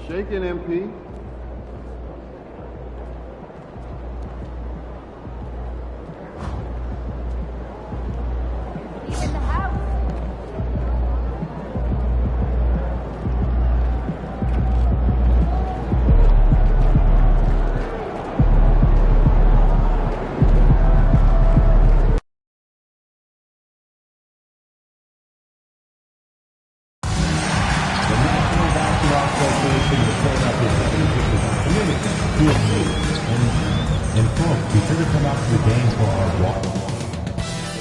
Shaking MP.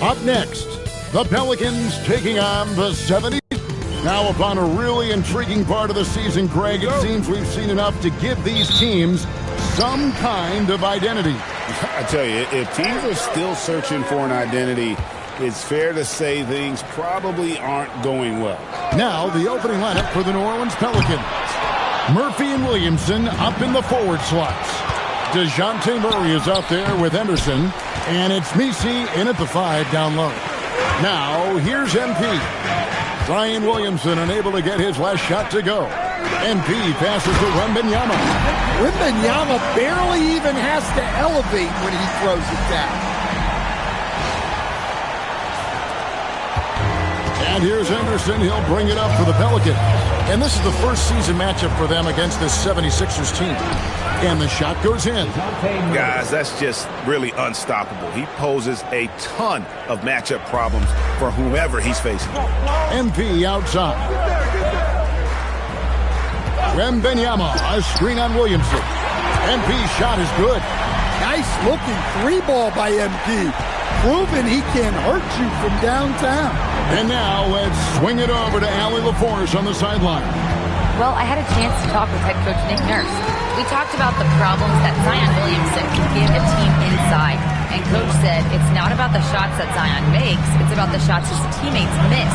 Up next, the Pelicans taking on the 70s. Now upon a really intriguing part of the season, Greg, it seems we've seen enough to give these teams some kind of identity. I tell you, if teams are still searching for an identity, it's fair to say things probably aren't going well. Now the opening lineup for the New Orleans Pelicans. Murphy and Williamson up in the forward slots. DeJounte Murray is out there with Henderson, and it's Messi in at the 5 down low. Now, here's MP. Zion Williamson unable to get his last shot to go. MP passes to Wembanyama. Wembanyama barely even has to elevate when he throws it down. And here's Henderson. He'll bring it up for the Pelicans. And this is the first season matchup for them against this 76ers team. And the shot goes in. Guys, that's just really unstoppable. He poses a ton of matchup problems for whomever he's facing. MP outside. Wembanyama, a screen on Williamson. MP's shot is good. Nice looking 3-ball by MP. Proving he can hurt you from downtown. And now let's swing it over to Allie LaForce on the sideline. Well, I had a chance to talk with head coach Nick Nurse. We talked about the problems that Zion Williamson can give a team inside. And coach said it's not about the shots that Zion makes, it's about the shots his teammates miss.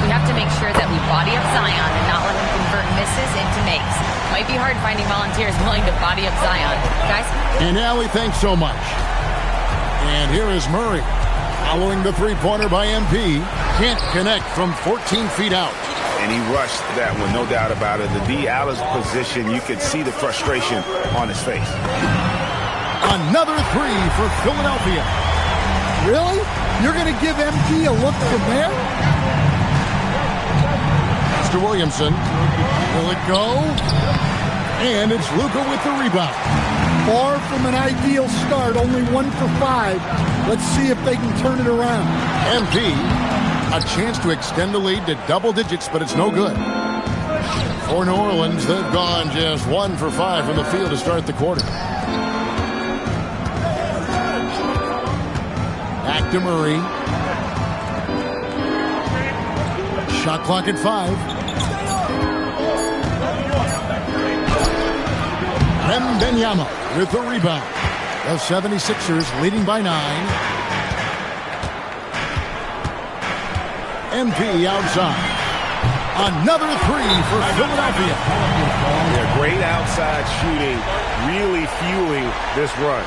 We have to make sure that we body up Zion and not let him convert misses into makes. Might be hard finding volunteers willing to body up Zion. Guys? And Allie, thanks so much. And here is Murray. Following the three-pointer by MP. Can't connect from 14 feet out. And he rushed that one, no doubt about it. The D. Allen's position, you could see the frustration on his face. Another three for Philadelphia. Really? You're going to give MP a look from there? Mr. Williamson. Will it go? And it's Luka with the rebound. Far from an ideal start, only 1 for 5. Let's see if they can turn it around. MP, a chance to extend the lead to double digits, but it's no good. For New Orleans, they've gone just 1 for 5 from the field to start the quarter. Back to Murray. Shot clock at 5. Wembanyama with the rebound. The 76ers leading by 9. MP outside. Another three for Philadelphia. Yeah, great outside shooting, really fueling this run.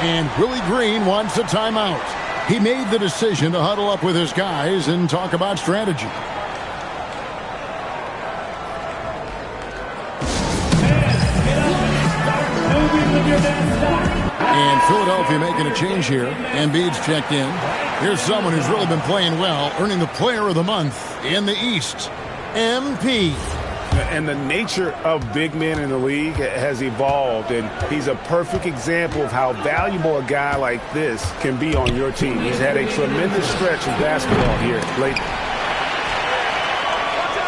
And Willie Green wants a timeout. He made the decision to huddle up with his guys and talk about strategy. And Philadelphia making a change here. Embiid's checked in. Here's someone who's really been playing well, earning the Player of the Month in the East. MP. And the nature of big men in the league has evolved, and he's a perfect example of how valuable a guy like this can be on your team. He's had a tremendous stretch of basketball here lately.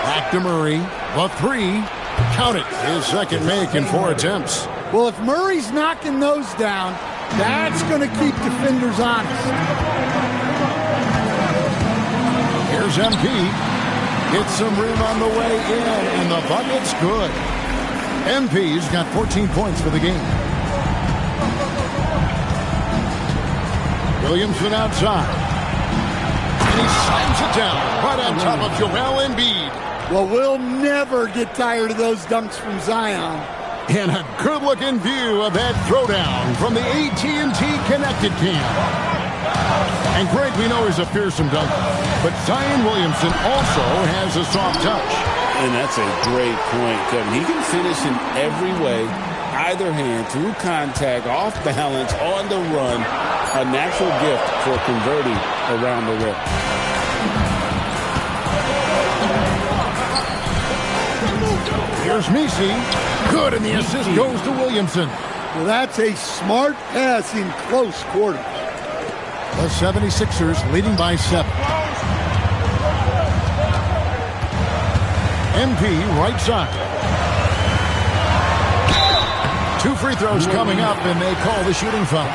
Back to Murray. The three. Count it. His second make in 4 attempts. Well, if Murray's knocking those down, that's going to keep defenders honest. Here's MP. Gets some room on the way in, and the bucket's good. MP's got 14 points for the game. Williamson outside. And he slams it down right on top of Joel Embiid. Well, we'll never get tired of those dunks from Zion. And a good-looking view of that throwdown from the AT&T Connected Cam. And Greg, we know he's a fearsome dunker, but Zion Williamson also has a soft touch. And that's a great point, Kevin. He can finish in every way, either hand, through contact, off balance, on the run. A natural gift for converting around the rim. Here's Misi. Good, and the assist goes to Williamson. Well, that's a smart pass in close quarters. The 76ers leading by 7. MP right side. 2 free throws coming up, and they call the shooting foul.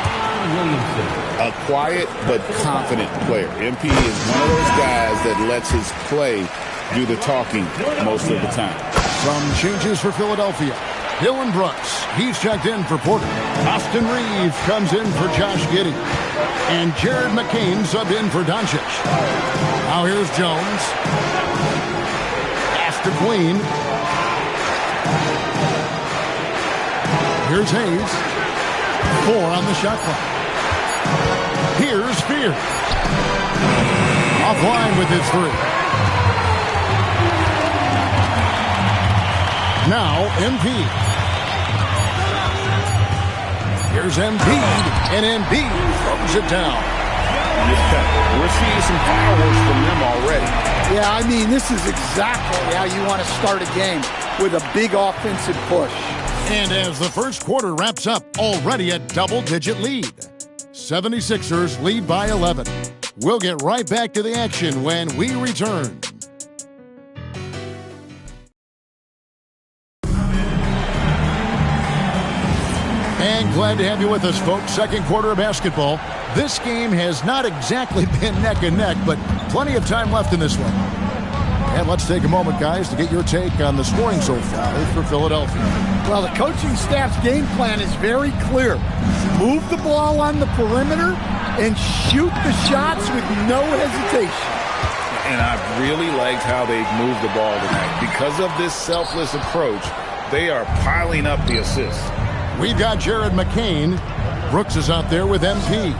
A quiet but confident player. MP is one of those guys that lets his play do the talking most of the time. Some changes for Philadelphia. Dylan Brooks, he's checked in for Porter. Austin Reeves comes in for Josh Giddey. And Jared McCain subbed in for Doncic. Now here's Jones. Pass to Queen. Here's Hayes. 4 on the shot clock. Here's Spear. Offline with his 3. Now Embiid. Here's Embiid, and Embiid throws it down. Yeah, we're seeing some fireworks from them already. Yeah, I mean, this is exactly how you want to start a game, with a big offensive push. And as the first quarter wraps up, already a double-digit lead. 76ers lead by 11. We'll get right back to the action when we return. And glad to have you with us, folks. Second quarter of basketball. This game has not exactly been neck and neck, but plenty of time left in this one. And let's take a moment, guys, to get your take on the scoring so far for Philadelphia. Well, the coaching staff's game plan is very clear. Move the ball on the perimeter and shoot the shots with no hesitation. And I've really liked how they've moved the ball tonight. Because of this selfless approach, they are piling up the assists. We've got Jared McCain. Brooks is out there with MP.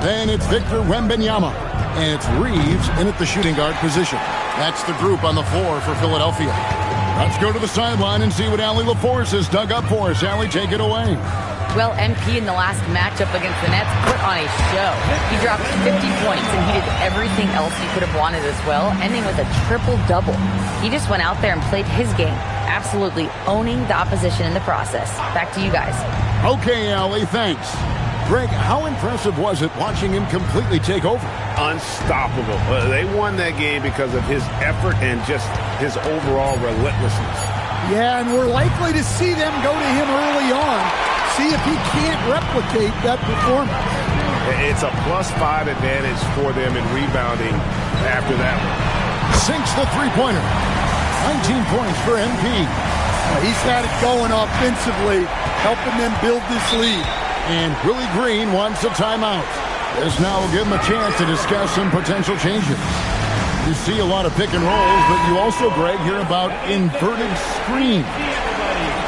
Then it's Victor Wembanyama. And it's Reeves in at the shooting guard position. That's the group on the floor for Philadelphia. Let's go to the sideline and see what Allie LaForce has dug up for us. Allie, take it away. Well, MP in the last matchup against the Nets put on a show. He dropped 50 points, and he did everything else he could have wanted as well, ending with a triple-double. He just went out there and played his game, absolutely owning the opposition in the process. Back to you guys. Okay, Allie, thanks. Greg, how impressive was it watching him completely take over? Unstoppable. They won that game because of his effort and just his overall relentlessness. Yeah, and we're likely to see them go to him early on, see if he can't replicate that performance. It's a +5 advantage for them in rebounding after that one. Sinks the three-pointer. 19 points for MP. He's had it going offensively, helping them build this lead. And Willie Green wants a timeout. This now will give him a chance to discuss some potential changes. You see a lot of pick and rolls, but you also, Greg, hear about inverted screen.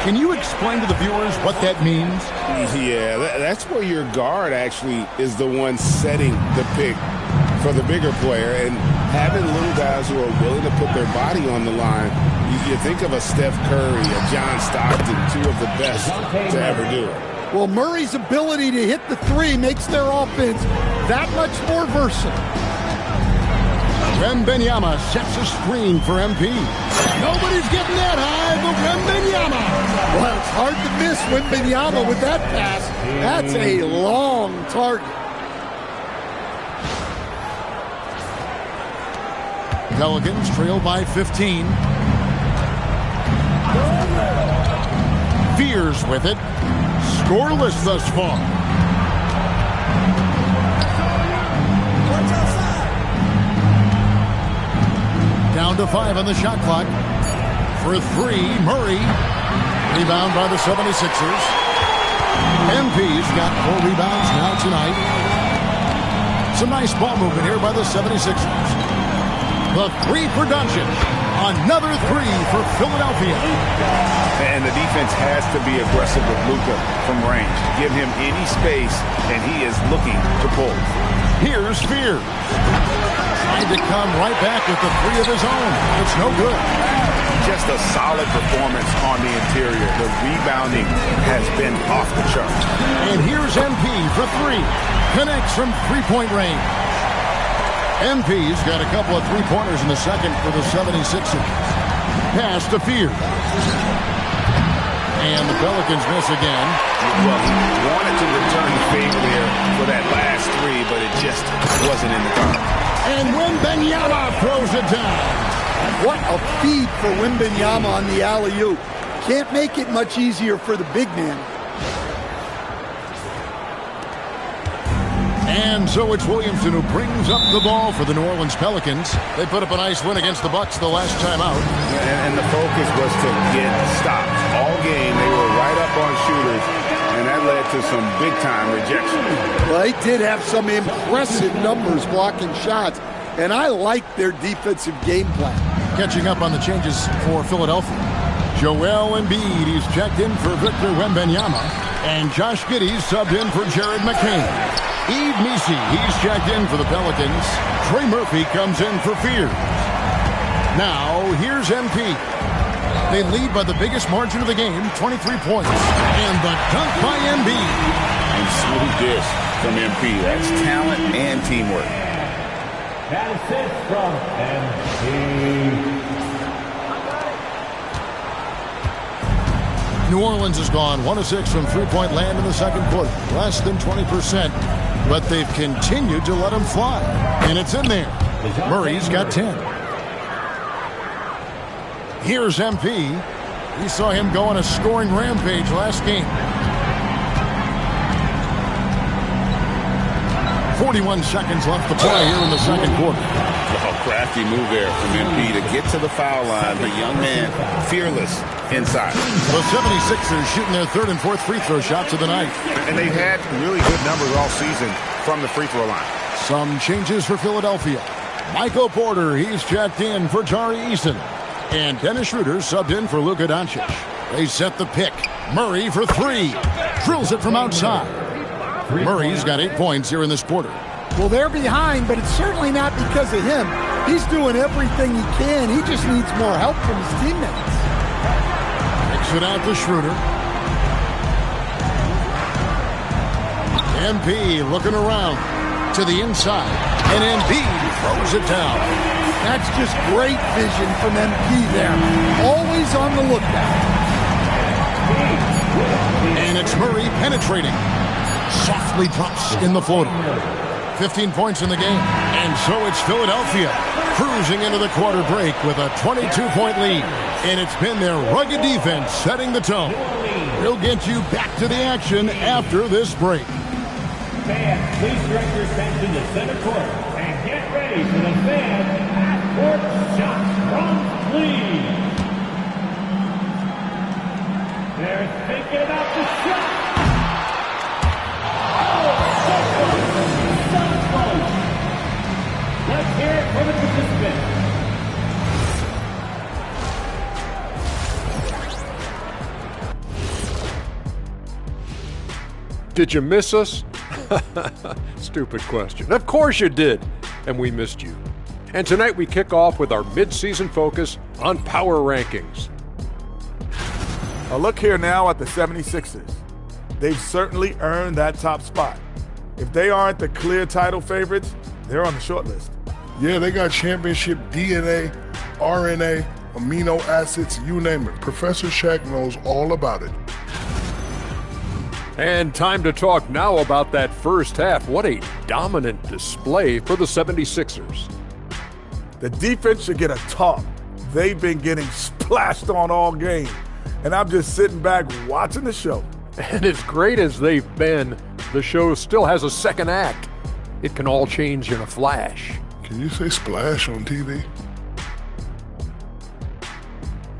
Can you explain to the viewers what that means? Yeah, that's where your guard actually is the one setting the pick for the bigger player, and having little guys who are willing to put their body on the line. You think of a Steph Curry, a John Stockton, 2 of the best to ever do it. Well, Murray's ability to hit the 3 makes their offense that much more versatile. Wembanyama sets a screen for MP. Nobody's getting that high, but Wembanyama. Well, it's hard to miss Wembanyama with that pass. That's a long target. Pelicans trail by 15. Fears with it. Scoreless thus far. Down to 5 on the shot clock. For 3, Murray. Rebound by the 76ers. MP's got 4 rebounds now tonight. Some nice ball movement here by the 76ers. The 3 for Doncic. Another 3 for Philadelphia. And the defense has to be aggressive with Luka from range. Give him any space, and he is looking to pull. Here's Spear. Trying to come right back with the 3 of his own. It's no good. just a solid performance on the interior. The rebounding has been off the charts. And here's MP for three. Connects from three-point range. MP's got a couple of three-pointers in the second for the 76ers. Pass to Fear. And the Pelicans miss again. Well, he wanted to return the favor there for that last three, but it just wasn't in the cards. And Wembanyama throws it down. What a feed for Wembanyama on the alley-oop. Can't make it much easier for the big man. And so it's Williamson who brings up the ball for the New Orleans Pelicans. They put up a nice win against the Bucks the last time out. And the focus was to get stops. All game, they were right up on shooters, and that led to some big-time rejection. Well, they did have some impressive numbers blocking shots, and I like their defensive game plan. Catching up on the changes for Philadelphia. Joel Embiid, he's checked in for Victor Wembanyama, and Josh Giddey subbed in for Jared McCain. Yves Missi, he's checked in for the Pelicans. Trey Murphy comes in for Fears. Now, here's MP. They lead by the biggest margin of the game, 23 points. And the dunk by Embiid. And smooth dish from MP. That's talent and teamwork. That assist from MP. New Orleans has gone 1 of 6 from three-point land in the second quarter. Less than 20%. But they've continued to let him fly. And it's in there. Murray's got 10. Here's MP. We saw him go on a scoring rampage last game. 41 seconds left to play here in the second quarter. Oh, crafty move there from MP to get to the foul line. The young man, fearless inside. The 76ers shooting their third and fourth free throw shots of the night. And they've had really good numbers all season from the free throw line. Some changes for Philadelphia. Michael Porter, he's checked in for Tari Eason. And Dennis Schroeder subbed in for Luka Doncic. They set the pick. Murray for three. Drills it from outside. Murray's got 8 points here in this quarter. Well, they're behind, but it's certainly not because of him. He's doing everything he can. He just needs more help from his teammates. Kicks it out to Schroeder. MP looking around to the inside. And Embiid throws it down. That's just great vision from MP there. Always on the lookout. And it's Murray penetrating. Softly drops in the floater. 15 points in the game. And so it's Philadelphia cruising into the quarter break with a 22-point lead. And it's been their rugged defense setting the tone. We'll get you back to the action after this break. Fans, please direct your attention to center court and get ready for the fan half-court shot from Lee. They're thinking about the shot. Let's hear it from the participant. Did you miss us? Stupid question. Of course you did, and we missed you. And tonight we kick off with our mid-season focus on power rankings. A look here now at the 76ers. They've certainly earned that top spot. If they aren't the clear title favorites, they're on the short list. Yeah, they got championship DNA, RNA, amino acids, you name it. Professor Shaq knows all about it. And time to talk now about that first half. What a dominant display for the 76ers. The defense should get a talk. They've been getting splashed on all game. And I'm just sitting back watching the show. And as great as they've been, the show still has a second act. It can all change in a flash. Can you say splash on TV?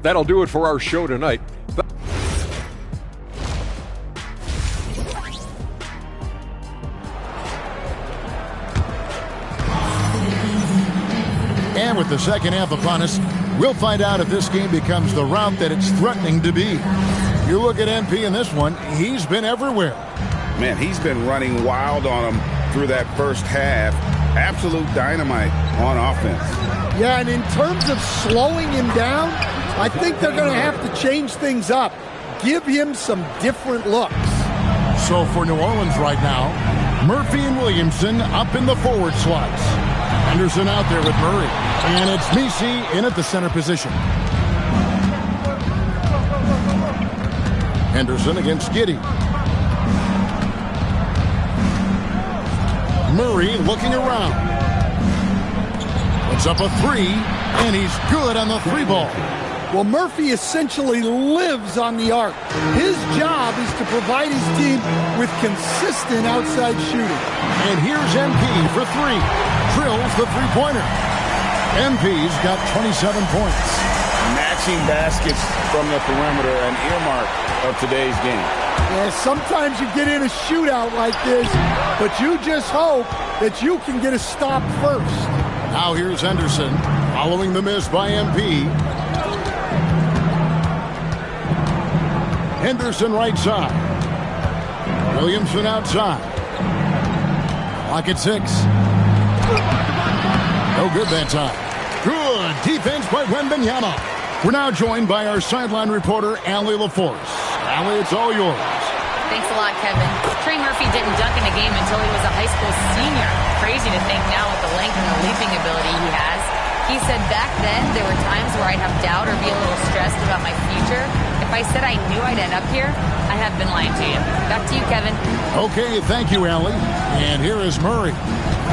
That'll do it for our show tonight. And with the second half upon us, we'll find out if this game becomes the route that it's threatening to be. You look at MP in this one, he's been everywhere. Man, he's been running wild on him through that first half. Absolute dynamite on offense. Yeah, and in terms of slowing him down, I think they're going to have to change things up. Give him some different looks. So for New Orleans right now, Murphy and Williamson up in the forward slots. Henderson out there with Murray. And it's Messi in at the center position. Henderson against Giddey. Murray looking around. Puts up a three, and he's good on the three ball. Well, Murphy essentially lives on the arc. His job is to provide his team with consistent outside shooting. And here's MP for three. Drills the three-pointer. MP's got 27 points. Matching baskets from the perimeter, an earmark of today's game. Yeah, sometimes you get in a shootout like this, but you just hope that you can get a stop first. Now here's Henderson, following the miss by MP. Henderson right side. Williamson outside. Clock at 6. No good that time. Good defense by Wembanyama. We're now joined by our sideline reporter, Allie LaForce. Allie, it's all yours. Thanks a lot, Kevin. Trey Murphy didn't dunk in a game until he was a high school senior. Crazy to think now with the length and the leaping ability he has. He said back then there were times where I'd have doubt or be a little stressed about my future. If I said I knew I'd end up here, I have been lying to you. Back to you, Kevin. Okay, thank you, Allie. And here is Murray,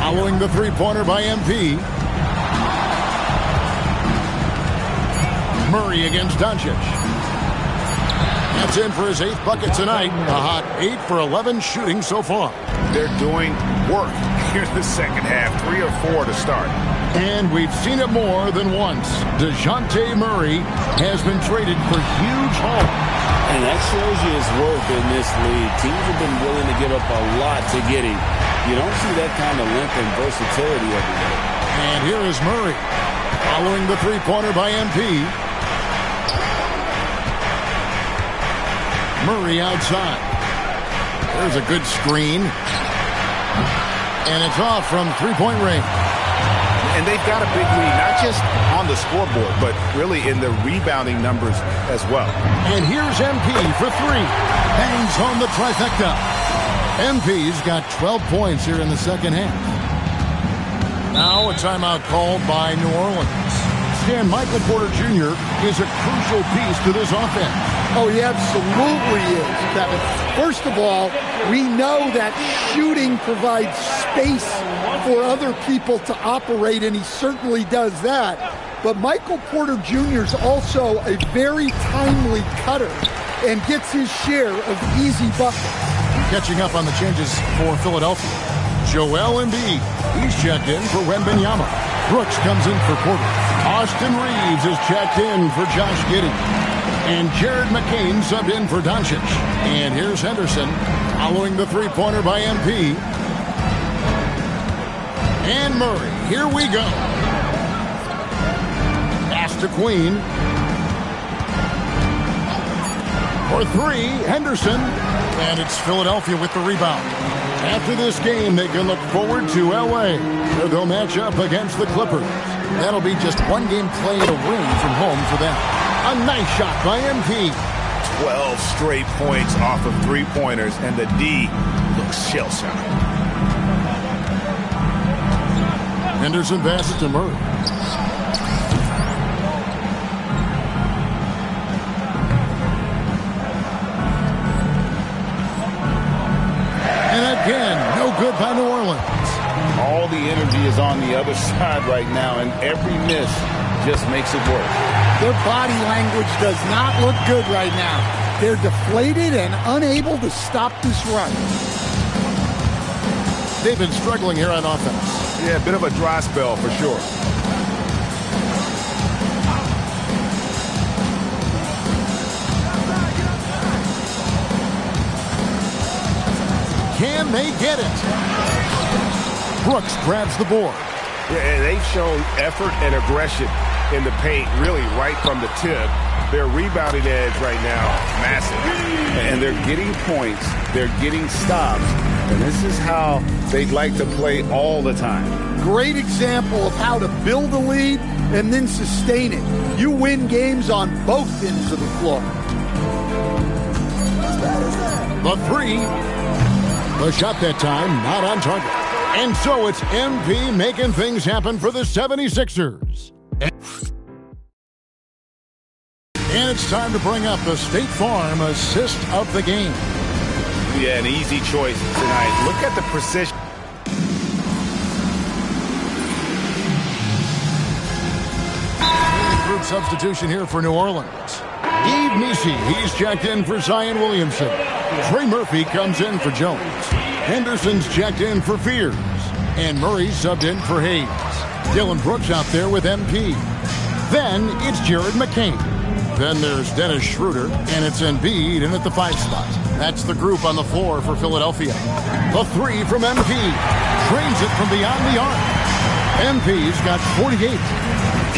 following the three-pointer by MP. Murray against Doncic. That's in for his 8th bucket tonight. A hot 8 for 11 shooting so far. They're doing work here in the second half. 3 or 4 to start. And we've seen it more than once. DeJounte Murray has been traded for huge haul. And that shows you his worth in this league. Teams have been willing to give up a lot to get him. You don't see that kind of length and versatility every day. And here is Murray, following the three-pointer by MP. Murray outside. There's a good screen. And it's off from three-point range. And they've got a big lead, not just on the scoreboard, but really in the rebounding numbers as well. And here's MP for 3. Bangs home the trifecta. MP's got 12 points here in the second half. Now a timeout called by New Orleans. Stan, Michael Porter Jr. is a crucial piece to this offense. Oh, he absolutely is, Kevin. First of all, we know that shooting provides space for other people to operate, and he certainly does that. But Michael Porter Jr. is also a very timely cutter and gets his share of easy buckets. Catching up on the changes for Philadelphia. Joel Embiid, he's checked in for Wembanyama. Brooks comes in for Porter. Austin Reeves is checked in for Josh Giddey. And Jared McCain subbed in for Doncic. And here's Henderson following the three-pointer by MP. And Murray, here we go. Pass to Queen. For 3, Henderson. And it's Philadelphia with the rebound. After this game, they can look forward to L.A., where they'll match up against the Clippers. That'll be just one game played away from home for them. A nice shot by MP. 12 straight points off of three-pointers, and the D looks shell-shocked. Henderson passes to Murray. And again, no good by New Orleans. All the energy is on the other side right now, and every miss just makes it work. Their body language does not look good right now. They're deflated and unable to stop this run. They've been struggling here on offense. Yeah, a bit of a dry spell for sure. Can they get it? Brooks grabs the board. Yeah, and they've shown effort and aggression in the paint, really right from the tip. Their rebounding edge right now, massive. And they're getting points. They're getting stops. And this is how they'd like to play all the time. great example of how to build a lead and then sustain it. You win games on both ends of the floor. The three. The shot that time, not on target. And so it's MP making things happen for the 76ers. And it's time to bring up the State Farm assist of the game. Yeah, an easy choice tonight. Look at the precision. Group substitution here for New Orleans. Yves Missi, he's checked in for Zion Williamson. Trey Murphy comes in for Jones. Henderson's checked in for Fears. And Murray subbed in for Hayes. Dylan Brooks out there with MP. Then it's Jared McCain. Then there's Dennis Schroeder, and it's Embiid in at the 5 spot. That's the group on the floor for Philadelphia. The 3 from MP. Trains it from beyond the arc. MP's got 48.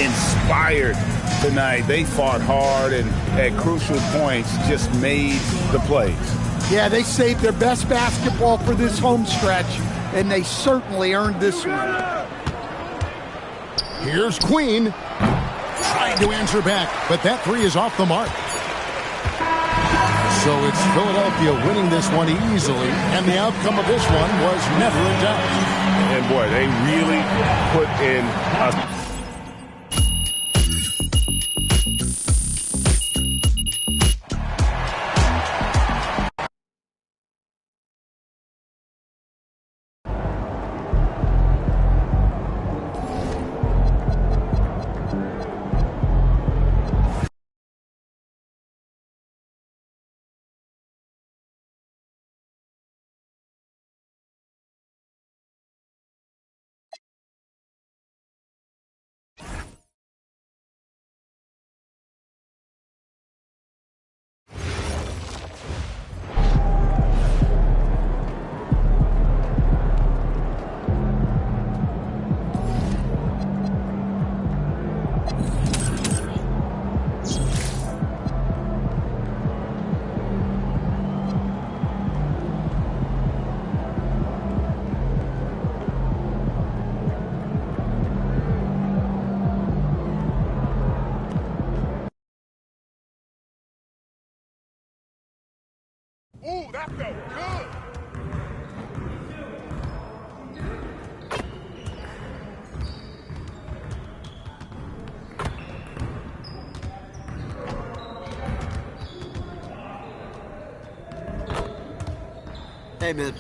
Inspired tonight. They fought hard and at crucial points just made the plays. Yeah, they saved their best basketball for this home stretch, and they certainly earned this one. Here's Queen. Trying to answer back, but that 3 is off the mark. So it's Philadelphia winning this one easily, and the outcome of this one was never in doubt. And boy, they really put in a... Ooh, that felt good. Hey, man.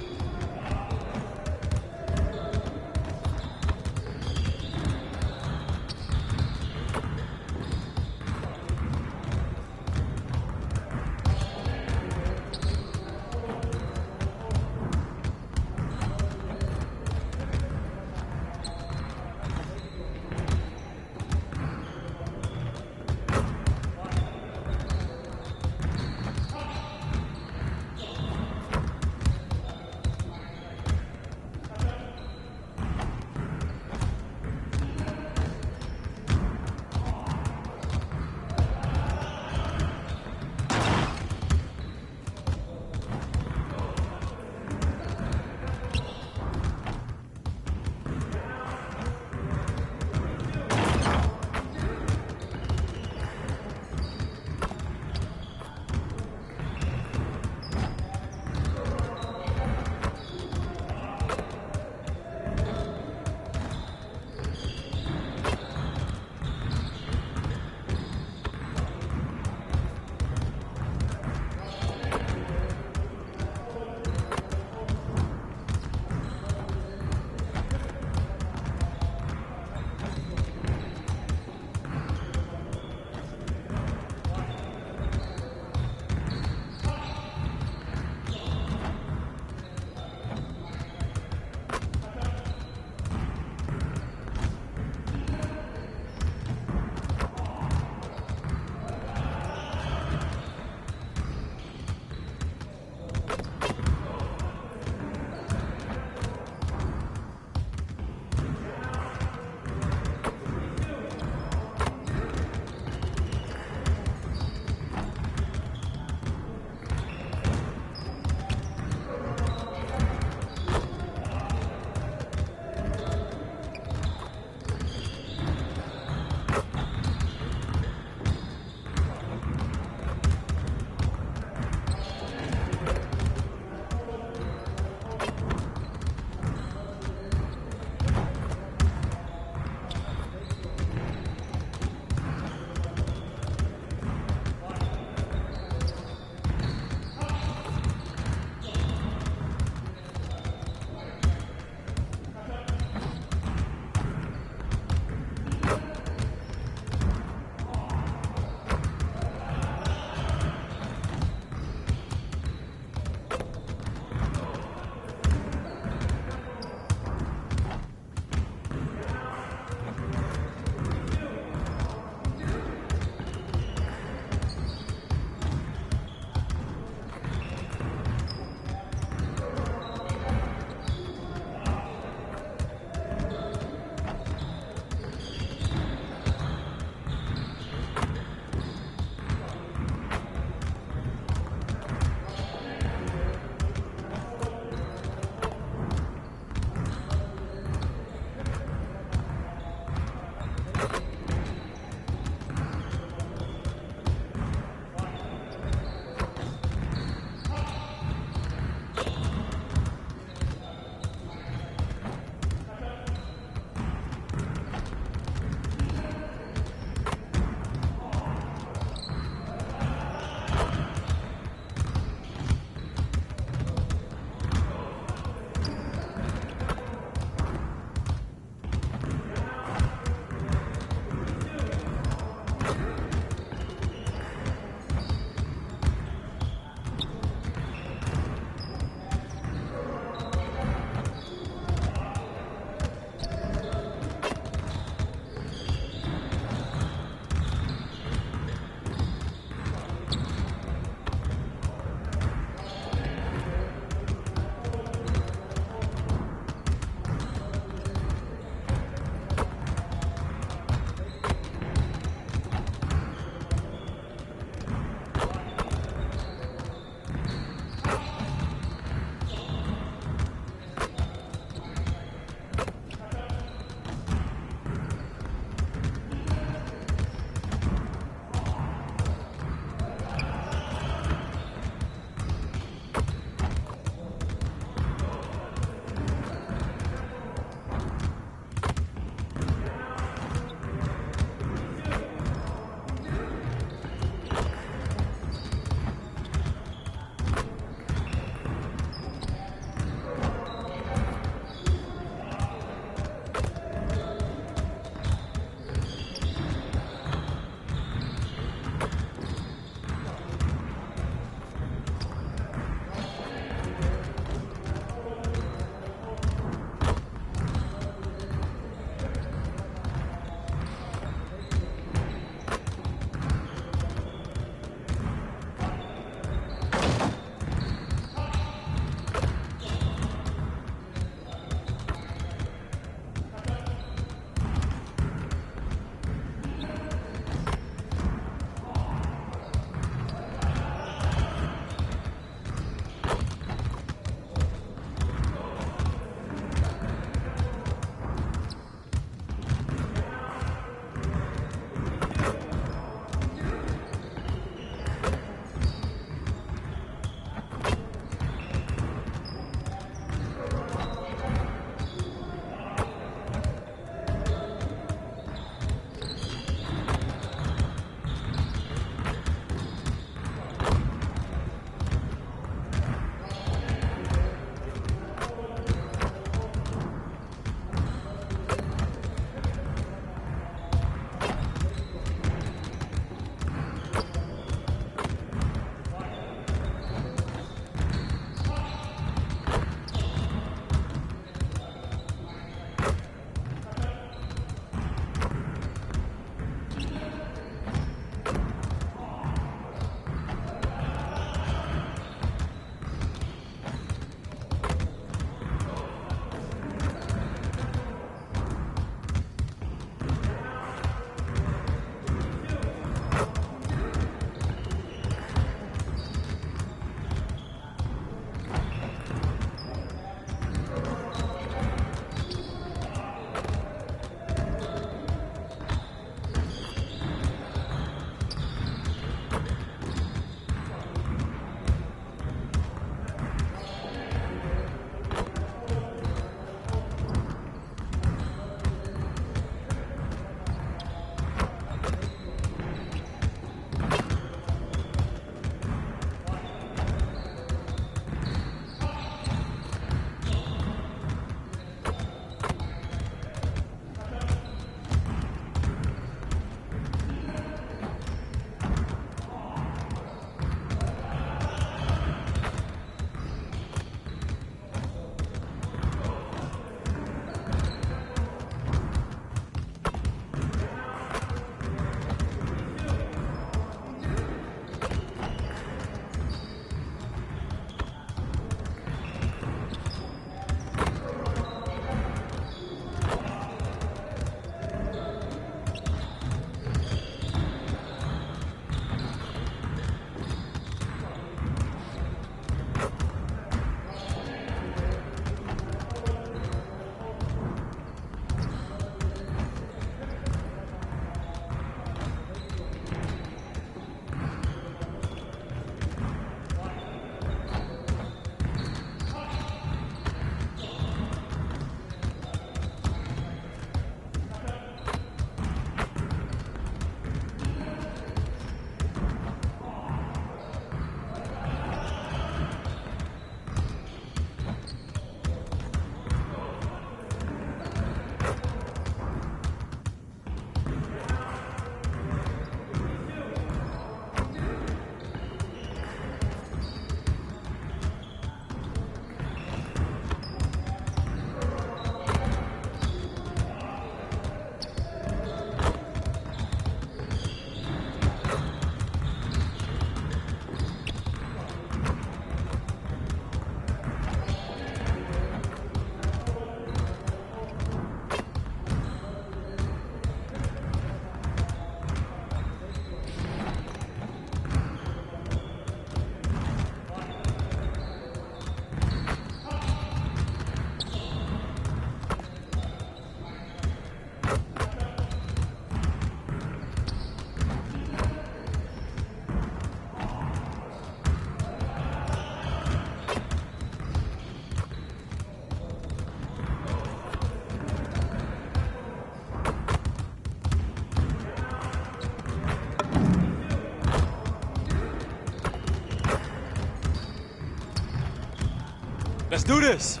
do this.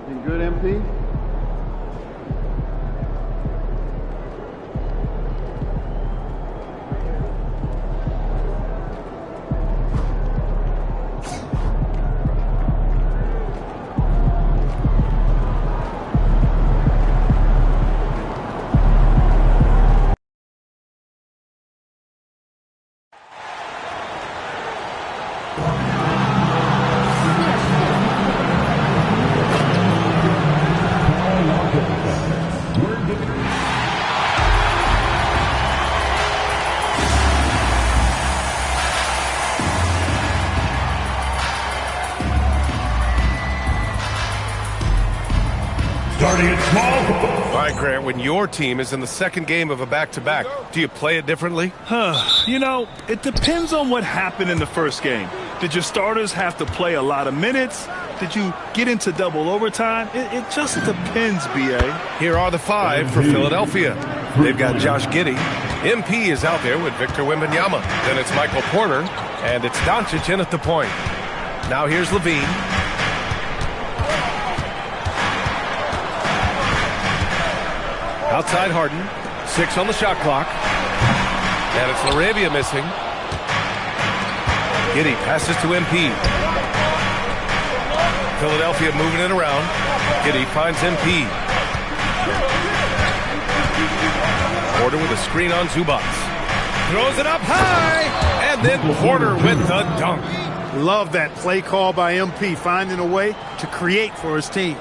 Looking good, MP? Starting at small. All right, Grant, when your team is in the second game of a back-to-back, do you play it differently? You know, it depends on what happened in the first game. Did your starters have to play a lot of minutes? Did you get into double overtime? It just depends, B.A. Here are the five for Philadelphia. They've got Josh Giddey. MP is out there with Victor Wembanyama. Then it's Michael Porter, and it's Doncic in at the point. Now here's Levine. Outside Harden. 6 on the shot clock. And it's LaRavia missing. Giddey passes to MP. Philadelphia moving it around. Giddey finds MP. Porter with a screen on Zubac. Throws it up high. And then Porter with the dunk. Love that play call by MP, finding a way to create for his team.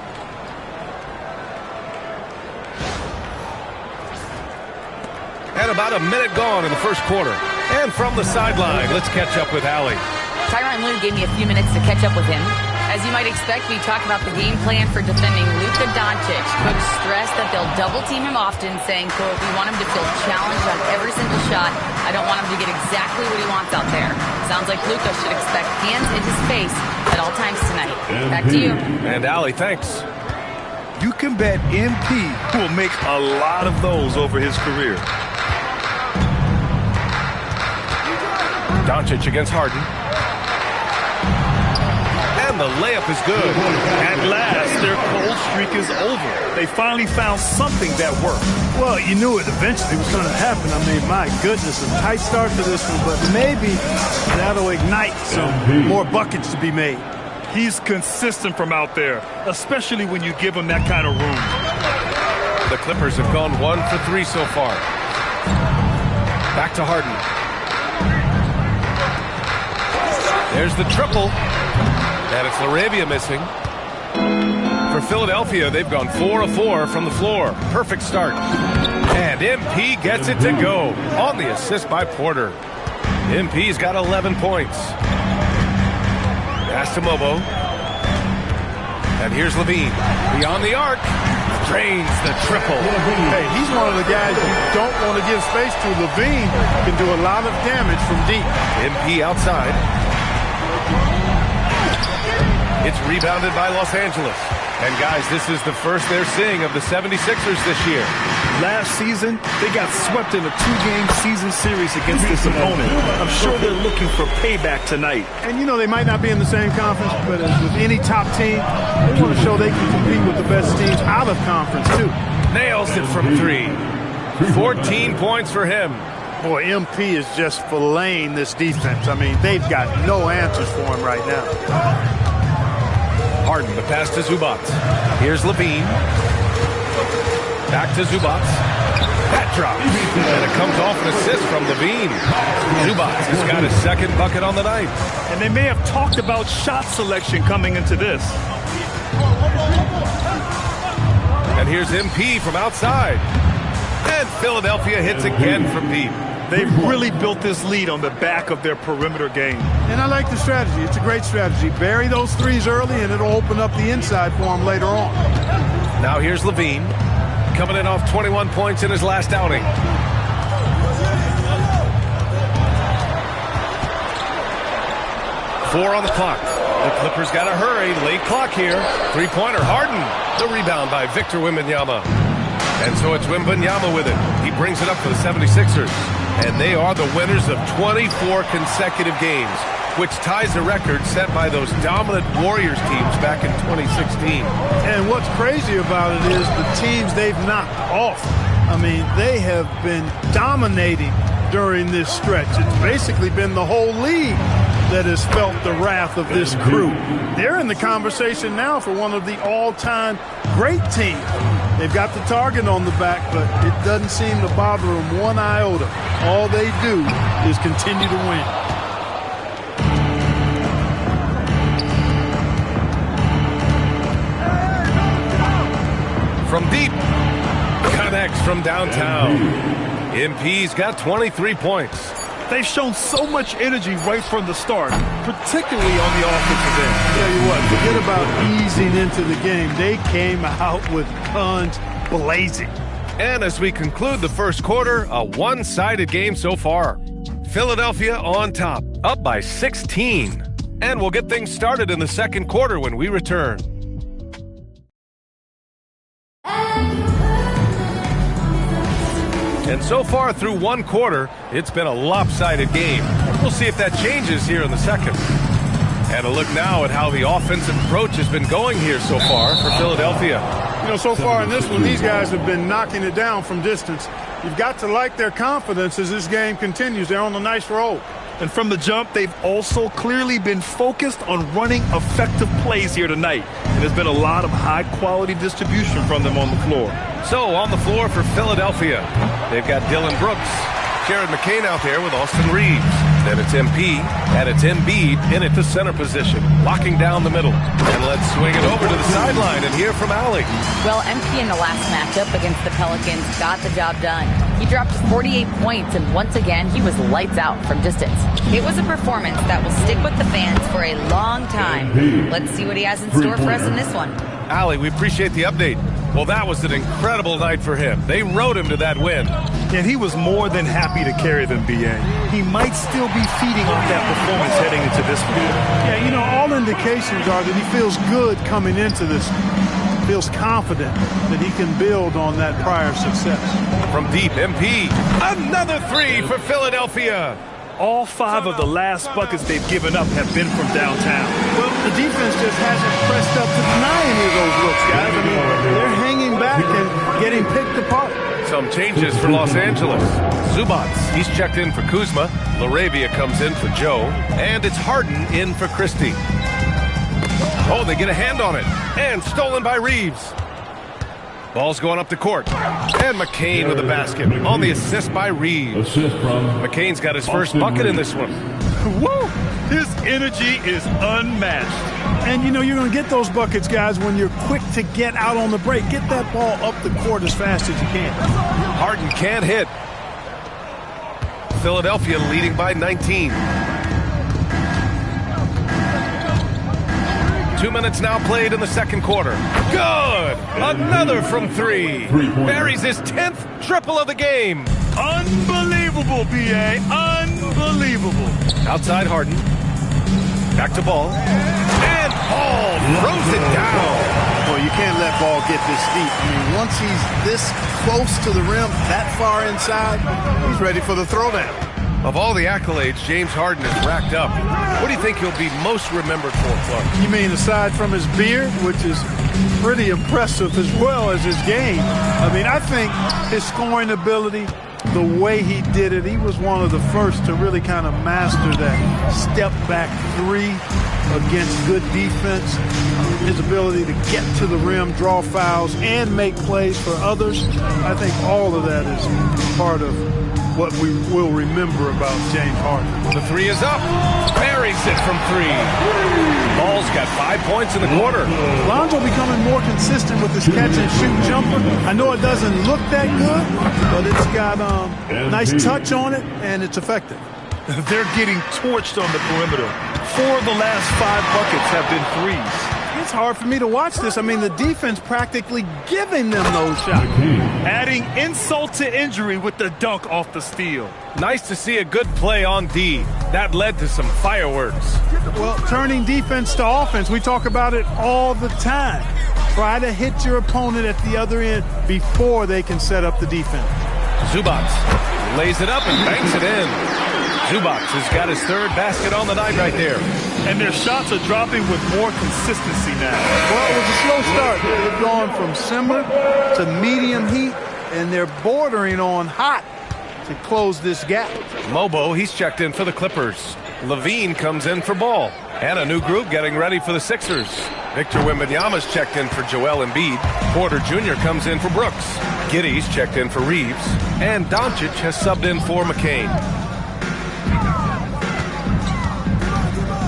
And about a minute gone in the first quarter. And from the sideline, let's catch up with Allie. Tyronn Lue gave me a few minutes to catch up with him. As you might expect, we talked about the game plan for defending Luka Doncic. Coach stressed that they'll double-team him often, saying, quote, we want him to feel challenged on every single shot. I don't want him to get exactly what he wants out there. Sounds like Luka should expect hands in his face at all times tonight. Back to you. And Allie, thanks. You can bet MP will make a lot of those over his career. Doncic against Harden. And the layup is good. At last, their cold streak is over. They finally found something that worked. Well, you knew it eventually was going to happen. I mean, my goodness, a tight start to this one, but maybe that'll ignite some more buckets to be made. He's consistent from out there, especially when you give him that kind of room. The Clippers have gone 1 for 3 so far. Back to Harden. There's the triple. And it's LaRavia missing. For Philadelphia, they've gone 4 of 4 from the floor. Perfect start. And MP gets it to go on the assist by Porter. MP's got 11 points. Pass to Mobo. And here's Levine. Beyond the arc. Drains the triple. Hey, he's one of the guys you don't want to give space to. Levine can do a lot of damage from deep. MP outside. It's rebounded by Los Angeles. And guys, this is the first they're seeing of the 76ers this year. Last season, they got swept in a 2-game season series against this opponent. I'm sure they're looking for payback tonight. And you know, they might not be in the same conference, but as with any top team, they want to show they can compete with the best teams out of conference, too. Nails it from 3. 14 points for him. Boy, MP is just filleting this defense. I mean, they've got no answers for him right now. Harden, the pass to Zubac. Here's Levine. Back to Zubac. That drop. And it comes off an assist from Levine. Zubac has got his second bucket on the night. And they may have talked about shot selection coming into this. And here's MP from outside. And Philadelphia hits again from deep. They've really built this lead on the back of their perimeter game. And I like the strategy. It's a great strategy. Bury those threes early, and it'll open up the inside for them later on. Now here's Levine, coming in off 21 points in his last outing. Four on the clock. The Clippers got to hurry. Late clock here. Three-pointer, Harden. The rebound by Victor Wembanyama. And so it's Wembanyama with it. He brings it up for the 76ers. And they are the winners of 24 consecutive games, which ties the record set by those dominant Warriors teams back in 2016. And what's crazy about it is the teams they've knocked off. I mean, they have been dominating during this stretch. It's basically been the whole league that has felt the wrath of this crew. They're in the conversation now for one of the all-time great teams. They've got the target on the back, but it doesn't seem to bother them one iota. All they do is continue to win. From deep, connects from downtown. MP's got 23 points. They've shown so much energy right from the start, particularly on the offensive end. Tell you what, forget about easing into the game. They came out with guns blazing. And as we conclude the first quarter, a one-sided game so far. Philadelphia on top, up by 16. And we'll get things started in the second quarter when we return. And so far through one quarter, it's been a lopsided game. We'll see if that changes here in the second. And a look now at how the offensive approach has been going here so far for Philadelphia. You know, so far in this one, these guys have been knocking it down from distance. You've got to like their confidence as this game continues. They're on a nice roll. And from the jump, they've also clearly been focused on running effective plays here tonight. And there's been a lot of high-quality distribution from them on the floor. So on the floor for Philadelphia, they've got Dylan Brooks, Jared McCain out there with Austin Reeves. Then it's MP, and it's Embiid in at the center position, locking down the middle. And let's swing it over to the sideline and hear from Allie. Well, MP in the last matchup against the Pelicans got the job done. He dropped 48 points, and once again, he was lights out from distance. It was a performance that will stick with the fans for a long time. Let's see what he has in store for us in this one. Allie, we appreciate the update. Well, that was an incredible night for him. They rode him to that win. And he was more than happy to carry them, B.A. He might still be feeding off that performance heading into this one. Yeah, you know, all indications are that he feels good coming into this. Feels confident that he can build on that prior success. From deep, MP, another three for Philadelphia. All 5 of the last buckets they've given up have been from downtown. Well, the defense just hasn't pressed up to deny any of those looks, guys. I mean, they're hanging back and getting picked apart. Some changes for Los Angeles. Zubats, he's checked in for Kuzma. LaRavia comes in for Joe. And it's Harden in for Christie. Oh, they get a hand on it. And stolen by Reeves. Ball's going up the court. And McCain with the basket on the assist by Reeves. McCain's got his first bucket in this one. Woo! His energy is unmatched. And, you know, you're going to get those buckets, guys, when you're quick to get out on the break. Get that ball up the court as fast as you can. Harden can't hit. Philadelphia leading by 19. 2 minutes now played in the second quarter. Good! Another from three. Buries his 10th triple of the game. Unbelievable, B.A. Unbelievable. Outside Harden. Back to Ball. And Ball throws it down. Well, you can't let Ball get this deep. I mean, once he's this close to the rim, that far inside, he's ready for the throwdown. Of all the accolades James Harden has racked up, what do you think he'll be most remembered for, Clark? You mean aside from his beard, which is pretty impressive, as well as his game? I mean, I think his scoring ability, the way he did it, he was one of the first to really kind of master that step-back three against good defense. His ability to get to the rim, draw fouls, and make plays for others. I think all of that is part of what we will remember about James Harden. The three is up. Buries it from three. Ball's got 5 points in the quarter. Lonzo becoming more consistent with his catch-and-shoot jumper. I know it doesn't look that good, but it's got a nice touch on it, and it's effective. They're getting torched on the perimeter. 4 of the last 5 buckets have been threes. It's hard for me to watch this. I mean, the defense practically giving them those shots. Adding insult to injury with the dunk off the steal. Nice to see a good play on D. That led to some fireworks. Well, turning defense to offense, we talk about it all the time. Try to hit your opponent at the other end before they can set up the defense. Zubac lays it up and banks it in. Zubac has got his third basket on the night right there. And their shots are dropping with more consistency now. Well, it was a slow start. They've gone from simmer to medium heat, and they're bordering on hot to close this gap. Mobo, he's checked in for the Clippers. Levine comes in for Ball. And a new group getting ready for the Sixers. Victor Wembanyama's checked in for Joel Embiid. Porter Jr. comes in for Brooks. Giddey's checked in for Reeves. And Doncic has subbed in for McCain.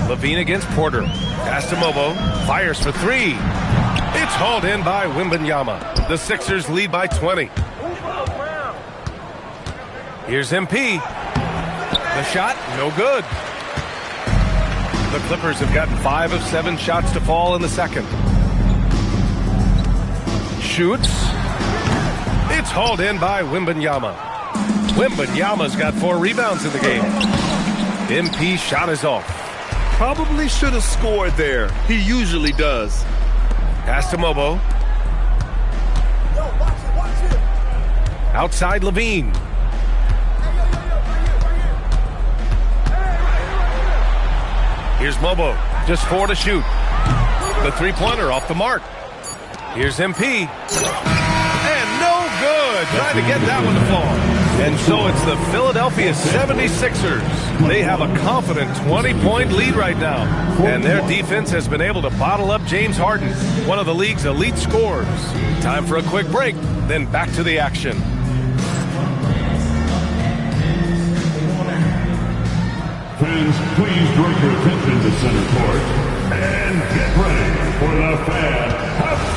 Levine against Porter. Pass to Mobo. Fires for three. It's hauled in by Wembanyama. The Sixers lead by 20. Here's MP. The shot, no good. The Clippers have gotten 5 of 7 shots to fall in the second. Shoots. It's hauled in by Wembanyama. Wembanyama's got 4 rebounds in the game. MP shot is off. Probably should have scored there. He usually does. Pass to Mobo. Outside Levine. Here's Mobo, just 4 to shoot. The three-pointer off the mark. Here's MP. And no good. Trying to get that one to fall. And so it's the Philadelphia 76ers. They have a confident 20-point lead right now. And their defense has been able to bottle up James Harden, one of the league's elite scorers. Time for a quick break, then back to the action. Fans, please direct your attention to center court and get ready for the Fan House.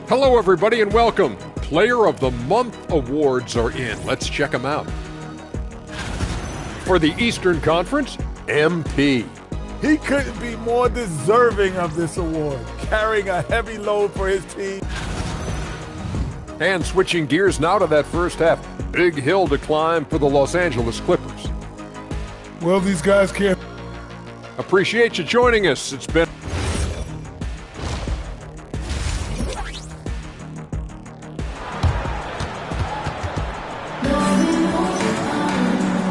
Hello, everybody, and welcome. Player of the Month awards are in. Let's check them out. For the Eastern Conference, MP. He couldn't be more deserving of this award, carrying a heavy load for his team. And switching gears now to that first half. Big hill to climb for the Los Angeles Clippers. Well, these guys can't. Appreciate you joining us. It's been...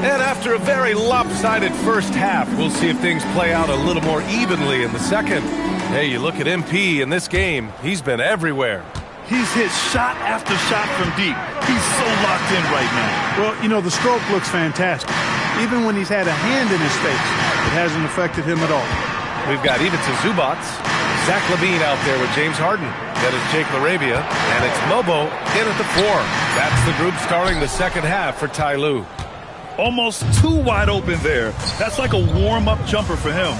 And after a very lopsided first half, we'll see if things play out a little more evenly in the second. Hey, you look at MP in this game, he's been everywhere. He's hit shot after shot from deep. He's so locked in right now. Well, you know, the stroke looks fantastic. Even when he's had a hand in his face, it hasn't affected him at all. We've got Ivica Zubac, Zach LaVine out there with James Harden. That is Jake LaRavia, and it's Mobo in at the 4. That's the group starting the second half for Ty Lue. Almost too wide open there. That's like a warm-up jumper for him.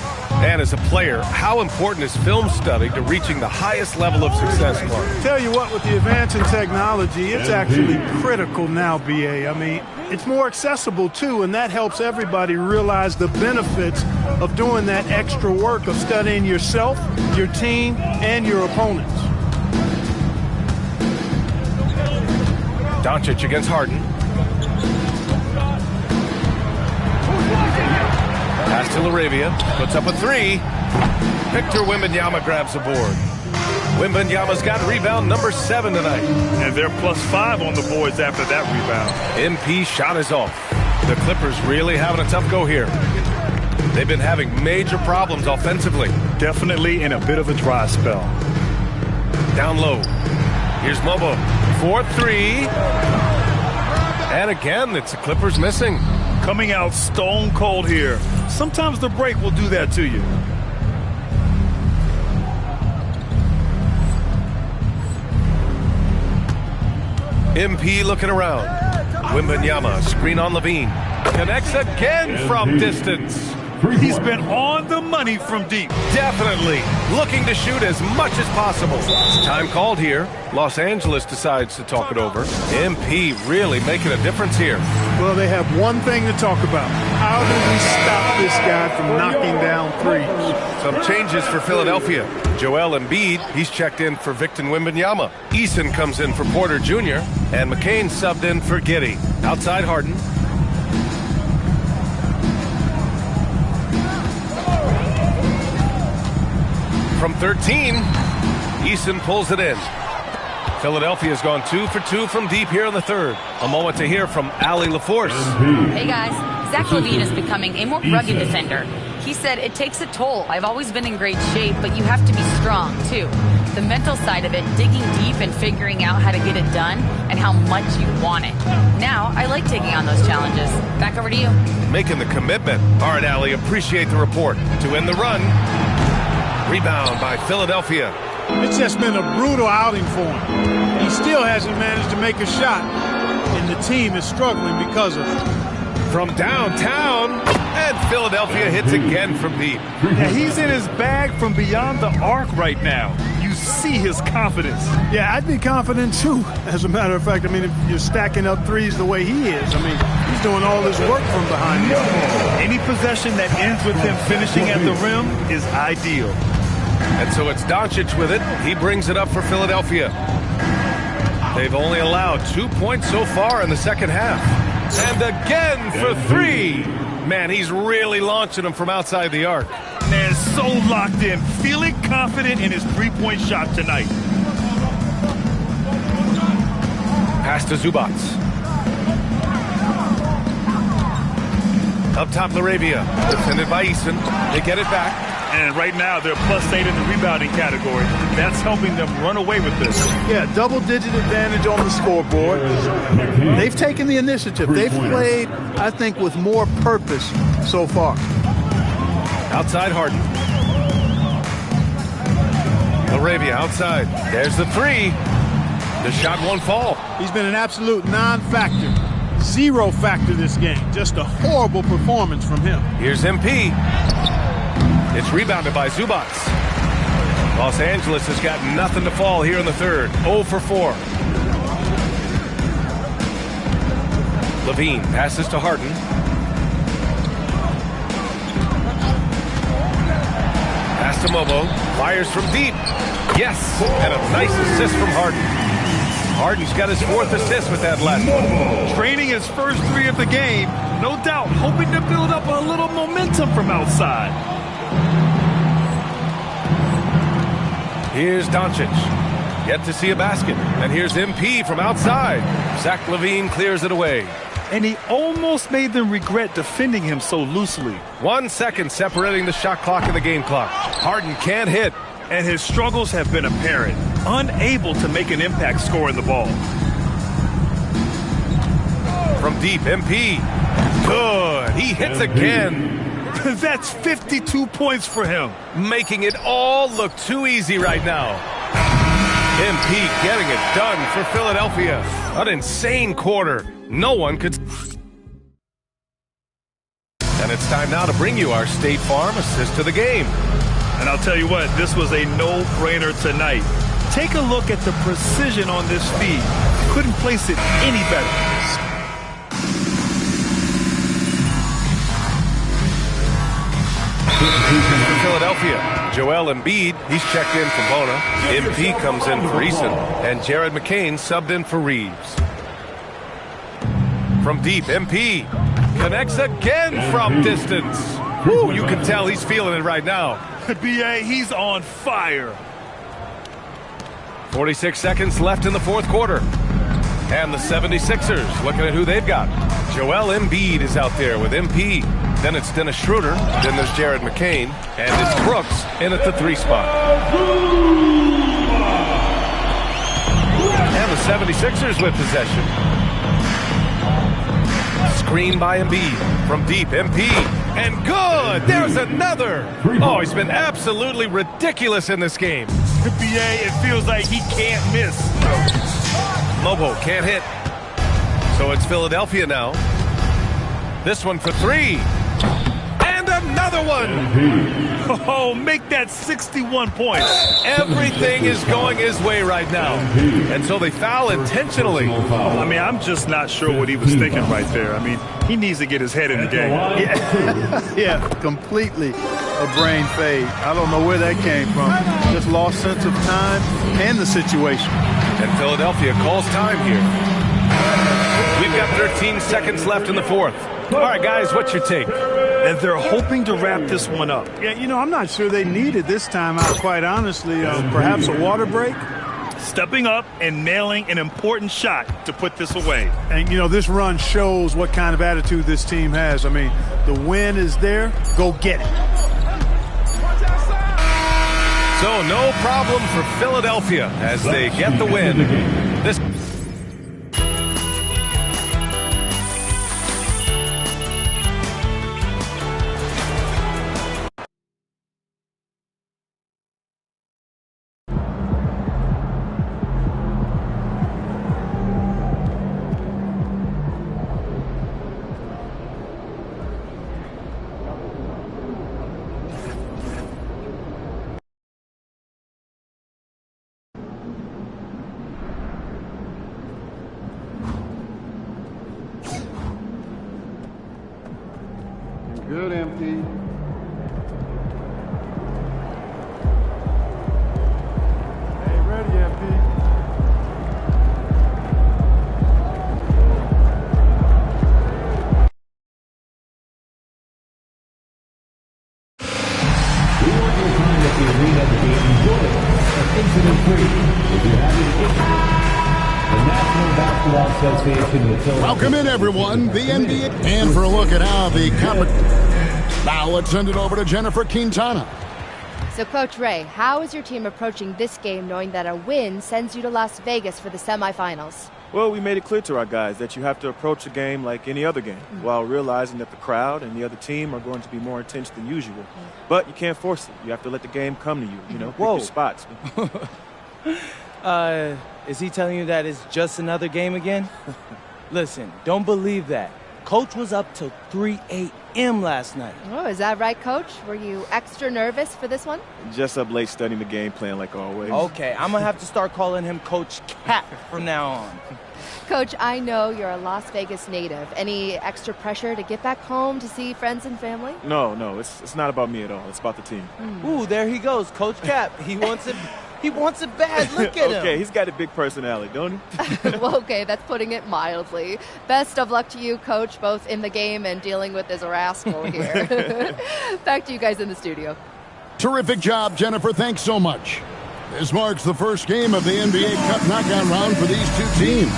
And as a player, how important is film study to reaching the highest level of success, Clark? Tell you what, with the advance in technology, it's actually critical now, BA. I mean, it's more accessible, too, and that helps everybody realize the benefits of doing that extra work of studying yourself, your team, and your opponents. Doncic against Harden. Pass to LaRavia, puts up a 3. Victor Wembanyama grabs the board. Wembanyama's got rebound number 7 tonight. And they're +5 on the boards after that rebound. MP shot is off. The Clippers really having a tough go here. They've been having major problems offensively. Definitely in a bit of a dry spell. Down low. Here's Mobo. 4-3. And again, it's the Clippers missing. Coming out stone cold here. Sometimes the break will do that to you. MP looking around. Wembanyama, screen on Levine. Connects again from distance. He's been on the money from deep. Definitely looking to shoot as much as possible. Time called here. Los Angeles decides to talk it over. MP really making a difference here. Well, they have one thing to talk about. How do we stop this guy from knocking down threes? Some changes for Philadelphia. Joel Embiid, he's checked in for Victor Wembanyama. Eason comes in for Porter Jr. And McCain subbed in for Giddey. Outside Harden. From 13, Eason pulls it in. Philadelphia's gone 2 for 2 from deep here in the third. A moment to hear from Allie LaForce. Hey guys, Zach LaVine is becoming a more rugged defender. He said, it takes a toll. I've always been in great shape, but you have to be strong too. The mental side of it, digging deep and figuring out how to get it done and how much you want it. Now, I like taking on those challenges. Back over to you. Making the commitment. All right, Allie, appreciate the report. To end the run. Rebound by Philadelphia. It's just been a brutal outing for him. He still hasn't managed to make a shot, and the team is struggling because of it. From downtown, and Philadelphia hits again from deep. Yeah, he's in his bag from beyond the arc right now. You see his confidence. Yeah, I'd be confident too. As a matter of fact, I mean, if you're stacking up threes the way he is, I mean, he's doing all this work from behind the arc. Any possession that ends with him finishing at the rim is ideal. And so it's Doncic with it. He brings it up for Philadelphia. They've only allowed 2 points so far in the second half. And again for 3. Man, he's really launching them from outside the arc. Man, so locked in, feeling confident in his three-point shot tonight. Pass to Zubac. Up top, Laravia. Defended by Eason. They get it back. And right now, they're +8 in the rebounding category. That's helping them run away with this. Yeah, double-digit advantage on the scoreboard. They've taken the initiative. They've played, I think, with more purpose so far. Outside Harden. Laravia outside. There's the 3. The shot won't fall. He's been an absolute non-factor. Zero factor this game. Just a horrible performance from him. Here's MP. It's rebounded by Zubac. Los Angeles has got nothing to fall here in the third. 0 for 4. LaVine passes to Harden. Pass to Mobo. Fires from deep. Yes! And a nice assist from Harden. Harden's got his 4th assist with that last one. Training his first 3 of the game. No doubt hoping to build up a little momentum from outside. Here's Doncic. Yet to see a basket. And here's MP from outside. Zach LaVine clears it away. And he almost made them regret defending him so loosely. 1 second separating the shot clock and the game clock. Harden can't hit. And his struggles have been apparent. Unable to make an impact scoring the ball. From deep, MP. Good. He hits again. That's 52 points for him. Making it all look too easy right now. MP getting it done for Philadelphia. An insane quarter. No one could... And it's time now to bring you our State Farm assist to the game. And I'll tell you what, this was a no-brainer tonight. Take a look at the precision on this feed. Couldn't place it any better. Philadelphia, Joel Embiid, he's checked in for Bona. MP comes in for Eason. And Jared McCain subbed in for Reeves. From deep, MP connects again from distance. Woo, you can tell he's feeling it right now. B.A., he's on fire. 46 seconds left in the fourth quarter. And the 76ers looking at who they've got. Joel Embiid is out there with MP. Then it's Dennis Schroeder. Then there's Jared McCain. And it's Brooks in at the 3 spot. And the 76ers with possession. Screen by Embiid. From deep, MP. And good! There's another! Oh, he's been absolutely ridiculous in this game. B.A., it feels like he can't miss. Lobo can't hit. So it's Philadelphia now. This one for 3. And another one. Oh, make that 61 points. Everything is going his way right now. And so they foul intentionally. I mean, I'm just not sure what he was thinking right there. I mean, he needs to get his head in the game. Yeah, completely a brain fade. I don't know where that came from. Just lost sense of time and the situation. And Philadelphia calls time here. We've got 13 seconds left in the fourth. All right, guys, what's your take? And they're hoping to wrap this one up. Yeah, you know, I'm not sure they needed this time out, quite honestly. Perhaps a water break? Stepping up and nailing an important shot to put this away. And, you know, this run shows what kind of attitude this team has. I mean, the win is there. Go get it. So no problem for Philadelphia as they get the win. This Good, MP. Hey, ready, MP. We want your time at the arena to be enjoyable and incident-free. If you're having the National Basketball Association will tell Welcome in, everyone. The NBA. And for a look at how the Now let's send it over to Jennifer Quintana. So, Coach Ray, how is your team approaching this game knowing that a win sends you to Las Vegas for the semifinals? Well, we made it clear to our guys that you have to approach a game like any other game while realizing that the crowd and the other team are going to be more intense than usual. But you can't force it. You have to let the game come to you, you know, pick your spots. Is he telling you that it's just another game again? Listen, don't believe that. Coach was up till 3 a.m. last night. Oh, is that right, Coach? Were you extra nervous for this one? Just up late studying the game plan like always. Okay, I'm going to have to start calling him Coach Cap from now on. Coach, I know you're a Las Vegas native. Any extra pressure to get back home to see friends and family? No, it's not about me at all. It's about the team. Ooh, there he goes, Coach Cap. He wants it. He wants it bad. Look at him. Okay, he's got a big personality, don't he? Well, okay, that's putting it mildly. Best of luck to you, Coach, both in the game and dealing with this rascal here. Back to you guys in the studio. Terrific job, Jennifer. Thanks so much. This marks the first game of the NBA Cup knockout round for these two teams.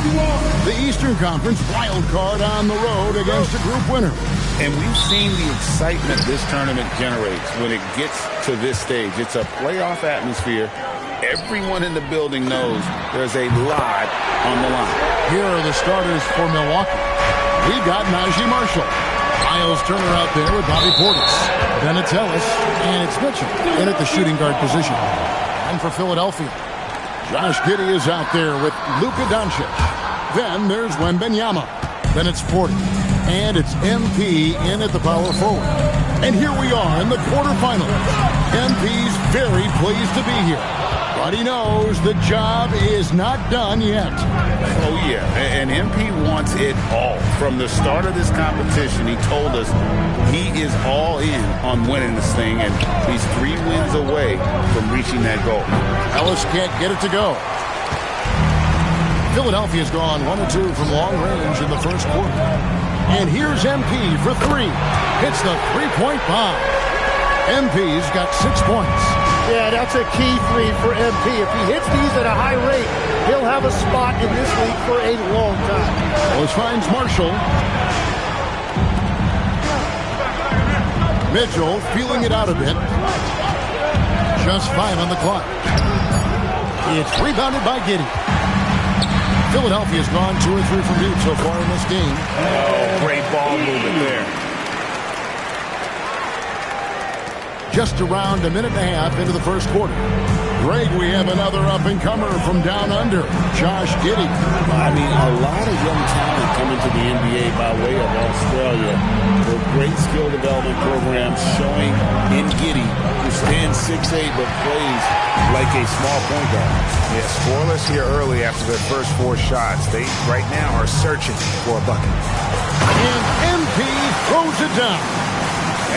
The Eastern Conference wild card on the road against a group winner. And we've seen the excitement this tournament generates when it gets to this stage. It's a playoff atmosphere. Everyone in the building knows there's a lot on the line. Here are the starters for Milwaukee. We've got Najee Marshall. Miles Turner out there with Bobby Portis. Then it's Ellis, and it's Mitchell in at the shooting guard position. And for Philadelphia, Josh Giddey is out there with Luka Doncic. Then there's Wembanyama. Then it's Porter. And it's MP in at the power forward. And here we are in the quarterfinals. MP's very pleased to be here. But he knows the job is not done yet. Oh, yeah. And MP wants it all. From the start of this competition, he told us he is all in on winning this thing, and he's 3 wins away from reaching that goal. Ellis can't get it to go. Philadelphia's gone 1 or 2 from long range in the first quarter. And here's MP for 3. Hits the three-point bomb. MP's got 6 points. Yeah, that's a key 3 for MP. If he hits these at a high rate, he'll have a spot in this league for a long time. Ellis finds Marshall. Mitchell feeling it out a bit. Just 5 on the clock. It's rebounded by Giddey. Philadelphia's gone 2 or 3 from deep so far in this game. Oh, great ball movement there. just around a minute and a half into the first quarter. Greg, we have another up-and-comer from down under, Josh Giddey. I mean, a lot of young talent coming to the NBA by way of Australia. A great skill development program showing in Giddey, who stands 6'8", but plays like a small point guard. Yeah, scoreless here early after their first 4 shots. They, right now, are searching for a bucket. And MP throws it down.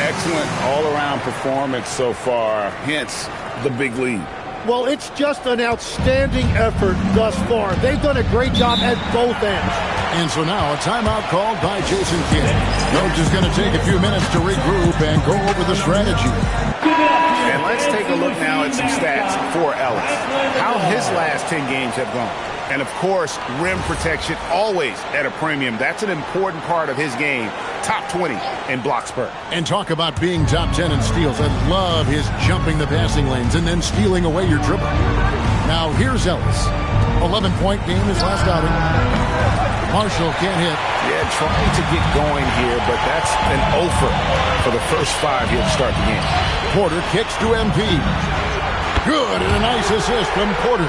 Excellent all-around performance so far, hence the big lead. Well, it's just an outstanding effort thus far. They've done a great job at both ends. And so now a timeout called by Jason Kidd. Coach is going to take a few minutes to regroup and go over the strategy. And let's take a look now at some stats for Ellis. How his last 10 games have gone. And, of course, rim protection always at a premium. That's an important part of his game. Top 20 in block spurt. And talk about being top 10 in steals. I love his jumping the passing lanes and then stealing away your dribble. Now, here's Ellis. 11-point game his last outing. Marshall can't hit. Yeah, trying to get going here, but that's an offer for the first 5 here to start the game. Porter kicks to MP. Good, and a nice assist from Porter.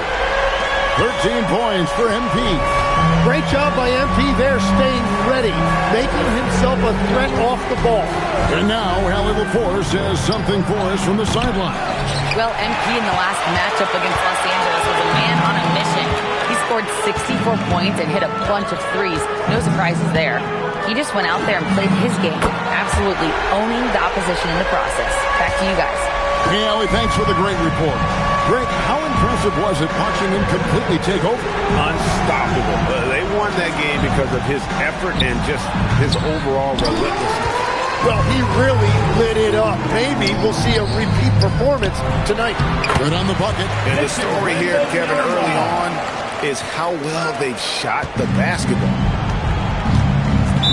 13 points for MP. Great job by MP there, staying ready, making himself a threat off the ball. And now, Allie LaForce has something for us from the sideline. Well, MP in the last matchup against Los Angeles was a man on a mission. He scored 64 points and hit a bunch of threes. No surprises there. He just went out there and played his game, absolutely owning the opposition in the process. Back to you guys. Hey, Allie, thanks for the great report. Greg, how impressive was it watching him completely take over? Unstoppable. They won that game because of his effort and just his overall relentlessness. Well, he really lit it up. Maybe we'll see a repeat performance tonight. Good on the bucket. And the story here, Kevin, early on is how well they've shot the basketball.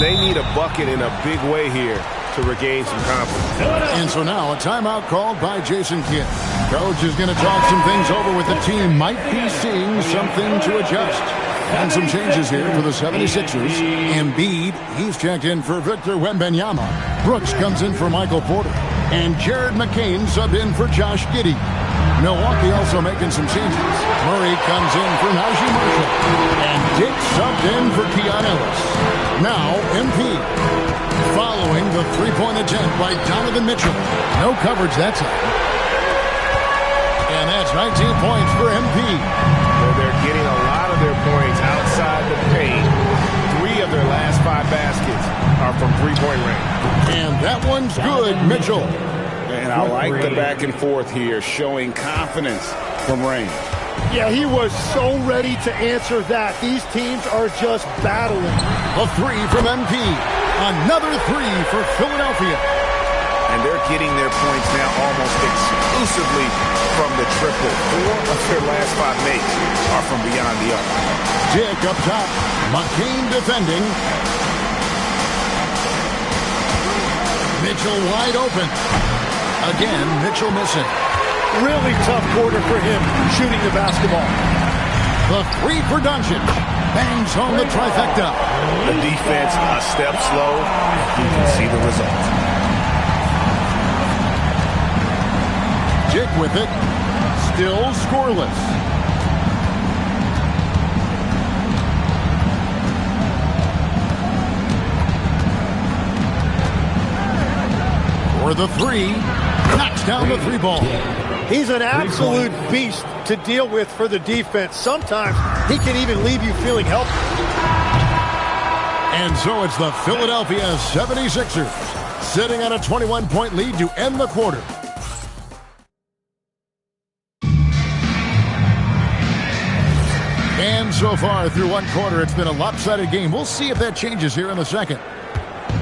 They need a bucket in a big way here to regain some confidence. And so now a timeout called by Jason Kidd. Coach is going to talk some things over with the team. Might be seeing something to adjust. And some changes here for the 76ers. Embiid, he's checked in for Victor Wembanyama. Brooks comes in for Michael Porter. And Jared McCain subbed in for Josh Giddey. Milwaukee also making some changes. Murray comes in for Najee Marshall. And Dick subbed in for Keon Ellis. Now, MP. Following the three-point attempt by Donovan Mitchell. No coverage that time. And that's 19 points for MP. Well, they're getting a lot of their points outside the paint. 3 of their last 5 baskets are from three-point range. And that one's good, Mitchell. And I like the back and forth here, showing confidence from range. Yeah, he was so ready to answer that. These teams are just battling. A 3 from MP. Another 3 for Philadelphia. And they're getting their points now almost exclusively from the triple. 4 of their last 5 makes are from beyond the arc. Dick up top. McCain defending. Mitchell wide open. Again, Mitchell missing. Really tough quarter for him shooting the basketball. The 3 for Doncic. Bangs home the trifecta. The defense a step slow. You can see the result. Dick with it. Still scoreless. For the 3. Knocks down the 3 ball. He's an absolute beast to deal with for the defense. Sometimes he can even leave you feeling helpless. And so it's the Philadelphia 76ers sitting on a 21-point lead to end the quarter. And so far through one quarter, it's been a lopsided game. We'll see if that changes here in the second.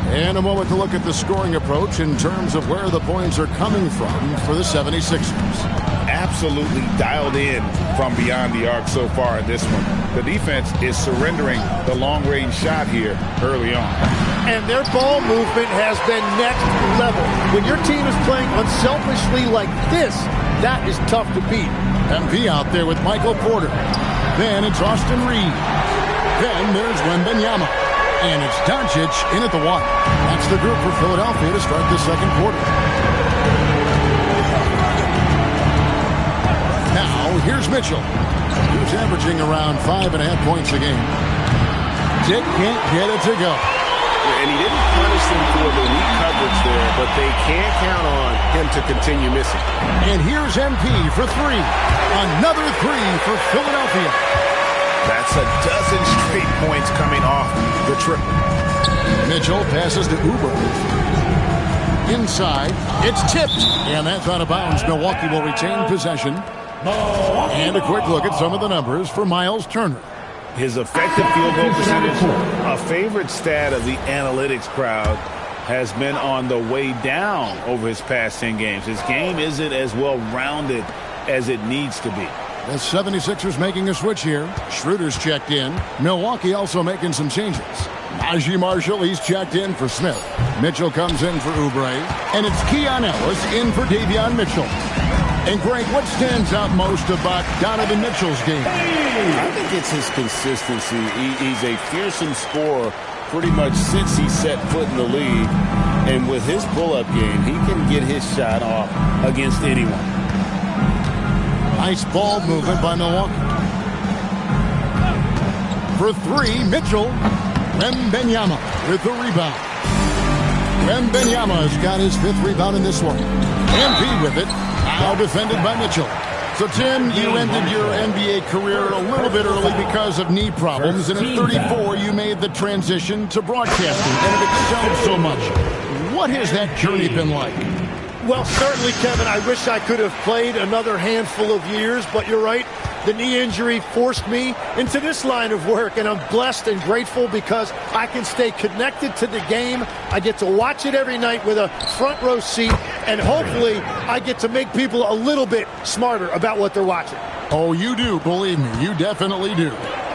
And a moment to look at the scoring approach in terms of where the points are coming from for the 76ers. Absolutely dialed in from beyond the arc so far in this one. The defense is surrendering the long-range shot here early on. And their ball movement has been next level. When your team is playing unselfishly like this, that is tough to beat. MP out there with Michael Porter. Then it's Austin Reed. Then there's Wembanyama. And it's Doncic in at the one. That's the group for Philadelphia to start the second quarter. here's Mitchell, who's averaging around 5.5 points a game. Dick can't get it to go. And he didn't punish them for the weak coverage there, but they can't count on him to continue missing. And here's MP for three. Another three for Philadelphia. That's a dozen straight points coming off the triple. Mitchell passes to Uber. Inside, it's tipped, and that's out of bounds. Milwaukee will retain possession. And a quick look at some of the numbers for Miles Turner. His effective field goal percentage, a favorite stat of the analytics crowd, has been on the way down over his past 10 games. His game isn't as well-rounded as it needs to be. The 76ers making a switch here. Schroeder's checked in. Milwaukee also making some changes. Najee Marshall, he's checked in for Smith. Mitchell comes in for Oubre. And it's Keon Ellis in for Davion Mitchell. And Greg, what stands out most about Donovan Mitchell's game? I think it's his consistency. He's a fearsome scorer pretty much since he set foot in the league. And with his pull-up game, he can get his shot off against anyone. Nice ball movement by Milwaukee. For three, Mitchell. Wembanyama with the rebound. Wembanyama's got his 5th rebound in this one. MP with it. Now defended by Mitchell. So, Tim, you ended your NBA career a little bit early because of knee problems, and at 34, you made the transition to broadcasting, and it excelled so much. What has that journey been like? Well, certainly, Kevin, I wish I could have played another handful of years, but you're right. The knee injury forced me into this line of work, and I'm blessed and grateful because I can stay connected to the game. I get to watch it every night with a front row seat, and hopefully I get to make people a little bit smarter about what they're watching. Oh, you do, believe me. You definitely do.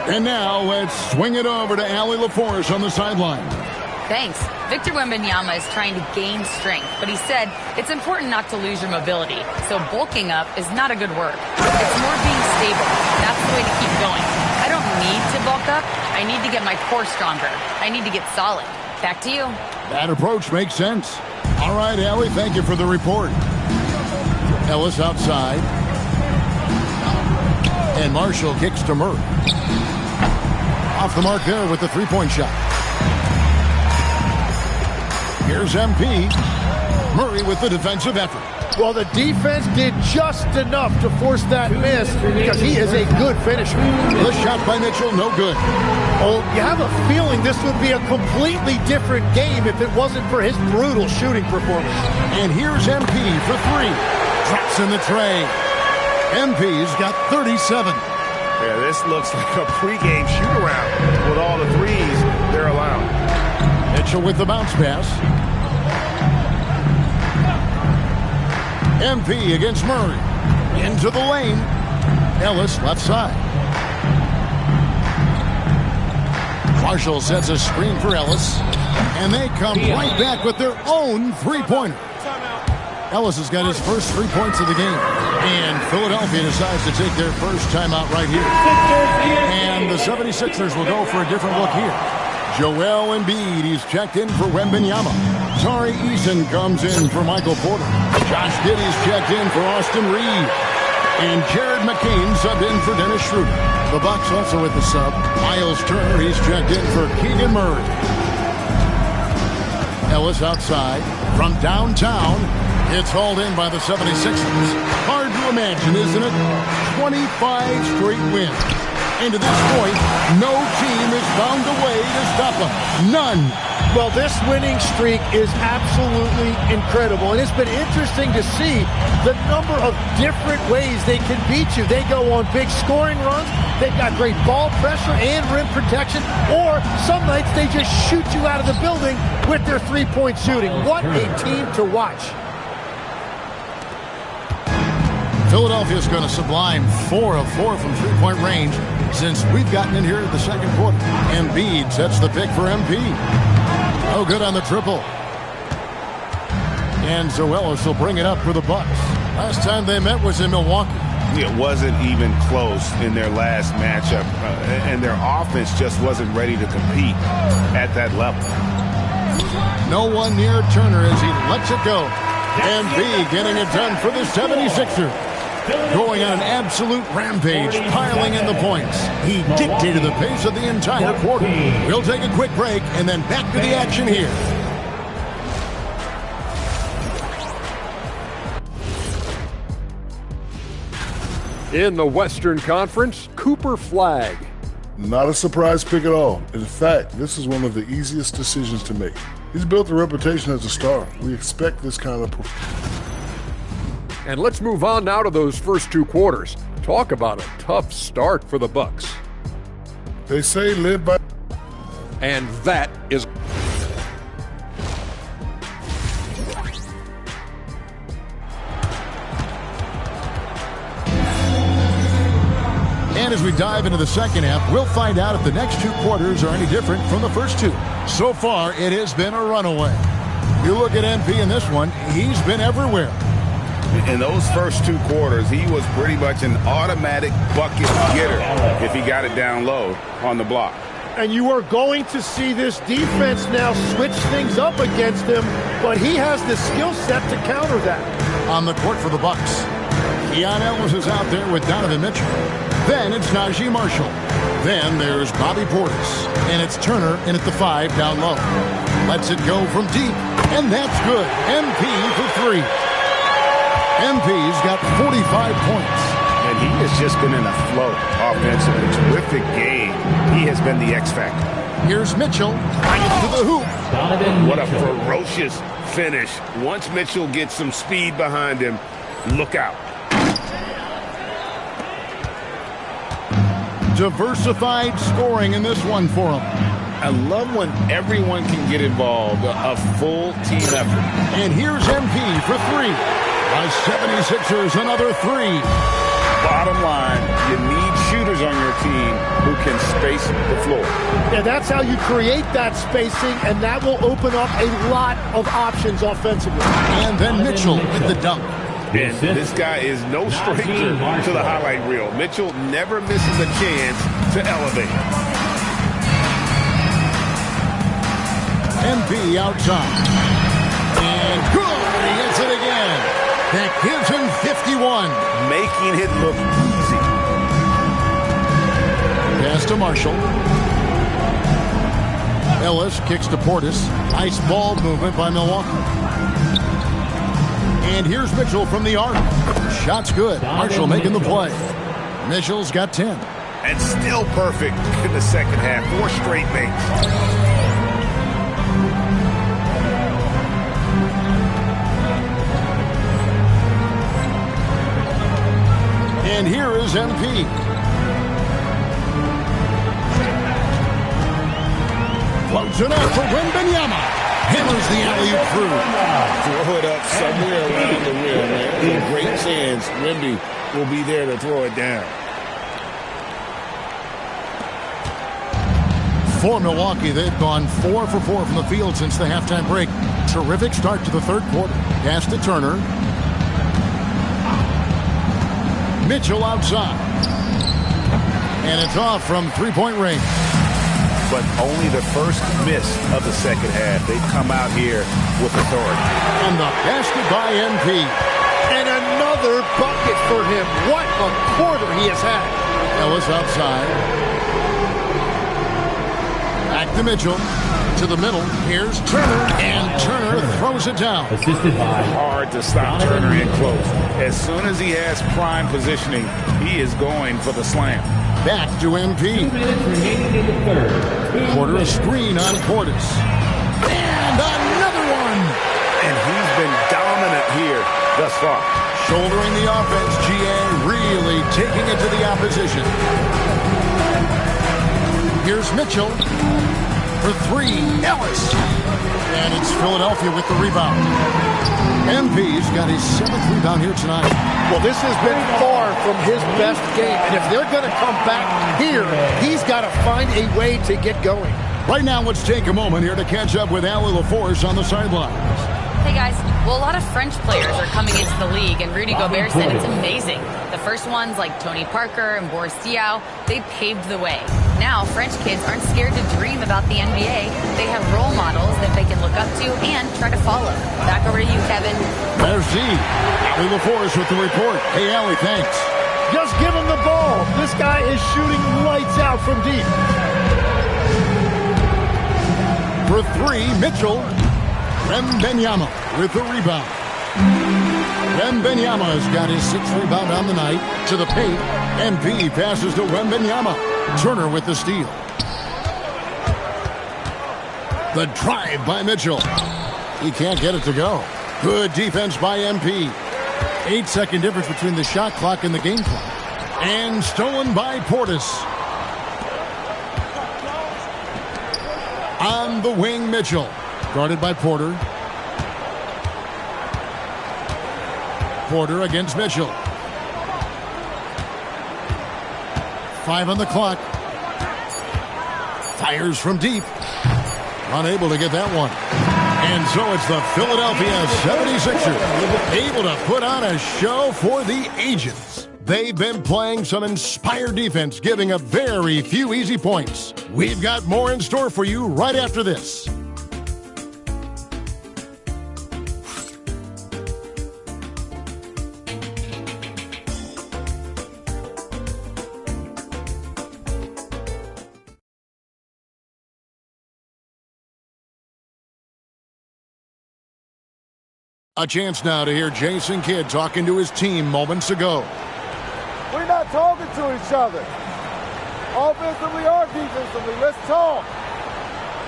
And now let's swing it over to Allie LaForce on the sideline. Thanks. Victor Wembanyama is trying to gain strength, but he said it's important not to lose your mobility. So bulking up is not a good word. It's more being stable. That's the way to keep going. I don't need to bulk up. I need to get my core stronger. I need to get solid. Back to you. That approach makes sense. All right, Allie, thank you for the report. Ellis outside. And Marshall kicks to Murray. Off the mark there with the three-point shot. Here's MP. Murray with the defensive effort. Well, the defense did just enough to force that miss because he is a good finisher. The shot by Mitchell, no good. Oh, you have a feeling this would be a completely different game if it wasn't for his brutal shooting performance. And here's MP for three. Drops in the tray. MP's got 37. Yeah, this looks like a pregame shoot-around with all the threes they're allowing. Mitchell with the bounce pass. MP against Murray. Into the lane. Ellis left side. Marshall sets a screen for Ellis. And they come right back with their own three-pointer. Ellis has got his first 3 points of the game. And Philadelphia decides to take their first timeout right here. And the 76ers will go for a different look here. Joel Embiid, he's checked in for Wembanyama. Tari Eason comes in for Michael Porter. Josh Giddey's checked in for Austin Reed. And Jared McCain subbed in for Dennis Schroeder. The Bucks also with the sub. Miles Turner, he's checked in for Keegan Murray. Ellis outside from downtown. It's hauled in by the 76ers. Hard to imagine, isn't it? 25 straight wins. And to this point, no team has found a way to stop them. None. Well, this winning streak is absolutely incredible. And it's been interesting to see the number of different ways they can beat you. They go on big scoring runs. They've got great ball pressure and rim protection. Or some nights they just shoot you out of the building with their three-point shooting. What a team to watch. Philadelphia's going to sublime 4 of 4 from three-point range since we've gotten in here at the second quarter. Embiid sets the pick for MP. Oh, good on the triple. And Zoelos will bring it up for the Bucks. Last time they met was in Milwaukee. It wasn't even close in their last matchup, and their offense just wasn't ready to compete at that level. No one near Turner as he lets it go. Embiid getting it done for the 76ers. going on an absolute rampage, piling in the points. He dictated the pace of the entire quarter. We'll take a quick break and then back to the action here. In the Western Conference, Cooper Flagg. Not a surprise pick at all. In fact, this is one of the easiest decisions to make. He's built a reputation as a star. We expect this kind of performance. And let's move on now to those first two quarters. Talk about a tough start for the Bucks. They say live by... And that is... And as we dive into the second half, we'll find out if the next two quarters are any different from the first two. So far, it has been a runaway. You look at MP in this one, he's been everywhere. In those first two quarters, he was pretty much an automatic bucket getter if he got it down low on the block. And you are going to see this defense now switch things up against him, but he has the skill set to counter that. On the court for the Bucks, Keon Ellis is out there with Donovan Mitchell. Then it's Najee Marshall. Then there's Bobby Portis. And it's Turner in at the 5 down low. Lets it go from deep. And that's good. MP for 3. MP's got 45 points. And he has just been in a flow offensively. Terrific game. He has been the X factor. Here's Mitchell. To the hoop. What a ferocious finish. Once Mitchell gets some speed behind him, look out. Diversified scoring in this one for him. I love when everyone can get involved, a full team effort. And here's MP for 3. By 76ers, another 3. Bottom line, you need shooters on your team who can space the floor. Yeah, that's how you create that spacing, and that will open up a lot of options offensively. And then Mitchell with the dunk. And this guy is no stranger to the highlight reel. Mitchell never misses a chance to elevate. MP outside. And good! He hits it again. That gives him 51. Making it look easy. Pass to Marshall. Ellis kicks to Portis. Nice ball movement by Milwaukee. And here's Mitchell from the arc. Shot's good. Marshall making the play. Mitchell's got 10. And still perfect in the second half. 4 straight makes. And here is MP. Floats it up for Wembanyama. Hammers the alley-oop through. Throw it up somewhere around the rim, man. There's a great chance Wemby will be there to throw it down. For Milwaukee, they've gone 4 for 4 from the field since the halftime break. Terrific start to the third quarter. Pass to Turner. Mitchell outside. And it's off from three-point range. But only the first miss of the second half. They've come out here with authority. And the basket by MP. And another bucket for him. What a quarter he has had. Ellis outside. Back to Mitchell. To the middle. Here's Turner. And Turner throws it down. Assisted by hard to stop Turner in close. As soon as he has prime positioning, he is going for the slam. Back to MP. 2 minutes remaining in the third. Quarter a screen on Portis. And another one. And he's been dominant here thus far. Shouldering the offense, GA really taking it to the opposition. Here's Mitchell for 3. Ellis. And it's Philadelphia with the rebound. MP's got his 7th rebound here tonight. Well, this has been far from his best game. And if they're going to come back here, he's got to find a way to get going. Right now, let's take a moment here to catch up with Allie LaForce on the sidelines. Hey guys, well, a lot of French players are coming into the league, and Rudy Gobert said it's amazing. The first ones, like Tony Parker and Boris Diaw, they paved the way. Now, French kids aren't scared to dream about the NBA. They have role models that they can look up to and try to follow. Back over to you, Kevin. Merci. Allie LaForest with the report. Hey, Allie, thanks. Just give him the ball. This guy is shooting lights out from deep. For three, Mitchell. Wembanyama with the rebound. Wembanyama has got his 6th rebound on the night. To the paint. MP passes to Wembanyama. Turner with the steal. The drive by Mitchell. He can't get it to go. Good defense by MP. 8-second difference between the shot clock and the game clock. And stolen by Portis. On the wing, Mitchell. Guarded by Porter. Porter against Mitchell. 5 on the clock. Fires from deep. Unable to get that one. And so it's the Philadelphia 76ers able to put on a show for the ages. They've been playing some inspired defense, giving up very few easy points. We've got more in store for you right after this. A chance now to hear Jason Kidd talking to his team moments ago. We're not talking to each other. Offensively or defensively, let's talk.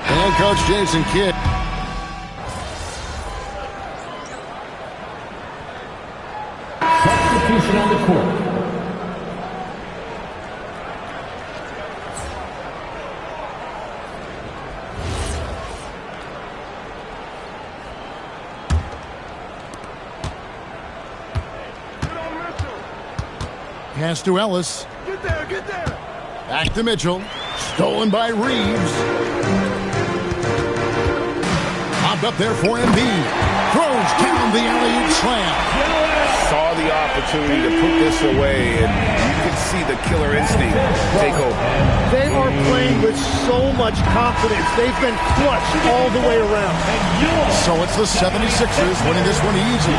And Coach Jason Kidd. Substitution on the court. Pass to Ellis. Get there, get there. Back to Mitchell. Stolen by Reeves. Popped up there for Embiid. Throws down the alley-oop slam. Saw the opportunity to put this away, and you can see the killer instinct take over. They are playing with so much confidence. They've been clutch all the way around. So it's the 76ers winning this one easy.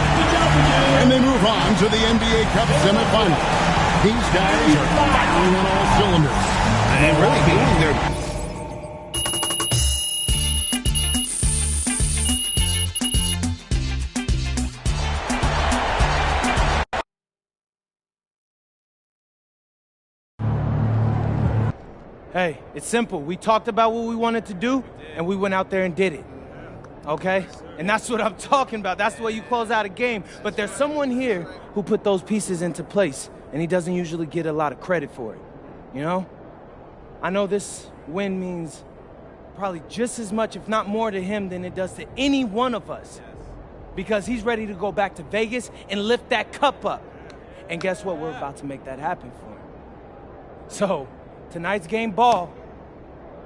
And they move on to the NBA Cup semifinal. These guys are firing on all cylinders. And really doing their... Hey, it's simple. We talked about what we wanted to do, and we went out there and did it. Okay? And that's what I'm talking about. That's the way you close out a game. But there's someone here who put those pieces into place, and he doesn't usually get a lot of credit for it. You know? I know this win means probably just as much, if not more, to him than it does to any one of us. Because he's ready to go back to Vegas and lift that cup up. And guess what? We're about to make that happen for him. So, tonight's game ball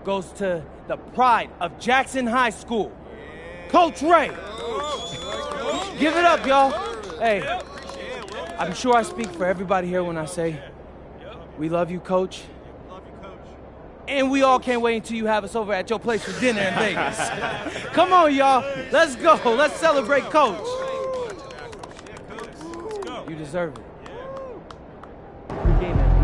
goes to the pride of Jackson High School, Coach Ray. Give it up, y'all. Hey, I'm sure I speak for everybody here when I say we love you, Coach. And we all can't wait until you have us over at your place for dinner in Vegas. Come on, y'all. Let's go. Let's celebrate Coach. You deserve it. Good game, man.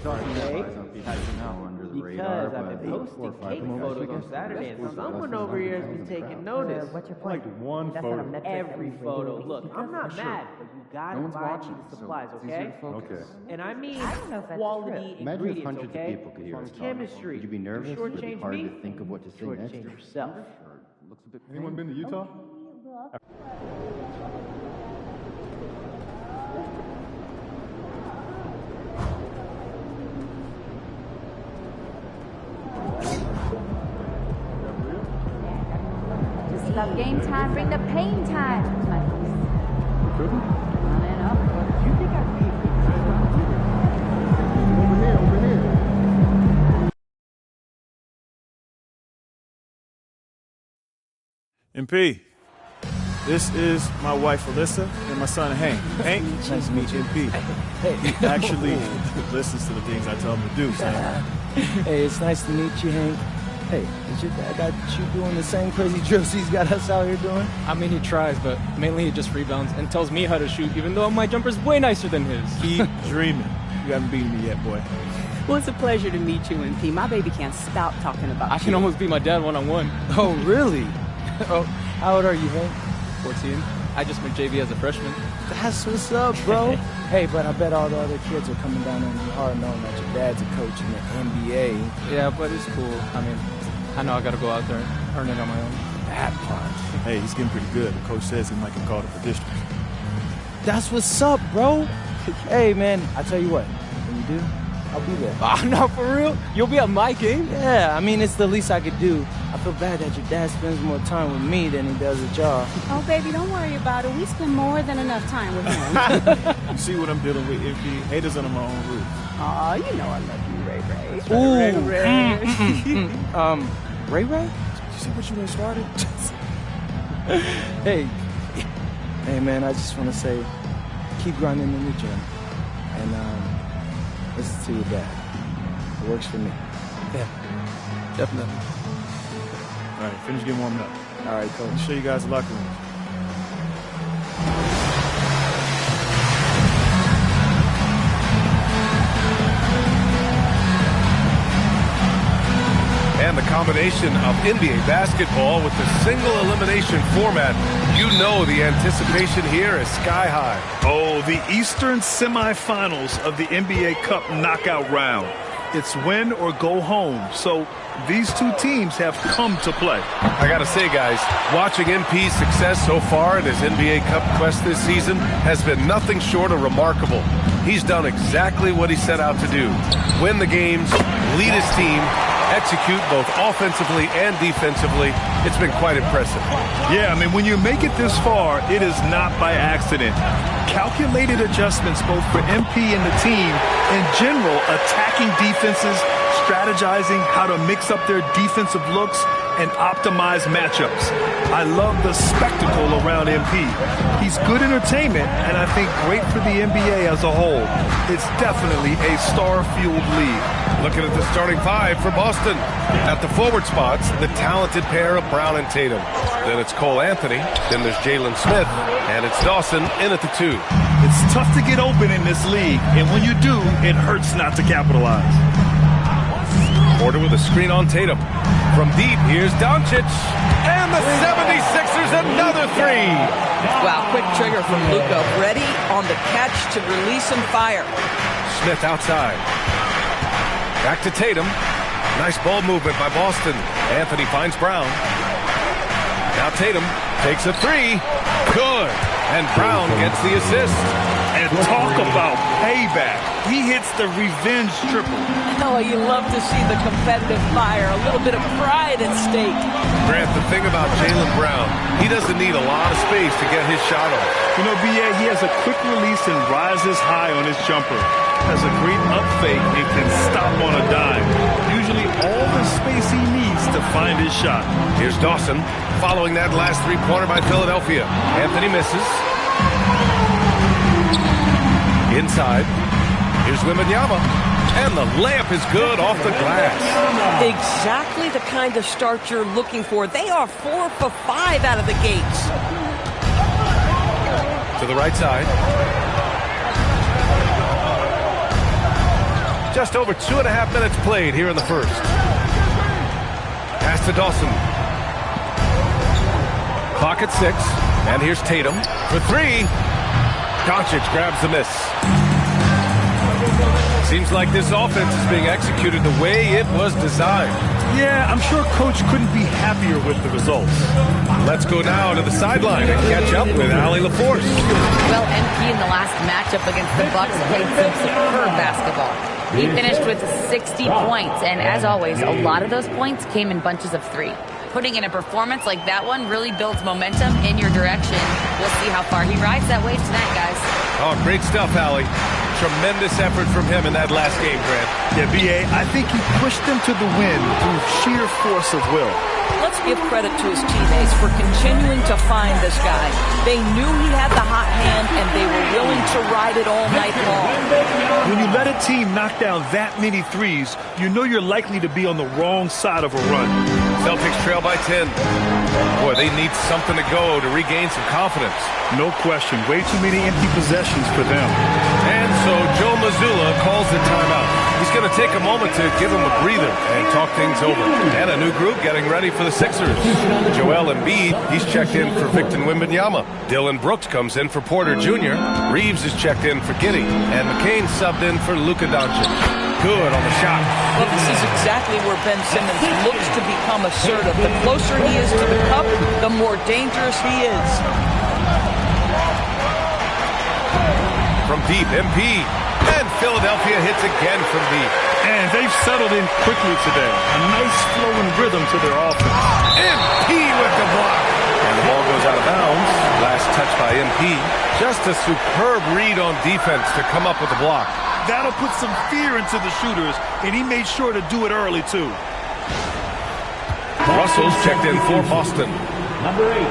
Because I've been posting cake photos on Saturday, and someone over here has been taking notice. What's your point? Like one photo. Every photo. Look, I'm not mad, but you gotta buy me the supplies, okay? Okay. And I mean quality quality Imagine if ingredients, hundreds okay? of people could hear us talk. Chemistry. Would you be nervous? You Would it be shortchange hard me? to think of what to say next? Shortchange yourself. Anyone been to Utah? Just love game time, bring the pain time. MP, this is my wife Alyssa and my son Hank. Hank, nice to meet you. MP, he actually listens to the things I tell him to do. So. Hey, it's nice to meet you, Hank. Hey, did your dad got you doing the same crazy drills he's got us out here doing? I mean, he tries, but mainly he just rebounds and tells me how to shoot, even though my jumper's way nicer than his. Keep dreaming. You haven't beaten me yet, boy. Well, it's a pleasure to meet you, MP. My baby can't stop talking about you. I can almost be my dad one-on-one. Oh, really? Oh, how old are you, Hank? 14. I just went JV as a freshman. That's what's up, bro. Hey, but I bet all the other kids are coming down on you hard knowing that your dad's a coach in the NBA. Yeah, but it's cool. I mean, I know I got to go out there and earn it on my own. That part. Hey, he's getting pretty good. The coach says he might get called up for district. That's what's up, bro. Hey, man, I tell you what. When you do, I'll be there. Oh, no, for real? You'll be at my game? Yeah, I mean, it's the least I could do. I feel bad that your dad spends more time with me than he does with y'all. Oh, baby, don't worry about it. We spend more than enough time with him. You see what I'm dealing with, MP? Haters under my own roof. Aw, you know I love you, Ray Ray. Ooh. Ray. Ray Ray? You see what you done started? Hey, man, I just want to say, keep grinding in the gym. And listen to your dad. It works for me. Yeah, definitely. All right, finish getting warmed up. All right, coach. I'll show you guys the locker room. And the combination of NBA basketball with the single elimination format, you know the anticipation here is sky high. Oh, the Eastern semifinals of the NBA Cup knockout round. It's win or go home. So these two teams have come to play. I got to say, guys, watching MP's success so far in his NBA Cup quest this season has been nothing short of remarkable. He's done exactly what he set out to do. Win the games, lead his team, execute both offensively and defensively. It's been quite impressive. Yeah, I mean, when you make it this far, it is not by accident. Calculated adjustments both for MP and the team. In general, attacking defenses, strategizing how to mix up their defensive looks and optimize matchups. I love the spectacle around MP. He's good entertainment, and I think great for the NBA as a whole. It's definitely a star-fueled league. Looking at the starting five for Boston. At the forward spots, the talented pair of Brown and Tatum. Then it's Cole Anthony. Then there's Jalen Smith. And it's Dawson in at the 2. It's tough to get open in this league, and when you do, it hurts not to capitalize. Porter with a screen on Tatum. From deep, here's Doncic. And the 76ers another 3. Wow, quick trigger from Luka. Ready on the catch to release some fire. Smith outside. Back to Tatum. Nice ball movement by Boston. Anthony finds Brown. Now Tatum takes a 3. Good. And Brown gets the assist. And talk about payback. He hits the revenge triple. Oh, you love to see the competitive fire. A little bit of pride at stake. Grant, the thing about Jaylen Brown, he doesn't need a lot of space to get his shot off. You know, B.A., he has a quick release and rises high on his jumper. Has a great up fake and can stop on a dime. Usually all the space he needs to find his shot. Here's Dawson following that last three-pointer by Philadelphia. Anthony misses. Inside. Here's Wembanyama. And the layup is good off the glass. Exactly the kind of start you're looking for. They are 4 for 5 out of the gates. To the right side. Just over 2.5 minutes played here in the first. Pass to Dawson. Clock at 6. And here's Tatum for 3. Doncic grabs the miss. Seems like this offense is being executed the way it was designed. Yeah, I'm sure Coach couldn't be happier with the results. Let's go now to the sideline and catch up with Allie LaForce. Well, MP in the last matchup against the Bucks played some superb basketball. He finished with 60 points, and as always, a lot of those points came in bunches of 3. Putting in a performance like that one really builds momentum in your direction. We'll see how far he rides that wave tonight, guys. Oh, great stuff, Allie. Tremendous effort from him in that last game, Grant. Yeah, B.A., I think he pushed them to the win through sheer force of will. Let's give credit to his teammates for continuing to find this guy. They knew he had the hot hand, and they were willing to ride it all night long. When you let a team knock down that many threes, you know you're likely to be on the wrong side of a run. Celtics trail by 10. Boy, they need something to go to regain some confidence. No question. Way too many empty possessions for them. And so Joe Mazzulla calls the timeout. He's going to take a moment to give him a breather and talk things over. And a new group getting ready for the Sixers. Joel Embiid, he's checked in for Victor Wembanyama. Dylan Brooks comes in for Porter Jr. Reeves is checked in for Giddey. And McCain subbed in for Luka Doncic. Good on the shot. Well, this is exactly where Ben Simmons looks to become assertive. The closer he is to the cup, the more dangerous he is. From deep, MP. And Philadelphia hits again from deep. And they've settled in quickly today. A nice flowing rhythm to their offense. MP with the block. And the ball goes out of bounds. Last touch by MP. Just a superb read on defense to come up with the block. That'll put some fear into the shooters, and he made sure to do it early, too. Russell's checked in for Boston. Number 8,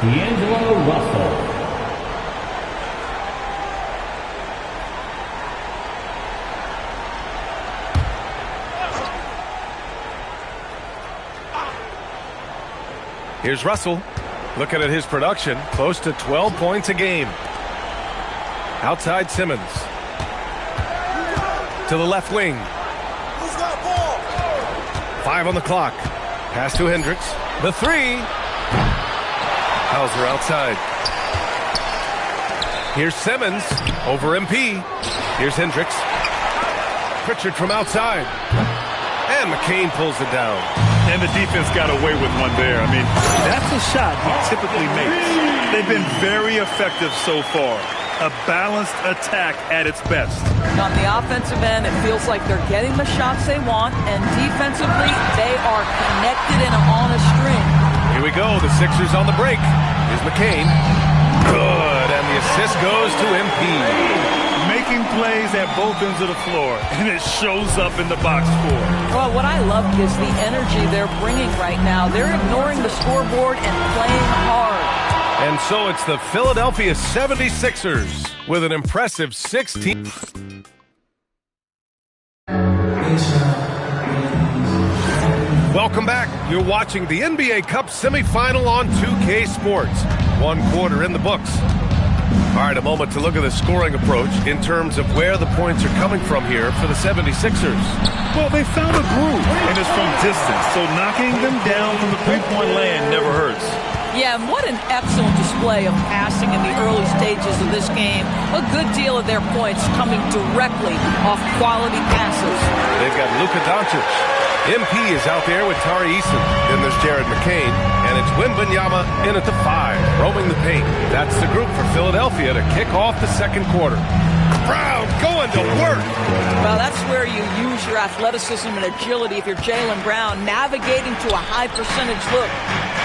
D'Angelo Russell. Here's Russell. Looking at his production, close to 12 points a game. Outside Simmons. To the left wing. 5 on the clock. Pass to Hendricks. The 3. Hauser outside. Here's Simmons over MP. Here's Hendricks. Pritchard from outside. And McCain pulls it down. And the defense got away with one there. I mean, that's a shot he typically makes. They've been very effective so far. A balanced attack at its best. On the offensive end, it feels like they're getting the shots they want, and defensively, they are connected and on a string. Here we go, the Sixers on the break. Here's McCain. Good, and the assist goes to MP. Making plays at both ends of the floor, and it shows up in the box score. Well, what I love is the energy they're bringing right now. They're ignoring the scoreboard and playing hard. And so it's the Philadelphia 76ers with an impressive 16. Welcome back. You're watching the NBA Cup semifinal on 2K Sports. 1 quarter in the books. All right, a moment to look at the scoring approach in terms of where the points are coming from here for the 76ers. Well, they found a groove, and it's from distance, so knocking them down from the three-point land never hurts. Yeah, and what an excellent display of passing in the early stages of this game. A good deal of their points coming directly off quality passes. They've got Luka Doncic. MP is out there with Tari Eason. Then there's Jared McCain. And it's Wembanyama in at the 5, roaming the paint. That's the group for Philadelphia to kick off the second quarter. Brown going to work. Well, that's where you use your athleticism and agility if you're Jaylen Brown, navigating to a high percentage look.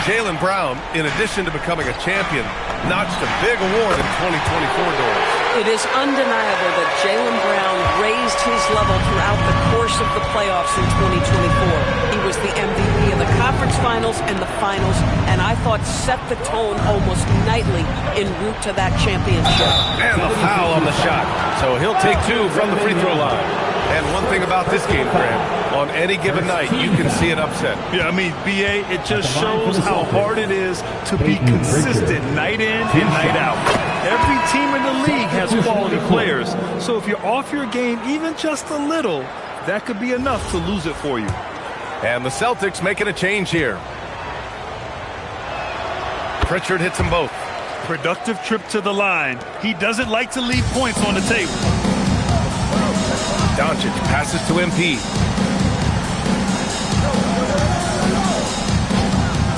Jaylen Brown, in addition to becoming a champion, notched a big award in 2024 doors. It is undeniable that Jaylen Brown raised his level throughout the course of the playoffs in 2024. He was the MVP of the conference finals and the finals, and I thought set the tone almost nightly en route to that championship. And the foul on the shot. So he'll take 2 from the free throw line. And one thing about this game, Grant, on any given night, you can see an upset. Yeah, I mean, B.A., it just shows how hard it is to be consistent night in and night out. Every team in the league has quality players. So if you're off your game even just a little, that could be enough to lose it for you. And the Celtics making a change here. Pritchard hits them both. Productive trip to the line. He doesn't like to leave points on the table. Doncic passes to MP.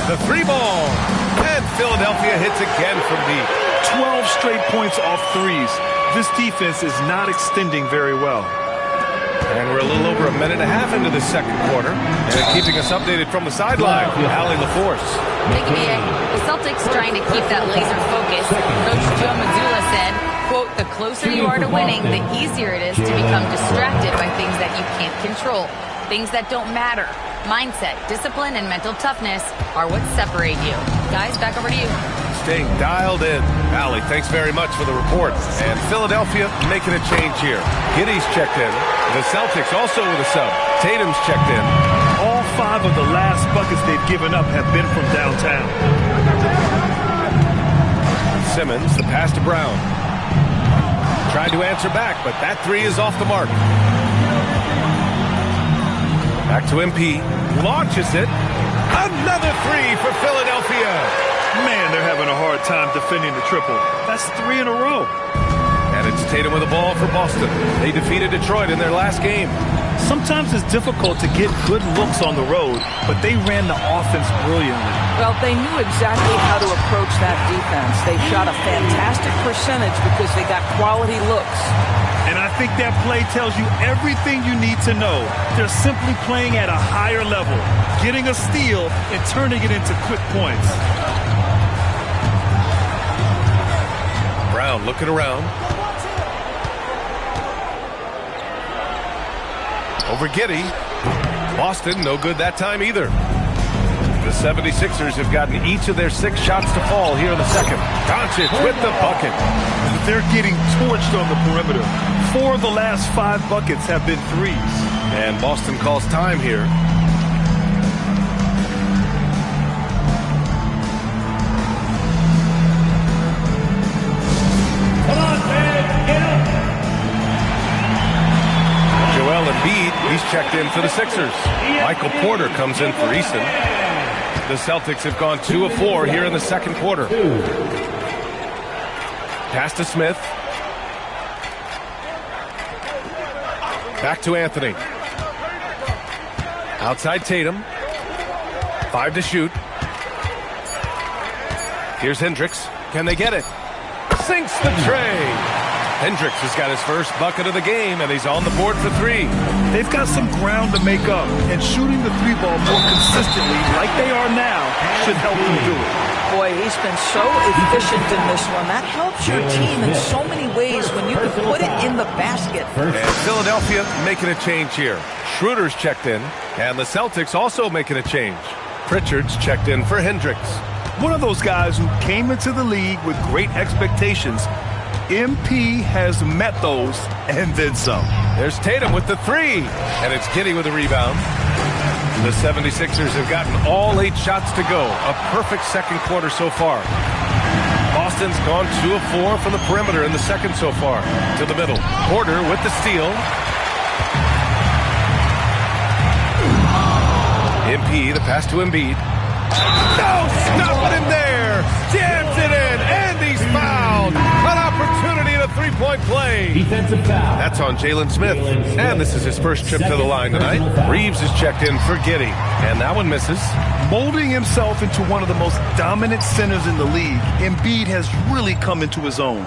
The three ball. And Philadelphia hits again from deep. 12 straight points off threes. This defense is not extending very well. And we're a little over a minute and a half into the second quarter. And keeping us updated from the sideline, Allie LaForce. Big NBA, the Celtics trying to keep that laser focus. Coach Joe Mazzulla said, quote, the closer you are to winning, the easier it is to become distracted by things that you can't control. Things that don't matter. Mindset, discipline, and mental toughness are what separate you. Guys, back over to you. Staying dialed in. Allie, thanks very much for the report. And Philadelphia making a change here. Giddey's checked in. The Celtics also with a sub. Tatum's checked in. All 5 of the last buckets they've given up have been from downtown. Simmons, the pass to Brown. Tried to answer back, but that three is off the mark. Back to MP. Launches it. Another three for Philadelphia. Man, they're having a hard time defending the triple. That's 3 in a row. And it's Tatum with the ball for Boston. They defeated Detroit in their last game. Sometimes it's difficult to get good looks on the road, but they ran the offense brilliantly. Well, they knew exactly how to approach that defense. They shot a fantastic percentage because they got quality looks. And I think that play tells you everything you need to know. They're simply playing at a higher level, getting a steal and turning it into quick points. Brown looking around. Over Giddey. Boston, no good that time either. The 76ers have gotten each of their 6 shots to fall here in the second. Doncic with the bucket. They're getting torched on the perimeter. 4 of the last 5 buckets have been threes. And Boston calls time here. Come on, man, get up. Joel Embiid, he's checked in for the Sixers. Michael Porter comes in for Eason. The Celtics have gone 2 of 4 here in the second quarter. Pass to Smith. Back to Anthony. Outside Tatum. 5 to shoot. Here's Hendricks. Can they get it? Sinks the tray. Hendricks has got his first bucket of the game, and he's on the board for 3. They've got some ground to make up, and shooting the 3-ball more consistently, like they are now, should help them do it. Boy, he's been so efficient in this one. That helps your team in so many ways when you can put it in the basket. And Philadelphia making a change here. Schroeder's checked in, and the Celtics also making a change. Pritchard's checked in for Hendricks. One of those guys who came into the league with great expectations. MP has met those and then some. There's Tatum with the 3, and it's Giddey with the rebound. The 76ers have gotten all 8 shots to go. A perfect second quarter so far. Boston's gone 2 of 4 from the perimeter in the second so far. To the middle. Porter with the steal. MP, the pass to Embiid. No, stopping him there. Jams it in, and he's fouled. An opportunity in a 3-point play. Defensive foul. That's on Jalen Smith. And this is his first trip to the line tonight. Reeves is checked in for Giddey. And that one misses. Molding himself into one of the most dominant centers in the league, Embiid has really come into his own.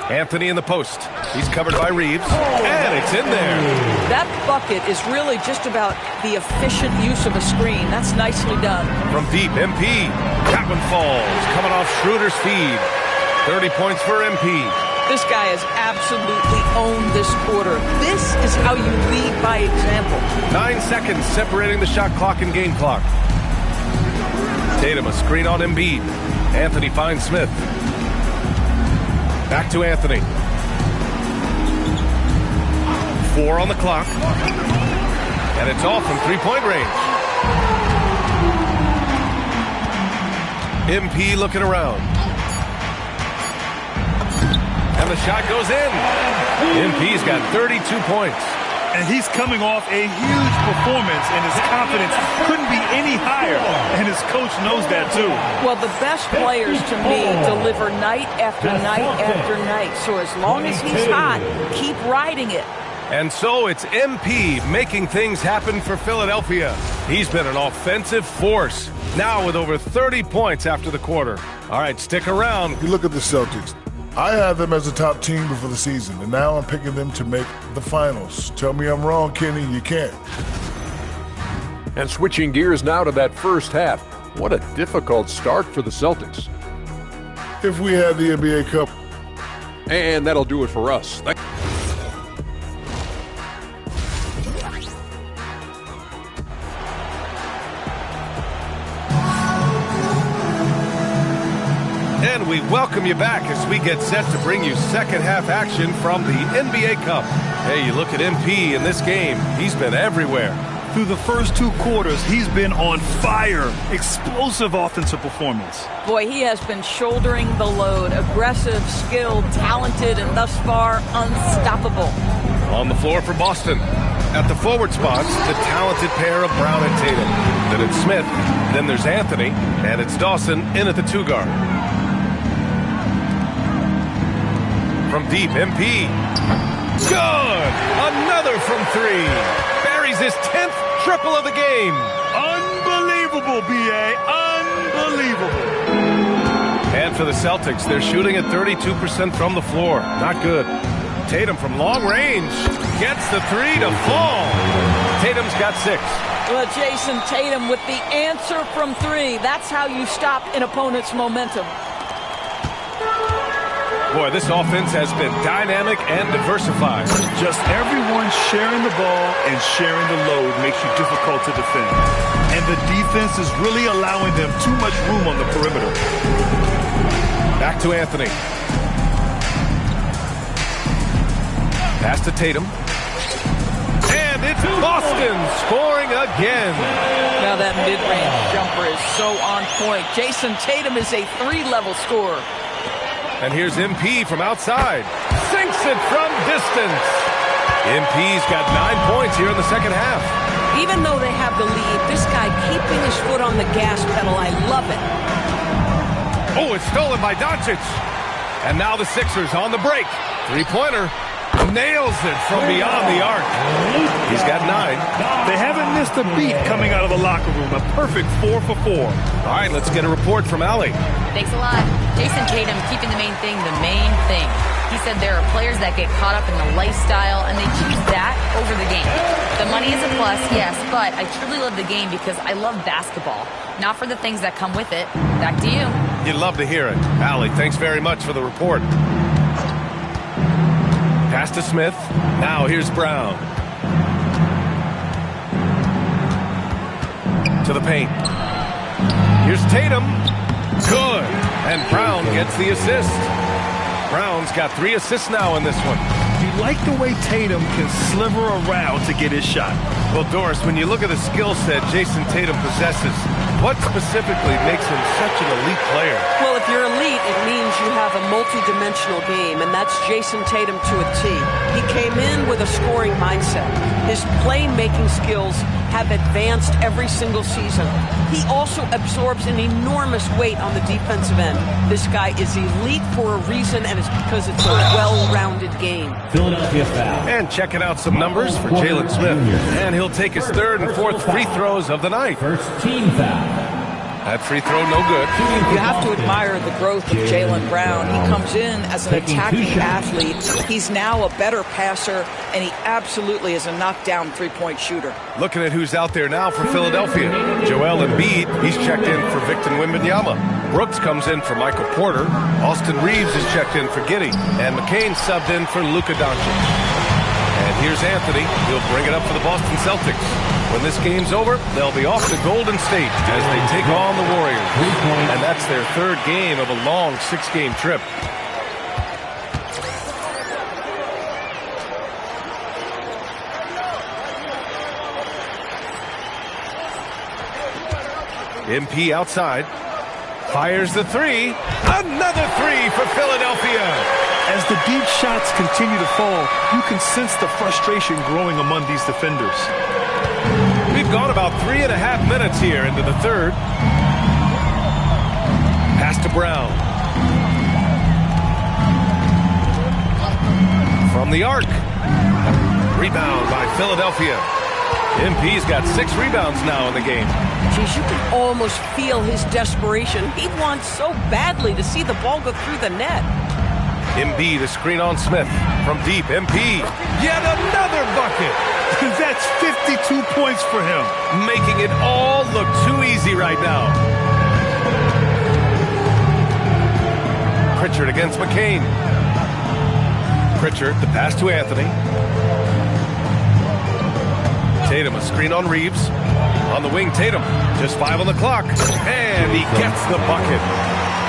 Anthony in the post. He's covered by Reeves. And it's in there. That bucket is really just about the efficient use of a screen. That's nicely done. From deep, MP. That one falls. Coming off Schroeder's feed. 30 points for MP. This guy has absolutely owned this quarter. This is how you lead by example. 9 seconds separating the shot clock and game clock. Tatum, a screen on Embiid. Anthony finds Smith. Back to Anthony. 4 on the clock. And it's off from 3-point range. MP looking around. And the shot goes in. MP's got 32 points. And he's coming off a huge performance, and his confidence couldn't be any higher. And his coach knows that, too. Well, the best players, to me, deliver night after night after night. So as long as he's hot, keep riding it. And so it's MP making things happen for Philadelphia. He's been an offensive force, now with over 30 points after the quarter. All right, stick around. You look at the Celtics. I had them as a top team before the season, and now I'm picking them to make the finals. Tell me I'm wrong, Kenny. You can't. And switching gears now to that first half. What a difficult start for the Celtics. If we had the NBA Cup. And that'll do it for us. And we welcome you back as we get set to bring you second half action from the NBA Cup. Hey, you look at MP in this game, he's been everywhere. Through the first 2 quarters, he's been on fire. Explosive offensive performance. Boy, he has been shouldering the load. Aggressive, skilled, talented, and thus far, unstoppable. On the floor for Boston. At the forward spots, the talented pair of Brown and Tatum. Then it's Smith, then there's Anthony, and it's Dawson in at the 2 guard. From deep, MP. Good! Another from 3. Buries his 10th triple of the game. Unbelievable, B.A. Unbelievable. And for the Celtics, they're shooting at 32% from the floor. Not good. Tatum from long range gets the 3 to fall. Tatum's got 6. Well, Jason Tatum with the answer from 3. That's how you stop an opponent's momentum. Boy, this offense has been dynamic and diversified. Just everyone sharing the ball and sharing the load makes you difficult to defend. And the defense is really allowing them too much room on the perimeter. Back to Anthony. Pass to Tatum. And it's Boston scoring again. Now that mid-range jumper is so on point. Jason Tatum is a 3-level scorer. And here's MP from outside. Sinks it from distance. MP's got 9 points here in the second half. Even though they have the lead, this guy keeping his foot on the gas pedal, I love it. Oh, it's stolen by Doncic. And now the Sixers on the break. 3-pointer. Nails it from beyond the arc. He's got 9. They haven't missed a beat coming out of the locker room. A perfect 4 for 4. All right, let's get a report from Allie. Thanks a lot. Jason Tatum keeping the main thing the main thing. He said there are players that get caught up in the lifestyle and they choose that over the game. The money is a plus, yes, but I truly love the game because I love basketball, not for the things that come with it. Back to you. You'd love to hear it. Allie, thanks very much for the report. Pass to Smith. Now here's Brown. To the paint. Here's Tatum. Good. And Brown gets the assist. Brown's got 3 assists now in this one. You like the way Tatum can sliver around to get his shot. Well, Doris, when you look at the skill set Jason Tatum possesses, what specifically makes him such an elite player? Well, if you're elite, it means you have a multi-dimensional game, and that's Jason Tatum to a T. He came in with a scoring mindset. His playmaking skills have advanced every single season. He also absorbs an enormous weight on the defensive end. This guy is elite for a reason, and it's because it's a well-rounded game. Philadelphia foul. And checking out some numbers for Jalen Smith. And he'll take his 3rd and 4th free throws of the night. First team foul. That free throw, no good. You have to admire the growth of Jaylen Brown. He comes in as an attacking athlete. He's now a better passer, and he absolutely is a knockdown three-point shooter. Looking at who's out there now for Philadelphia. Joel Embiid, he's checked in for Victor Wembanyama. Brooks comes in for Michael Porter. Austin Reeves is checked in for Giddey. And McCain subbed in for Luka Doncic. And here's Anthony. He'll bring it up for the Boston Celtics. When this game's over, they'll be off to Golden State as they take on the Warriors. And that's their 3rd game of a long 6-game trip. MP outside. Fires the three. Another three for Philadelphia. As the deep shots continue to fall, you can sense the frustration growing among these defenders. We've gone about 3.5 minutes here into the third. Pass to Brown. From the arc. Rebound by Philadelphia. MP's got 6 rebounds now in the game. Geez, you can almost feel his desperation. He wants so badly to see the ball go through the net. Embiid, the screen on Smith. From deep, MP. Yet another bucket. That's 52 points for him. Making it all look too easy right now. Pritchard against McCain. Pritchard, the pass to Anthony. Tatum, a screen on Reeves. On the wing, Tatum. Just 5 on the clock. And he gets the bucket.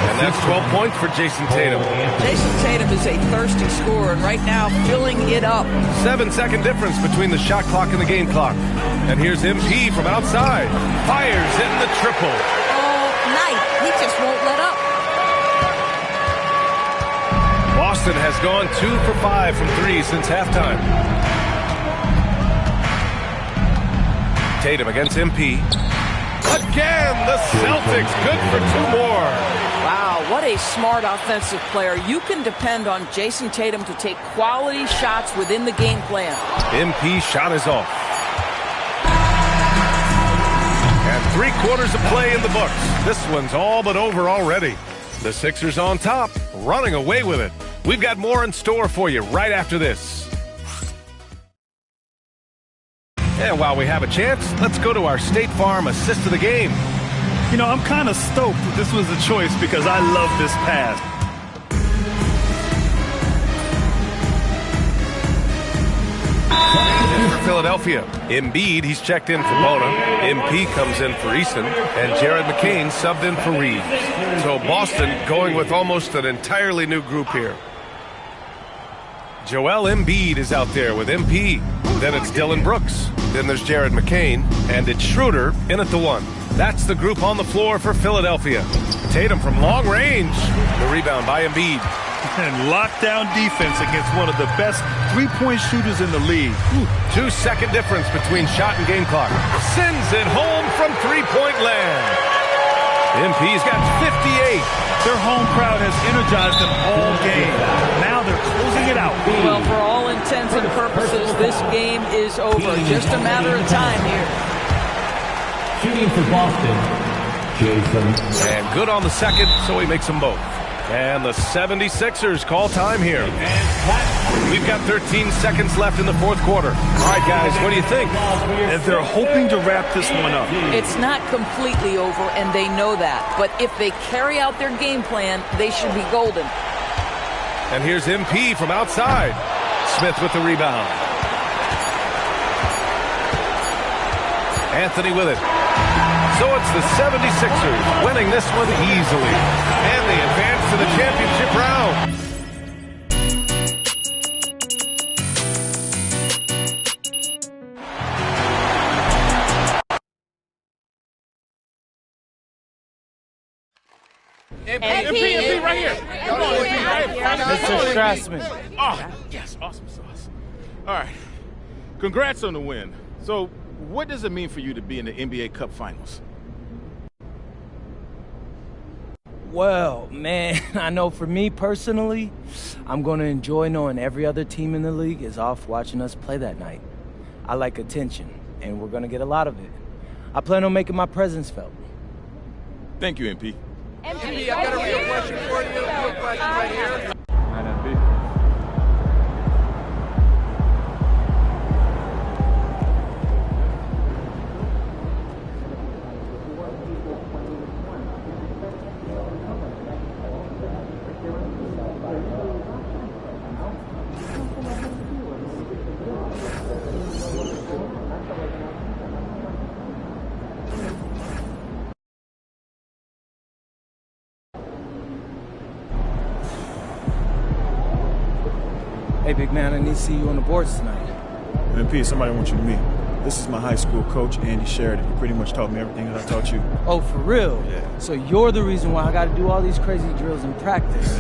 And that's 12 points for Jason Tatum. Jason Tatum is a thirsty scorer, and right now filling it up. 7-second difference between the shot clock and the game clock. And here's MP from outside. Fires in the triple. All night. He just won't let up. Boston has gone 2 for 5 from 3 since halftime. Tatum against MP. Again, the Celtics good for 2 more. Wow, what a smart offensive player. You can depend on Jason Tatum to take quality shots within the game plan. MP shot is off. And 3/4 of play in the books. This one's all but over already. The Sixers on top, running away with it. We've got more in store for you right after this. And while we have a chance, let's go to our State Farm assist of the game. You know, I'm kind of stoked that this was a choice because I love this pass. For Philadelphia, Embiid, he's checked in for Bona. MP comes in for Eason. And Jared McCain subbed in for Reeves. So Boston going with almost an entirely new group here. Joel Embiid is out there with MP. Then it's Dylan Brooks. Then there's Jared McCain. And it's Schroeder in at the 1. That's the group on the floor for Philadelphia. Tatum from long range. The rebound by Embiid. And lockdown defense against one of the best three-point shooters in the league. 2-second difference between shot and game clock. Sends it home from three-point land. MP's got 58. Their home crowd has energized them all game. Now they're closing it out. Well, for all intents and purposes, this game is over. Just a matter of time here. Shooting for Boston, Jason. And good on the second, so he makes them both. And the 76ers call time here. We've got 13 seconds left in the 4th quarter. All right, guys, what do you think? As they're hoping to wrap this one up. It's not completely over, and they know that. But if they carry out their game plan, they should be golden. And here's MP from outside. Smith with the rebound. Anthony with it. So it's the 76ers winning this one easily. And they advance to the championship round. MP right here. Mr. Strassman. Oh, yes, awesome sauce. All right, congrats on the win. So, what does it mean for you to be in the NBA Cup Finals? Well, man, I know for me personally, I'm going to enjoy knowing every other team in the league is off watching us play that night. I like attention, and we're going to get a lot of it. I plan on making my presence felt. Thank you, MP. MP, I've got a real question for you. Real question right here. Hey, big man, I need to see you on the boards tonight. MP, somebody wants you to meet. This is my high school coach, Andy Sheridan. He pretty much taught me everything that I taught you. Oh, for real? Yeah. So you're the reason why I got to do all these crazy drills in practice.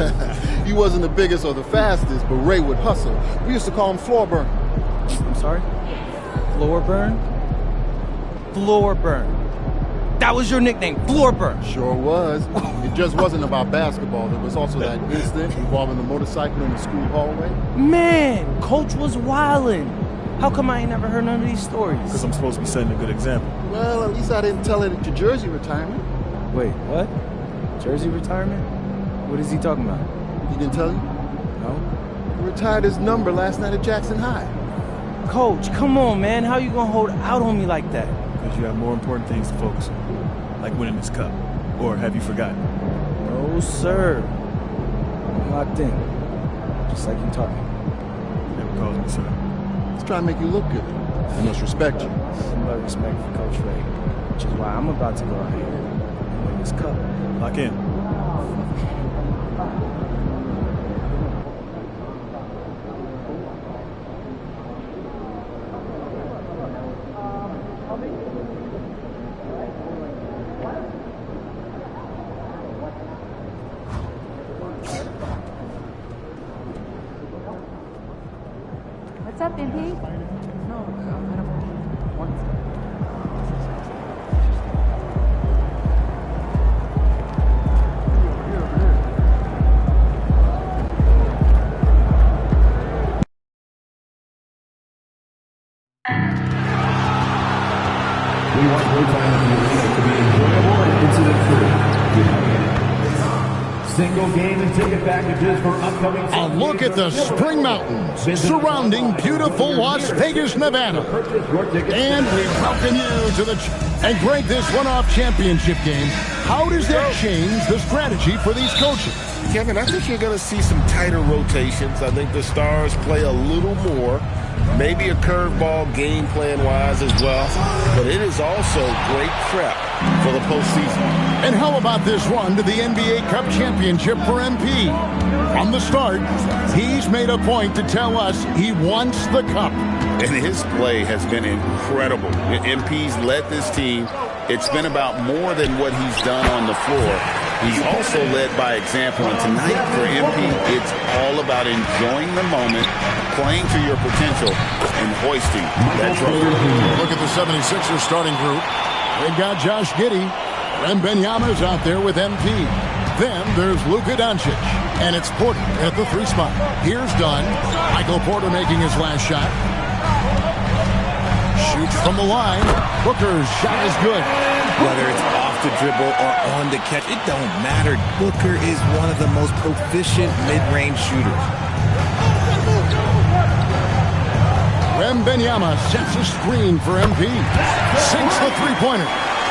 He wasn't the biggest or the fastest, but Ray would hustle. We used to call him floor burn. I'm sorry? Floor burn? Floor burn. That was your nickname, floor burn. Sure was. It just wasn't about basketball. There was also that incident involving the motorcycle in the school hallway. Man, Coach was wildin'. How come I ain't never heard none of these stories? Because I'm supposed to be setting a good example. Well, at least I didn't tell it at your jersey retirement. Wait, what? Jersey retirement? What is he talking about? He didn't tell you? No. He retired his number last night at Jackson High. Coach, come on, man. How you gonna hold out on me like that? Because you have more important things to focus on, like winning this cup. Or have you forgotten? No, sir. I'm locked in. Just like you taught me. You never called me, sir. Let's try and make you look good. I must respect you. Nothing but respect for Coach Ray, which is why I'm about to go out here and win this cup. Lock in. What's up, MP? We want your time in the arena to be enjoyable and incident-free. Single game and ticket packages for upcoming... A look at the Spring Mountains surrounding beautiful Las Vegas, Nevada. And we welcome you to and Greg, this one-off championship game. How does that change the strategy for these coaches? Kevin, I think you're going to see some tighter rotations. I think the Stars play a little more. Maybe a curveball game plan-wise as well. But it is also great prep for the postseason. And how about this run to the NBA Cup Championship for MP? From the start, he's made a point to tell us he wants the cup. And his play has been incredible. MP's led this team. It's been about more than what he's done on the floor. He's also led by example. And tonight for MP, it's all about enjoying the moment, playing to your potential, and hoisting that trophy. Look at the 76ers starting group. They've got Josh Giddey. Wembanyama's out there with MP. Then there's Luka Doncic. And it's Porter at the 3 spot. Here's Dunn. Michael Porter making his last shot. Shoots from the line. Booker's shot is good. Whether it's off the dribble or on the catch, it don't matter. Booker is one of the most proficient mid-range shooters. Wembanyama sets a screen for MP. Sinks the three-pointer.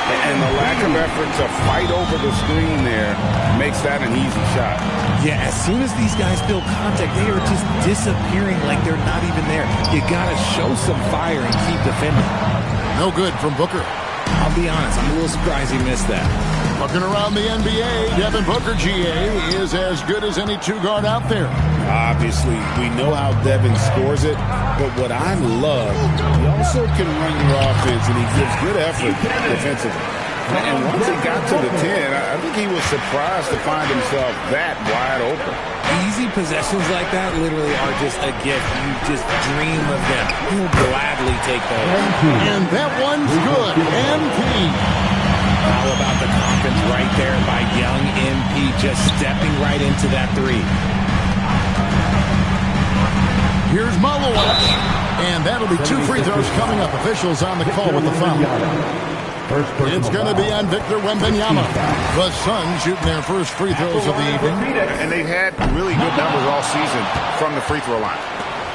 And the lack of effort to fight over the screen there makes that an easy shot. Yeah, as soon as these guys feel contact, they are just disappearing like they're not even there. You gotta show some fire and keep defending. No good from Booker. I'll be honest, I'm a little surprised he missed that. Looking around the NBA, Devin Booker, GA, is as good as any two-guard out there. Obviously, we know how Devin scores it, but what I love, he also can run your offense, and he gives good effort defensively. And once he got to the 10, I think he was surprised to find himself that wide open. Easy possessions like that literally are just a gift. You just dream of them. He'll gladly take those. And that one's good. MP. How about the confidence right there by young MP just stepping right into that 3. Here's Malowich. And that'll be 2 free throws coming up. Officials on the call with the foul. It's going to be on Victor Wembanyama. The Suns shooting their first free throws of the evening. And they've had really good numbers all season from the free throw line.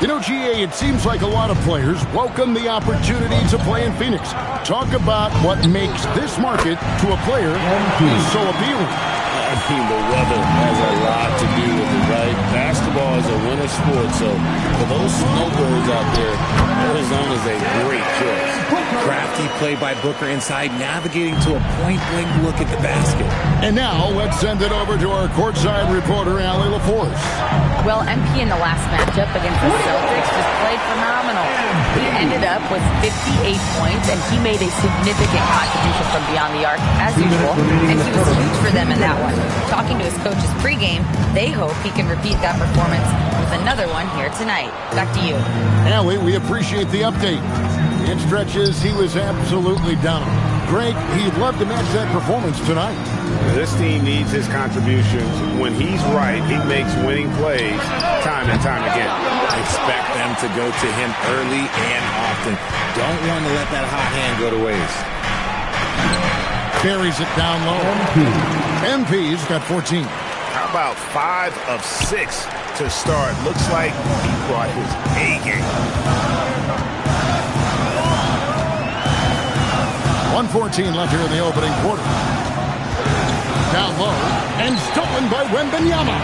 You know, GA, it seems like a lot of players welcome the opportunity to play in Phoenix. Talk about what makes this market to a player so appealing. I mean, the weather has a lot to do with it, right? Basketball is a winter sport, so for those snowbirds out there, Arizona's a great choice. Crafty play by Booker inside, navigating to a point-blank look at the basket. And now let's send it over to our courtside reporter, Allie LaForce. Well, MP in the last matchup against the Celtics just played phenomenal. He ended up with 58 points, and he made a significant contribution from beyond the arc, as usual, and he was huge for them in that one. Talking to his coaches pregame, they hope he can repeat that performance with another one here tonight. Back to you. Allie, we appreciate the update. In stretches, he was absolutely down. Greg, he'd love to match that performance tonight. This team needs his contributions. When he's right, he makes winning plays time and time again. Expect them to go to him early and often. Don't want to let that hot hand go to waste. Carries it down low. MP's got 14. How about 5 of 6 to start? Looks like he brought his A game. 1:14 left here in the opening quarter. Down low and stolen by Wembanyama.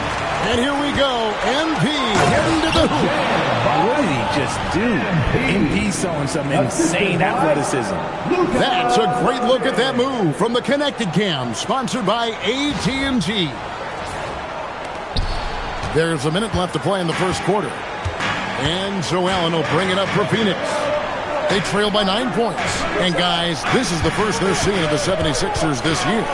And here we go. MP heading to the hoop. What did he just do? MP showing some insane athleticism. That's a great look at that move from the Connected Cam, sponsored by AT&T. There's a minute left to play in the first quarter. And Joe Allen will bring it up for Phoenix. They trail by 9 points. And guys, this is the first they're seeing of the 76ers this year.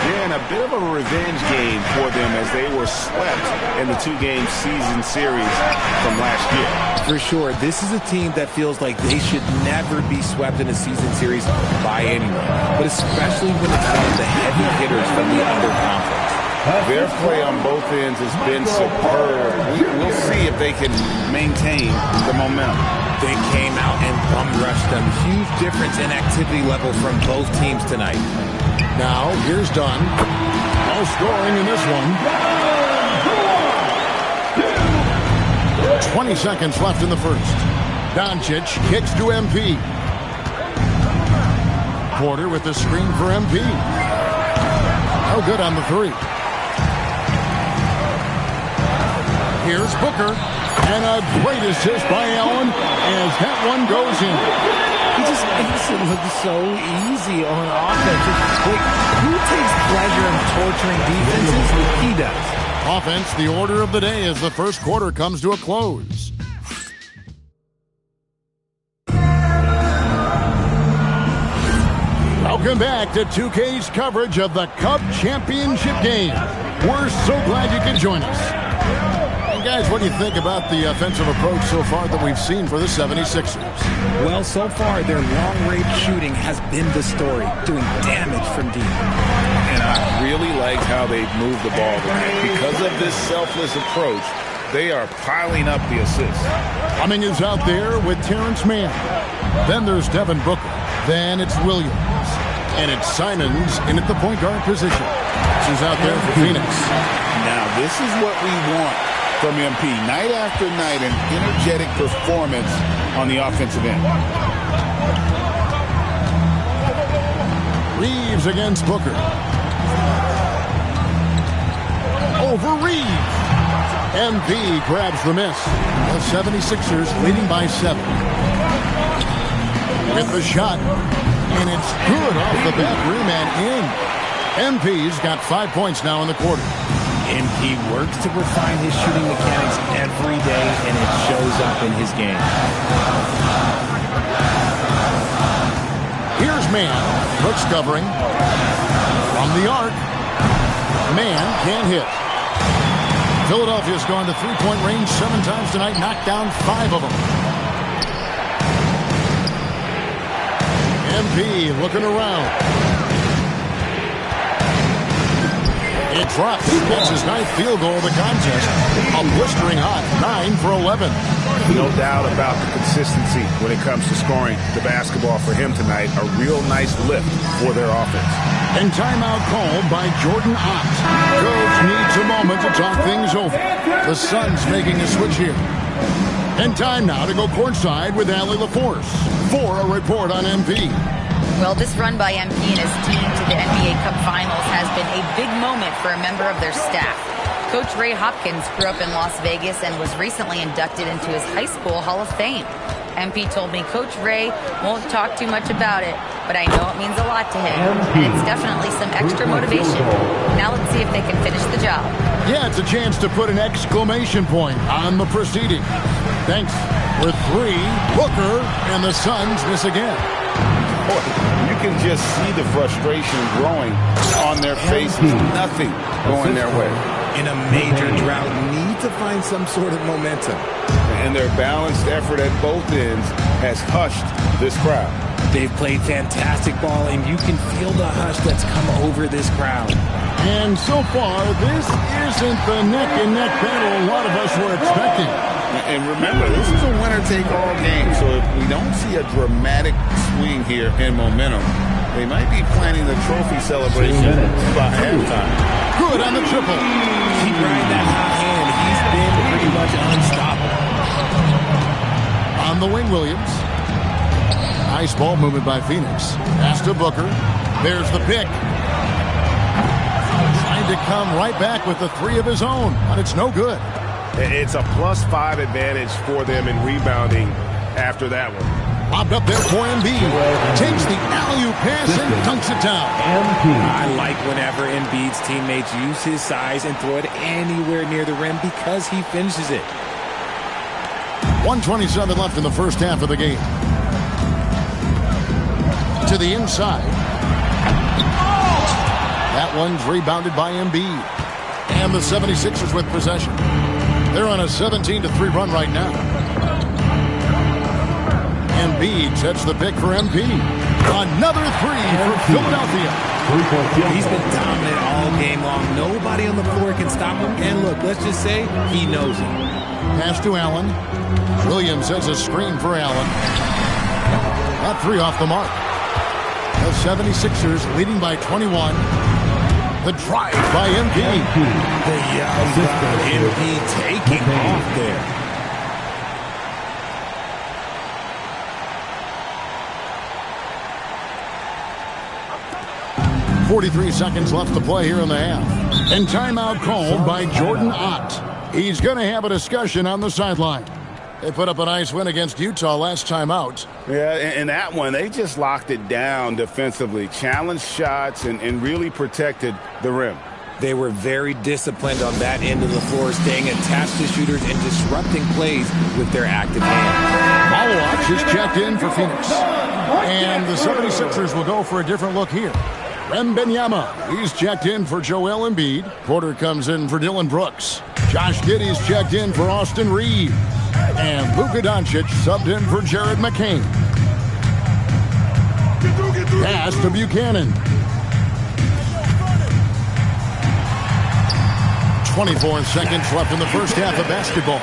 Yeah, and a bit of a revenge game for them as they were swept in the 2-game season series from last year. For sure, this is a team that feels like they should never be swept in a season series by anyone, but especially when it's one of the heavy hitters from the underconference. Their play on both ends has been superb. We'll see if they can maintain the momentum. They came out and bum rushed them. Huge difference in activity level from both teams tonight. Now, here's Dunn. No scoring in this one. 20 seconds left in the first. Doncic kicks to MP. Porter with the screen for MP. No good on the three. Here's Booker. And a great assist by Allen as that one goes in. He just makes it look so easy on offense. Like, who takes pleasure in torturing defenses? He does. Offense, the order of the day as the first quarter comes to a close. Welcome back to 2K's coverage of the Cup Championship game. We're so glad you could join us. Guys, what do you think about the offensive approach so far that we've seen for the 76ers? Well, so far, their long-range shooting has been the story, doing damage from deep. And I really like how they've moved the ball tonight. Because of this selfless approach, they are piling up the assists. Cumming is out there with Terrence Mann. Then there's Devin Booker. Then it's Williams. And it's Simons in at the point guard position. This is out there for Phoenix. Now, this is what we want from MP. Night after night, an energetic performance on the offensive end. Reeves against Booker. Over Reeves. MP grabs the miss. The 76ers leading by 7. With the shot. And it's good off the back rim and in. MP's got 5 points now in the quarter. MP works to refine his shooting mechanics every day, and it shows up in his game. Here's Mann. Brooks covering. From the arc. Mann can't hit. Philadelphia's gone to three-point range 7 times tonight, knocked down 5 of them. MP looking around. It drops. That's his 9th field goal of the contest. A blistering hot 9 for 11. No doubt about the consistency when it comes to scoring the basketball for him tonight. A real nice lift for their offense. And timeout called by Jordan Ott. Coach needs a moment to talk things over. The Suns making a switch here. And time now to go courtside with Allie LaForce for a report on MP. Well, this run by MP and his team to the NBA Cup Finals has been a big moment for a member of their staff. Coach Ray Hopkins grew up in Las Vegas and was recently inducted into his high school Hall of Fame. MP told me Coach Ray won't talk too much about it, but I know it means a lot to him, and it's definitely some extra motivation. Now let's see if they can finish the job. Yeah, it's a chance to put an exclamation point on the proceeding. Thanks. For 3, Booker, and the Suns miss again. Boy, you can just see the frustration growing on their faces. Nothing going their way. In a major drought, need to find some sort of momentum. And their balanced effort at both ends has hushed this crowd. They've played fantastic ball, and you can feel the hush that's come over this crowd. And so far, this isn't the neck-and-neck battle a lot of us were expecting. And remember, this is a winner-take-all game, so if we don't see a dramatic swing here in momentum, they might be planning the trophy celebration by halftime. Good on the triple. Keep riding that hot hand. He's been pretty much unstoppable. On the wing, Williams. Nice ball movement by Phoenix. Pass to Booker. There's the pick. Trying to come right back with the 3 of his own, but it's no good. It's a +5 advantage for them in rebounding after that one. Popped up there for Embiid. Takes the alley-oop pass and dunks it down. I like whenever Embiid's teammates use his size and throw it anywhere near the rim because he finishes it. 1:27 left in the first half of the game. To the inside. That one's rebounded by Embiid. And the 76ers with possession. They're on a 17-3 run right now. Embiid sets the pick for MP. Another 3 for Philadelphia. He's been dominant all game long. Nobody on the floor can stop him. And look, let's just say he knows it. Pass to Allen. Williams sets a screen for Allen. That 3 off the mark. The 76ers leading by 21. The drive by MP. The young MP taking off there. 43 seconds left to play here in the half. And timeout called by Jordan Ott. He's going to have a discussion on the sideline. They put up a nice win against Utah last time out. Yeah, in that one, they just locked it down defensively, challenged shots, and really protected the rim. They were very disciplined on that end of the floor, staying attached to shooters and disrupting plays with their active hands. Malawatch is checked in for Phoenix. And the 76ers will go for a different look here. Wembanyama, he's checked in for Joel Embiid. Porter comes in for Dylan Brooks. Josh Giddey's checked in for Austin Reeves. And Luka Doncic subbed in for Jared McCain. Pass to Buchanan. 24 seconds left in the first half of basketball.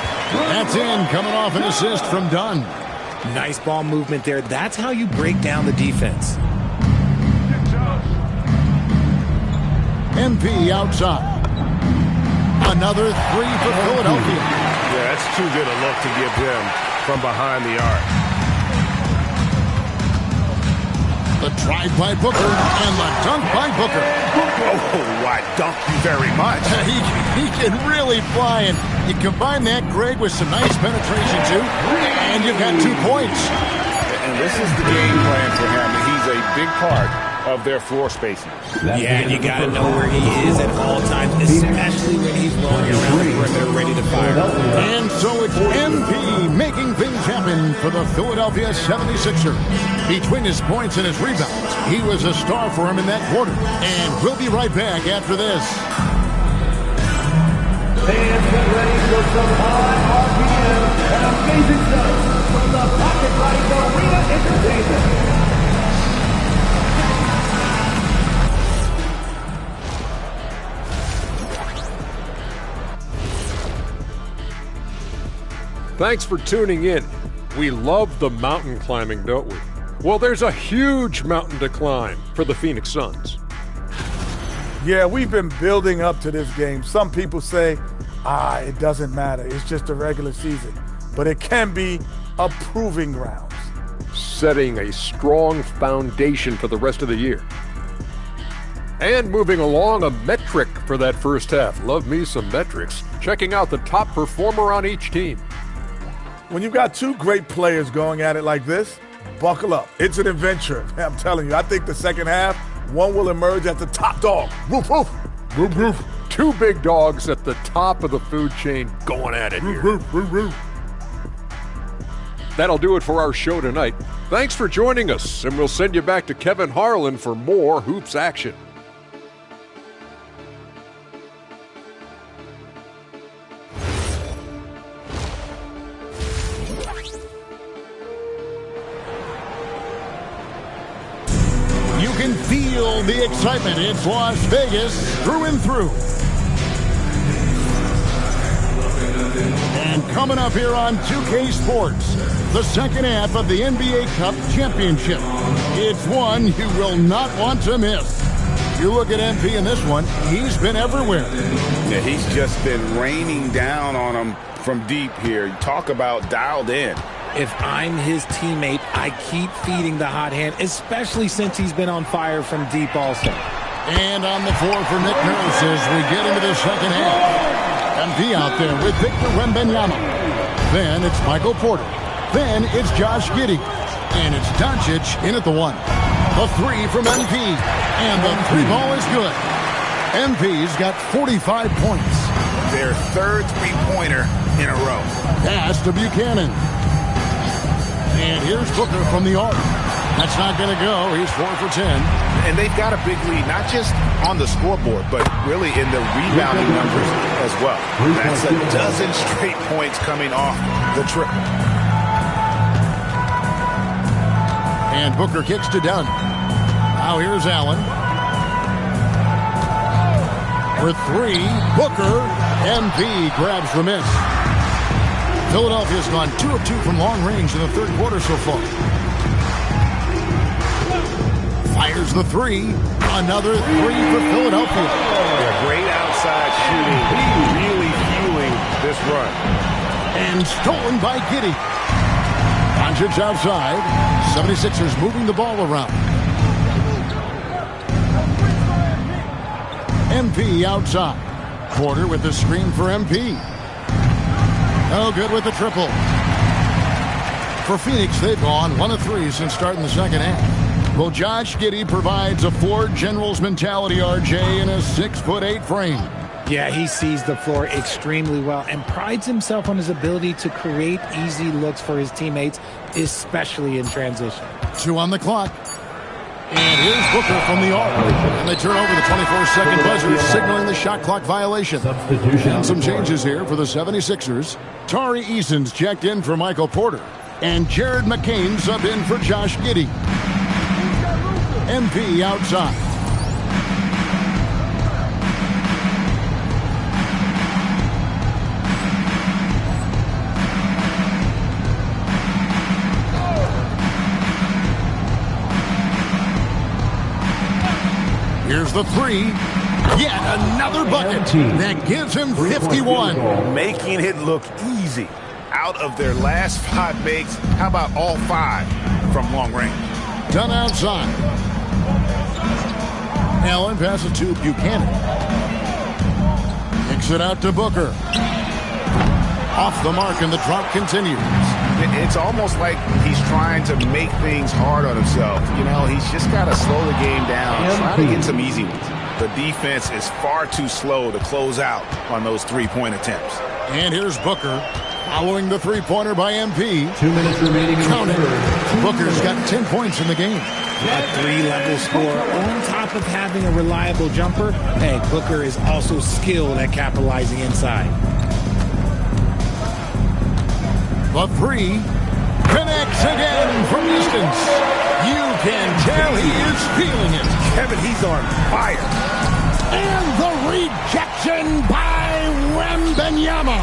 That's in, coming off an assist from Dunn. Nice ball movement there. That's how you break down the defense. MP outside. Another 3 for Philadelphia. Yeah, that's too good a look to give them from behind the arc. The drive by Booker and the dunk by Booker. Oh, I dunk you very much. He can really fly, and you combine that, Greg, with some nice penetration, too, and you've got 2 points. And this is the game plan for him. He's a big part of their floor spacing. Yeah, and you got to know where he is at all times, especially when he's rolling around the perimeter ready to fire. And so it's MP making things happen for the Philadelphia 76ers. Between his points and his rebounds, he was a star for him in that quarter. And we'll be right back after this. Fans, get ready for some high RPM and amazing stuff from the Pocket Light Arena Entertainment. Thanks for tuning in. We love the mountain climbing, don't we? Well, there's a huge mountain to climb for the Phoenix Suns. Yeah, we've been building up to this game. Some people say, it doesn't matter. It's just a regular season. But it can be a proving ground. Setting a strong foundation for the rest of the year. And moving along, a metric for that first half. Love me some metrics. Checking out the top performer on each team. When you've got two great players going at it like this, buckle up. It's an adventure. I'm telling you, I think the second half, one will emerge as the top dog. Woof, woof. Woof, woof. Two big dogs at the top of the food chain going at it here. Woof, woof, woof. That'll do it for our show tonight. Thanks for joining us, and we'll send you back to Kevin Harlan for more hoops action. You can feel the excitement. It's Las Vegas through and through. And coming up here on 2K Sports, the second half of the NBA Cup Championship. It's one you will not want to miss. You look at MP in this one, he's been everywhere. Yeah, he's just been raining down on him from deep here. You talk about dialed in. If I'm his teammate, I keep feeding the hot hand, especially since he's been on fire from deep also. And on the floor for Nick Nurse as we get into the second half. MP out there with Victor Wembanyama. Then it's Michael Porter. Then it's Josh Giddey. And it's Doncic in at the one. The three from MP. And the three ball is good. MP's got 45 points. Their third three-pointer in a row. Pass to Buchanan. And here's Booker from the arc. That's not going to go. He's 4 for 10. And they've got a big lead, not just on the scoreboard, but really in the rebounding numbers as well. That's a dozen straight points coming off the triple. And Booker kicks to Dunn. Now here's Allen. For three, Booker. MP grabs the miss. Philadelphia's gone 2 of 2 from long range in the third quarter so far. Fires the three. Another three for Philadelphia. Yeah, great outside shooting. Really fueling this run. And stolen by Giddey. Doncic outside. 76ers moving the ball around. MP outside. Porter with the screen for MP. No good with the triple. For Phoenix, they've gone 1 of 3 since starting the second half. Well, Josh Giddey provides a floor general's mentality, RJ, in a 6'8" frame. Yeah, he sees the floor extremely well and prides himself on his ability to create easy looks for his teammates, especially in transition. 2 on the clock. And here's Booker from the arc. And they turn over the 24-second buzzer, signaling the shot clock violation. And some changes here for the 76ers. Tari Eason's checked in for Michael Porter. And Jared McCain subbed in for Josh Giddey. MP outside. Here's the three. Yet another bucket that gives him 51. Making it look easy. Out of their last 5 makes, how about all 5 from long range? Done outside. Allen passes to Buchanan. Kicks it out to Booker. Off the mark, and the drop continues. It's almost like he's trying to make things hard on himself. You know, he's just got to slow the game down, try to get some easy ones. The defense is far too slow to close out on those three-point attempts. And here's Booker following the three-pointer by MP. 2 minutes remaining. Count it. Booker's got 10 points in the game. A 3-level score on top of having a reliable jumper. Hey, Booker is also skilled at capitalizing inside. The three connects again from distance. You can tell he is feeling it. Kevin, he's on fire. And the rejection by Wembanyama.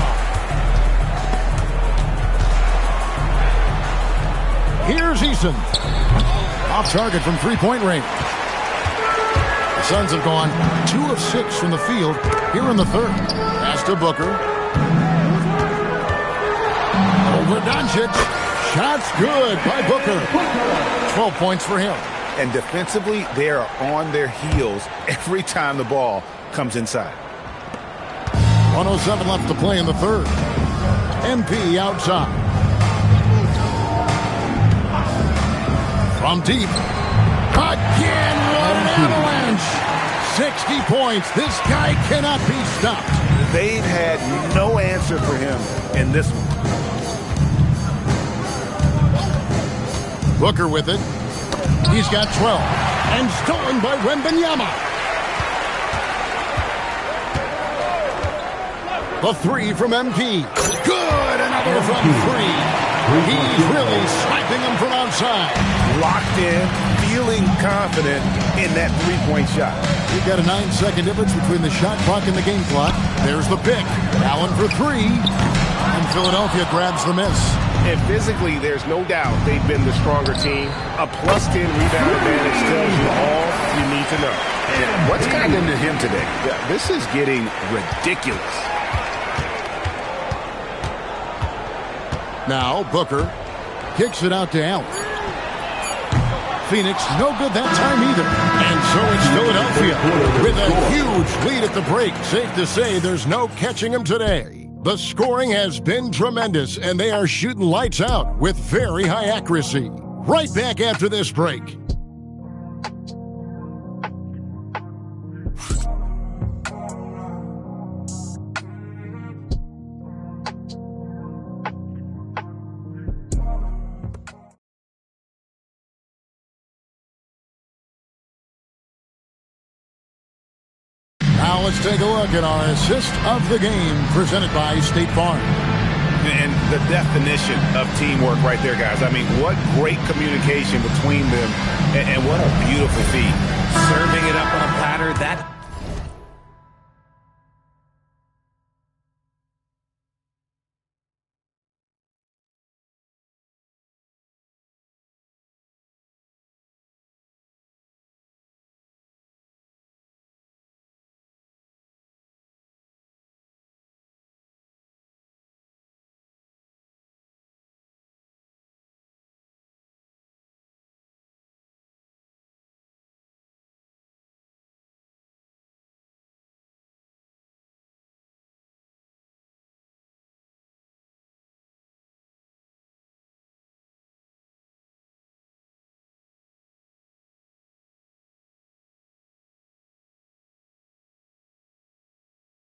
Here's Eason. Off target from three-point range. The Suns have gone 2 of 6 from the field here in the third. Pass to Booker. Over Doncic. Shots good by Booker. 12 points for him. And defensively, they are on their heels every time the ball comes inside. 1:07 left to play in the third. MP outside. From deep. Again, what an avalanche. 60 points. This guy cannot be stopped. They've had no answer for him in this one. Booker with it. He's got 12. And stolen by Wembanyama. The three from MP. Good. Another from three. He's really sniping them from outside. Locked in, feeling confident in that three-point shot. We've got a 9-second difference between the shot clock and the game clock. There's the pick. Allen for three. And Philadelphia grabs the miss. And physically, there's no doubt they've been the stronger team. A +10 rebound advantage tells you all you need to know. And what's gotten into him today? This is getting ridiculous. Now Booker kicks it out to Allen. Phoenix no good that time either. And so it's Philadelphia with a huge lead at the break. Safe to say there's no catching them today. The scoring has been tremendous, and they are shooting lights out with very high accuracy. Right back after this break. Now let's take a look at our assist of the game presented by State Farm. And the definition of teamwork right there, guys. I mean, what great communication between them, and what a beautiful feed. Serving it up on a platter, that...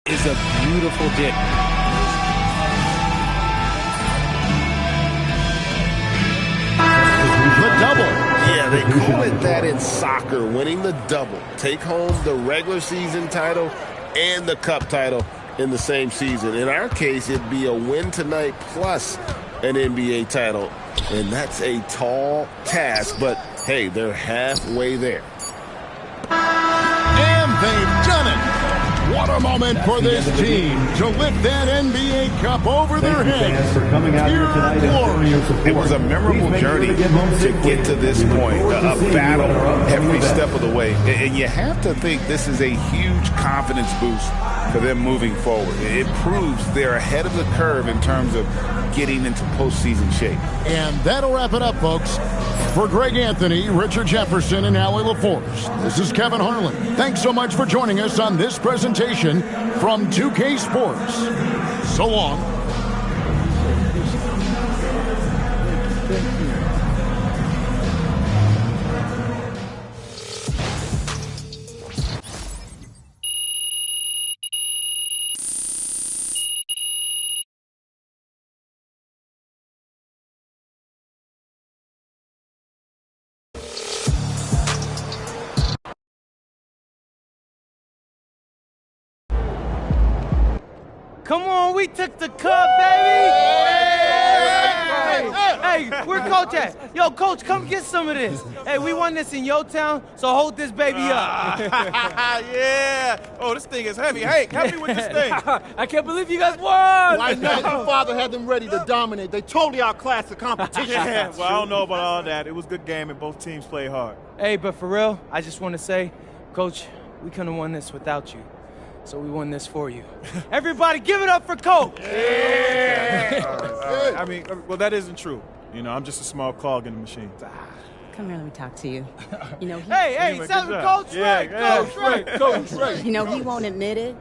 is a beautiful dip. The double. Yeah, they call it that in soccer, winning the double. Take home the regular season title and the cup title in the same season. In our case, it'd be a win tonight plus an NBA title. And that's a tall task, but hey, they're halfway there. And they've done it. What a moment for this team to lift that NBA Cup over their heads. It was a memorable journey to get to this point, a battle every step of the way. And you have to think this is a huge confidence boost for them moving forward. It proves they're ahead of the curve in terms of getting into postseason shape. And that'll wrap it up, folks. For Greg Anthony, Richard Jefferson, and Allie LaForce, this is Kevin Harlan. Thanks so much for joining us on this presentation from 2K Sports. So long. Come on, we took the cup, baby! Hey, where Coach at? Yo, Coach, come get some of this. Hey, we won this in your town, so hold this baby up. Yeah. Oh, this thing is heavy. Hank, help me with this thing. I can't believe you guys won! Why not? Your father had them ready to dominate. They totally outclassed the competition. Yeah, well, I don't know about all that. It was a good game, and both teams played hard. Hey, but for real, I just want to say, Coach, we couldn't have won this without you. So we won this for you. Everybody give it up for Coach. Yeah. All right. I mean, well, that isn't true. You know, I'm just a small cog in the machine. Come here, let me talk to you. You know, Hey, tell him Coach Ray, Coach Ray. You know, he won't admit it,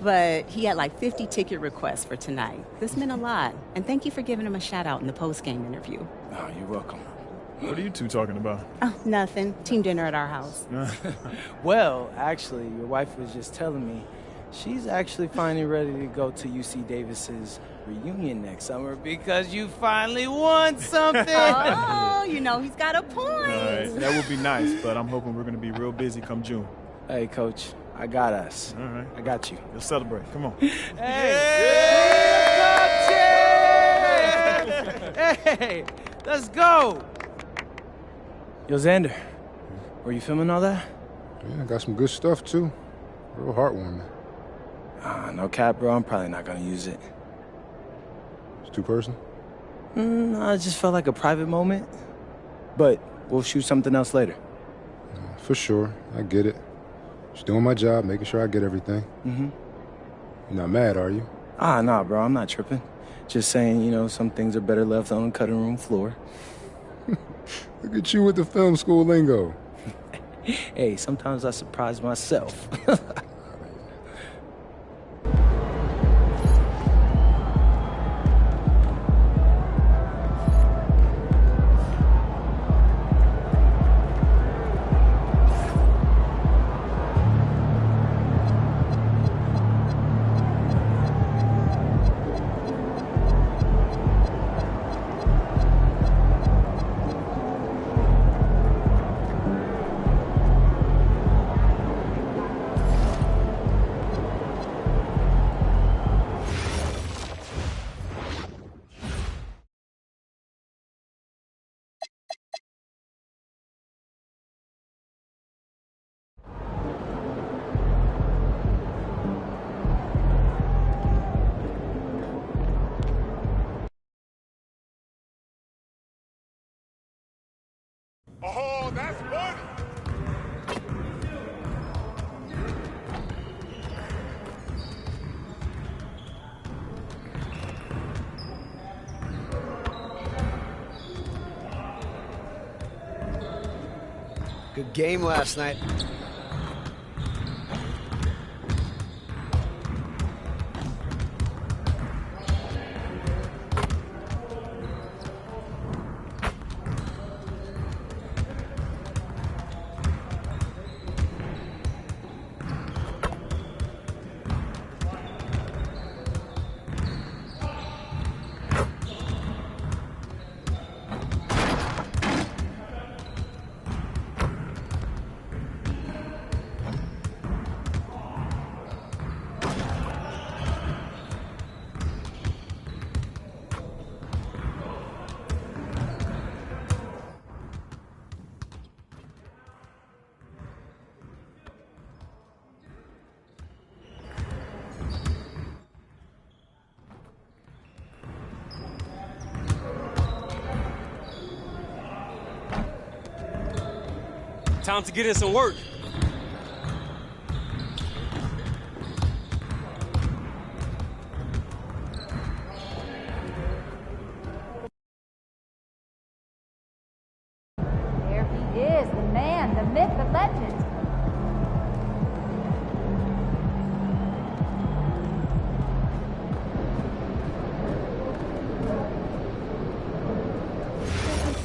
but he had like 50 ticket requests for tonight. This meant a lot. And thank you for giving him a shout out in the post-game interview. Oh, you're welcome. What are you two talking about? Oh, nothing. Team dinner at our house. Well, actually, your wife was just telling me she's actually finally ready to go to UC Davis's reunion next summer because you finally won something. Oh, you know, he's got a point. All right, that would be nice, but I'm hoping we're going to be real busy come June. Hey, Coach, I got us. All right. I got you. Let's celebrate. Come on. Hey, let's go. Yo, Xander, were you filming all that? Yeah, I got some good stuff, too. Real heartwarming. No cap, bro. I'm probably not going to use it. It's too personal? No, it just felt like a private moment. But we'll shoot something else later. For sure. I get it. Just doing my job, making sure I get everything. Mm-hmm. You're not mad, are you? Nah, bro. I'm not tripping. Just saying, you know, some things are better left on the cutting room floor. Look at you with the film school lingo. Hey, sometimes I surprise myself. Oh, that's money. Good game last night. Time to get in some work. There he is, the man, the myth, the legend.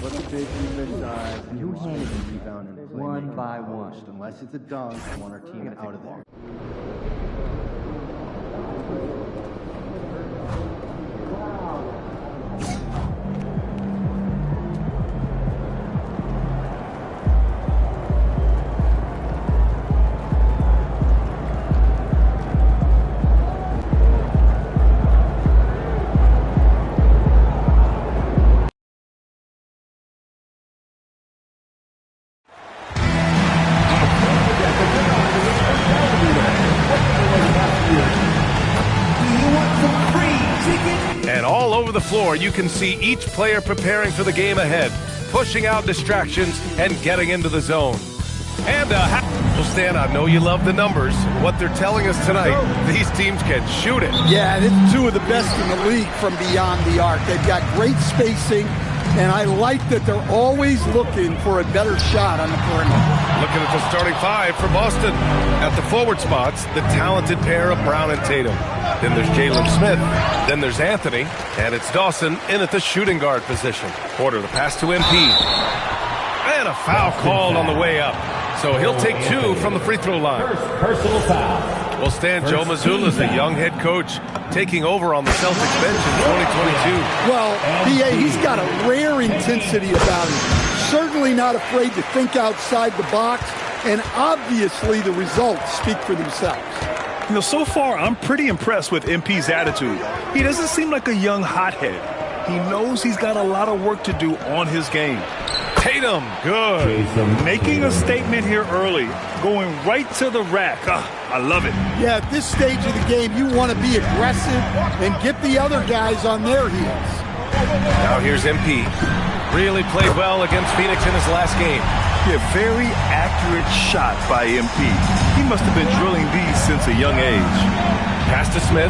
Let the big defense dive. You handed the rebound and one by one. Unless it's a dunk, I want our team out of there. And all over the floor, you can see each player preparing for the game ahead, pushing out distractions and getting into the zone. And well, Stan, I know you love the numbers. What they're telling us tonight, these teams can shoot it. Yeah, this is two of the best in the league from beyond the arc. They've got great spacing, and I like that they're always looking for a better shot on the perimeter. Looking at the starting five for Boston. At the forward spots, the talented pair of Brown and Tatum. Then there's Jalen Smith. Then there's Anthony. And it's Dawson in at the shooting guard position. Porter, the pass to MP. And a foul called on the way up. So he'll take 2 from the free throw line. First personal foul. Well, Stan, Joe Mazzulla is the young head coach taking over on the Celtics bench in 2022. Well, B.A., he's got a rare intensity about him. Certainly not afraid to think outside the box, and obviously the results speak for themselves. You know, so far, I'm pretty impressed with MP's attitude. He doesn't seem like a young hothead. He knows he's got a lot of work to do on his game. Tatum, good. Making a statement here early, going right to the rack. I love it. Yeah, at this stage of the game, you want to be aggressive and get the other guys on their heels. Now here's MP. Really played well against Phoenix in his last game. Yeah, very accurate shot by MP. He must have been drilling these since a young age. Pass to Smith.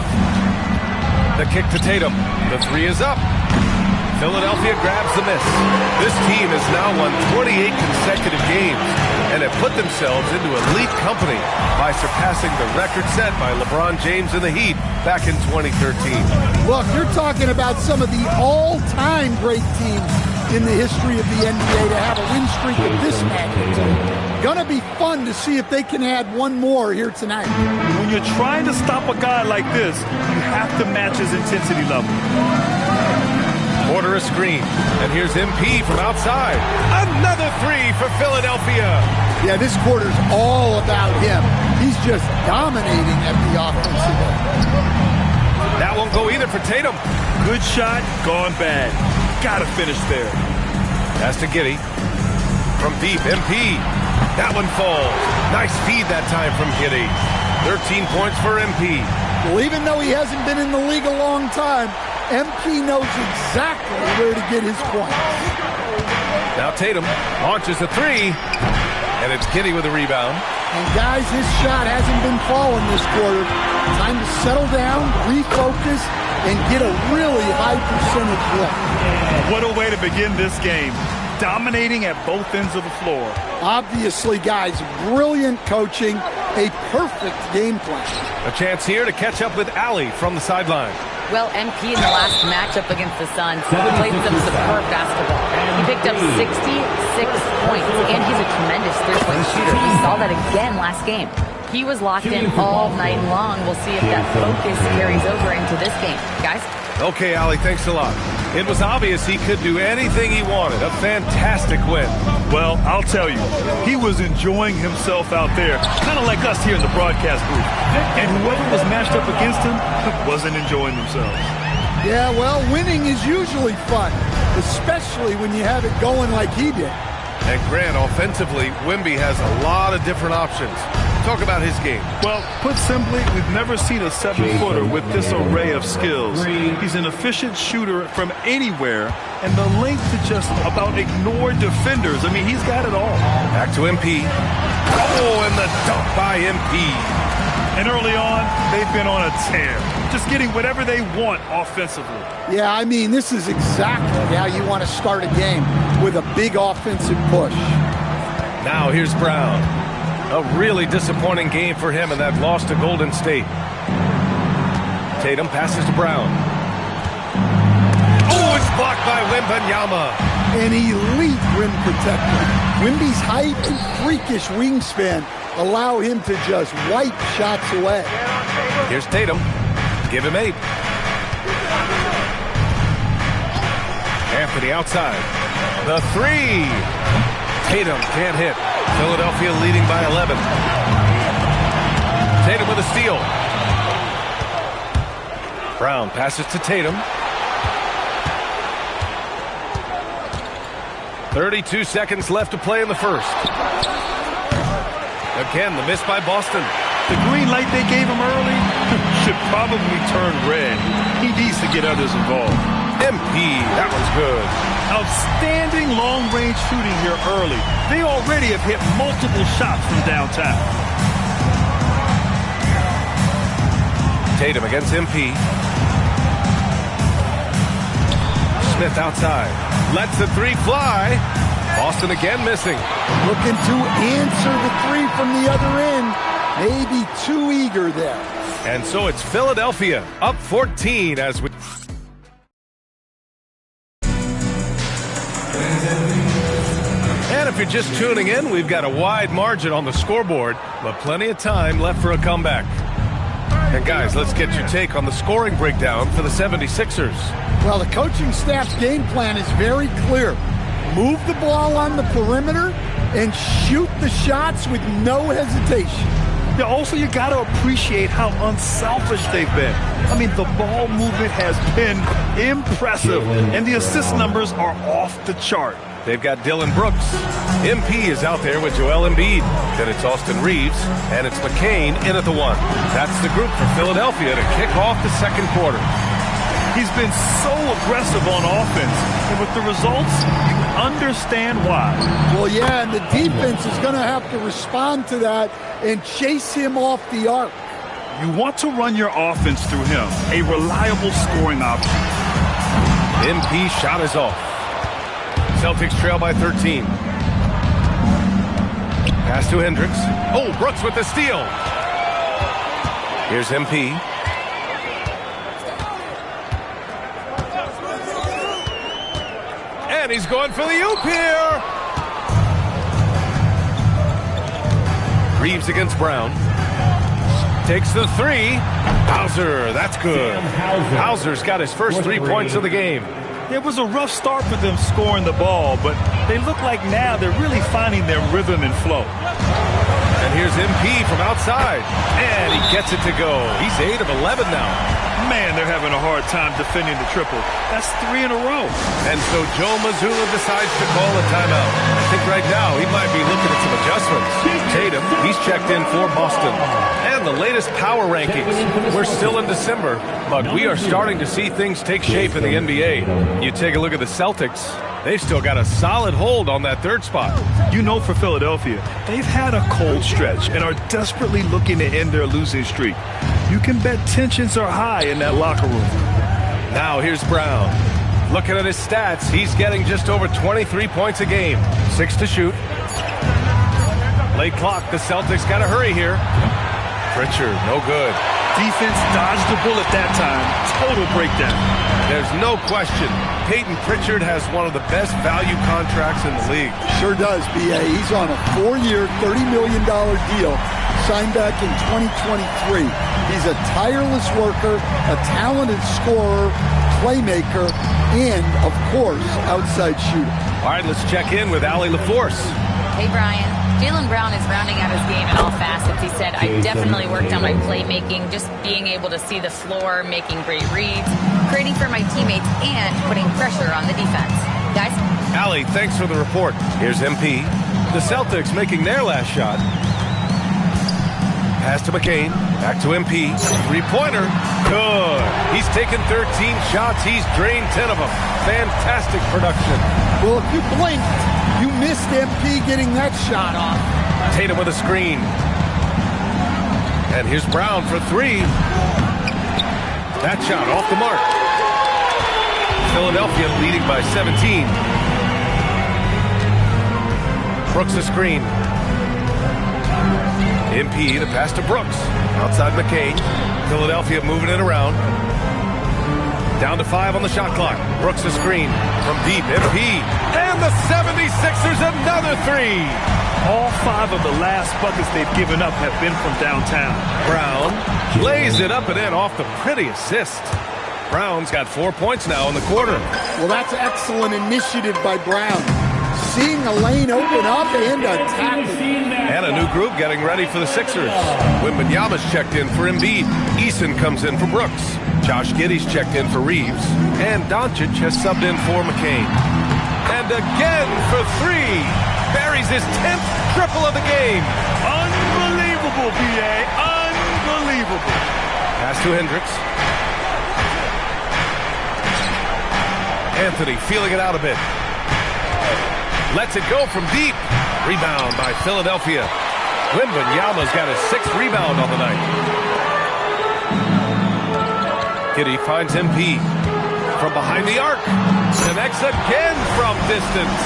The kick to Tatum. The 3 is up. Philadelphia grabs the miss. This team has now won 28 consecutive games and have put themselves into elite company by surpassing the record set by LeBron James and the Heat back in 2013. Look, you're talking about some of the all-time great teams in the history of the NBA to have a win streak of this magnitude. Gonna be fun to see if they can add one more here tonight. When you're trying to stop a guy like this, you have to match his intensity level. Porter a screen, and here's MP from outside. Another 3 for Philadelphia. Yeah, this quarter's all about him. He's just dominating at the offensive end. That won't go either for Tatum. Good shot, gone bad. Gotta finish there. Pass to Giddey. From deep, MP. That one falls. Nice feed that time from Giddey. 13 points for MP. Well, even though he hasn't been in the league a long time, MP knows exactly where to get his points. Now Tatum launches a 3, and it's Giddey with a rebound. And guys, his shot hasn't been falling this quarter. Time to settle down, refocus, and get a really high percentage look. What a way to begin this game. Dominating at both ends of the floor. Obviously, guys, brilliant coaching, a perfect game plan. A chance here to catch up with Allie from the sideline. Well, MP in the last matchup against the Suns played some superb basketball. He picked up 66 points, and he's a tremendous three-point shooter. We saw that again last game. He was locked in all night long. We'll see if that focus carries over into this game. Guys? Okay, Allie, thanks a lot. It was obvious he could do anything he wanted. A fantastic win. Well, I'll tell you, he was enjoying himself out there, kind of like us here in the broadcast booth. And whoever was matched up against him wasn't enjoying themselves. Yeah, well, winning is usually fun, especially when you have it going like he did. And Grant, offensively, Wemby has a lot of different options. Talk about his game. Well, put simply, we've never seen a 7-footer with this array of skills. He's an efficient shooter from anywhere, and the length to just about ignore defenders. I mean, he's got it all. Back to MP. Oh, and the dunk by MP. And early on, they've been on a tear, just getting whatever they want offensively. Yeah, I mean, this is exactly how you want to start a game, with a big offensive push. Now here's Brown. A really disappointing game for him in that loss to Golden State. Tatum passes to Brown. Oh, it's blocked by Wembanyama. An elite rim protector. Wemby's height and freakish wingspan allow him to just wipe shots away. Here's Tatum. Give him 8. Anthony outside. The 3. Tatum can't hit. Philadelphia leading by 11. Tatum with a steal. Brown passes to Tatum. 32 seconds left to play in the first. Again, the miss by Boston. The green light they gave him early should probably turn red. He needs to get others involved. MP, that one's good. Outstanding long-range shooting here early. They already have hit multiple shots from downtown. Tatum against MP. Smith outside. Lets the three fly. Boston again missing. Looking to answer the three from the other end. Maybe too eager there. And so it's Philadelphia up 14 as we... And if you're just tuning in, we've got a wide margin on the scoreboard, but plenty of time left for a comeback. And guys, let's get your take on the scoring breakdown for the 76ers. Well, the coaching staff's game plan is very clear. Move the ball on the perimeter and shoot the shots with no hesitation. Yeah, also, you got to appreciate how unselfish they've been. I mean, the ball movement has been impressive, and the assist numbers are off the chart. They've got Dylan Brooks. MP is out there with Joel Embiid. Then it's Austin Reeves, and it's McCain in at the one. That's the group for Philadelphia to kick off the second quarter. He's been so aggressive on offense, and with the results, you understand why. Well, yeah, and the defense is going to have to respond to that and chase him off the arc. You want to run your offense through him, a reliable scoring option. MP shot is off. Celtics trail by 13. Pass to Hendricks. Oh, Brooks with the steal. Here's MP. And he's going for the oop here. Reeves against Brown. Takes the three. Hauser, that's good. Hauser's got his first 3 points of the game. It was a rough start for them scoring the ball, but they look like now they're really finding their rhythm and flow. And here's MP from outside. And he gets it to go. He's 8 of 11 now. Man, they're having a hard time defending the triple. That's 3 in a row. And so Joe Mazzulla decides to call a timeout. I think right now he might be looking at some adjustments. Tatum, he's checked in for Boston. And the latest power rankings. We're still in December, but we are starting to see things take shape in the NBA. You take a look at the Celtics. They've still got a solid hold on that third spot. You know, for Philadelphia, they've had a cold stretch and are desperately looking to end their losing streak. You can bet tensions are high in that locker room. Now here's Brown. Looking at his stats, he's getting just over 23 points a game. 6 to shoot. Late clock, the Celtics got to hurry here. Pritchard, no good. Defense dodged the bullet that time. Total breakdown. There's no question. Peyton Pritchard has one of the best value contracts in the league. Sure does, B.A. He's on a 4-year, $30 million deal signed back in 2023. He's a tireless worker, a talented scorer, playmaker, and, of course, outside shooter. All right, let's check in with Allie LaForce. Hey, Brian. Jaylen Brown is rounding out his game in all facets. He said, I definitely worked on my playmaking, just being able to see the floor, making great reads, creating for my teammates, and putting pressure on the defense. Guys? Allie, thanks for the report. Here's MP. The Celtics making their last shot. Pass to McCain. Back to MP. Three-pointer. Good. He's taken 13 shots. He's drained 10 of them. Fantastic production. Well, if you blinked, you missed MP getting that shot off. Tatum with a screen. And here's Brown for 3. That shot off the mark. Philadelphia leading by 17. Brooks a screen. MP, the pass to Brooks. Outside McCain. Philadelphia moving it around. Down to 5 on the shot clock. Brooks a screen from deep. MP. And the 76ers another 3. All 5 of the last buckets they've given up have been from downtown. Brown lays it up and in off the pretty assist. Brown's got 4 points now in the quarter. Well, that's excellent initiative by Brown. Seeing a lane open up and attacking. And a new group getting ready for the Sixers. Wembanyama's checked in for Embiid. Eason comes in for Brooks. Josh Giddey's checked in for Reeves. And Doncic has subbed in for McCain. And again for 3. Buries his 10th triple of the game. Unbelievable, B.A. Unbelievable. Pass to Hendricks. Anthony feeling it out a bit. Lets it go from deep. Rebound by Philadelphia. Wembanyama's got his 6th rebound on the night. Giddey finds MP. from behind the arc. Connects again from distance.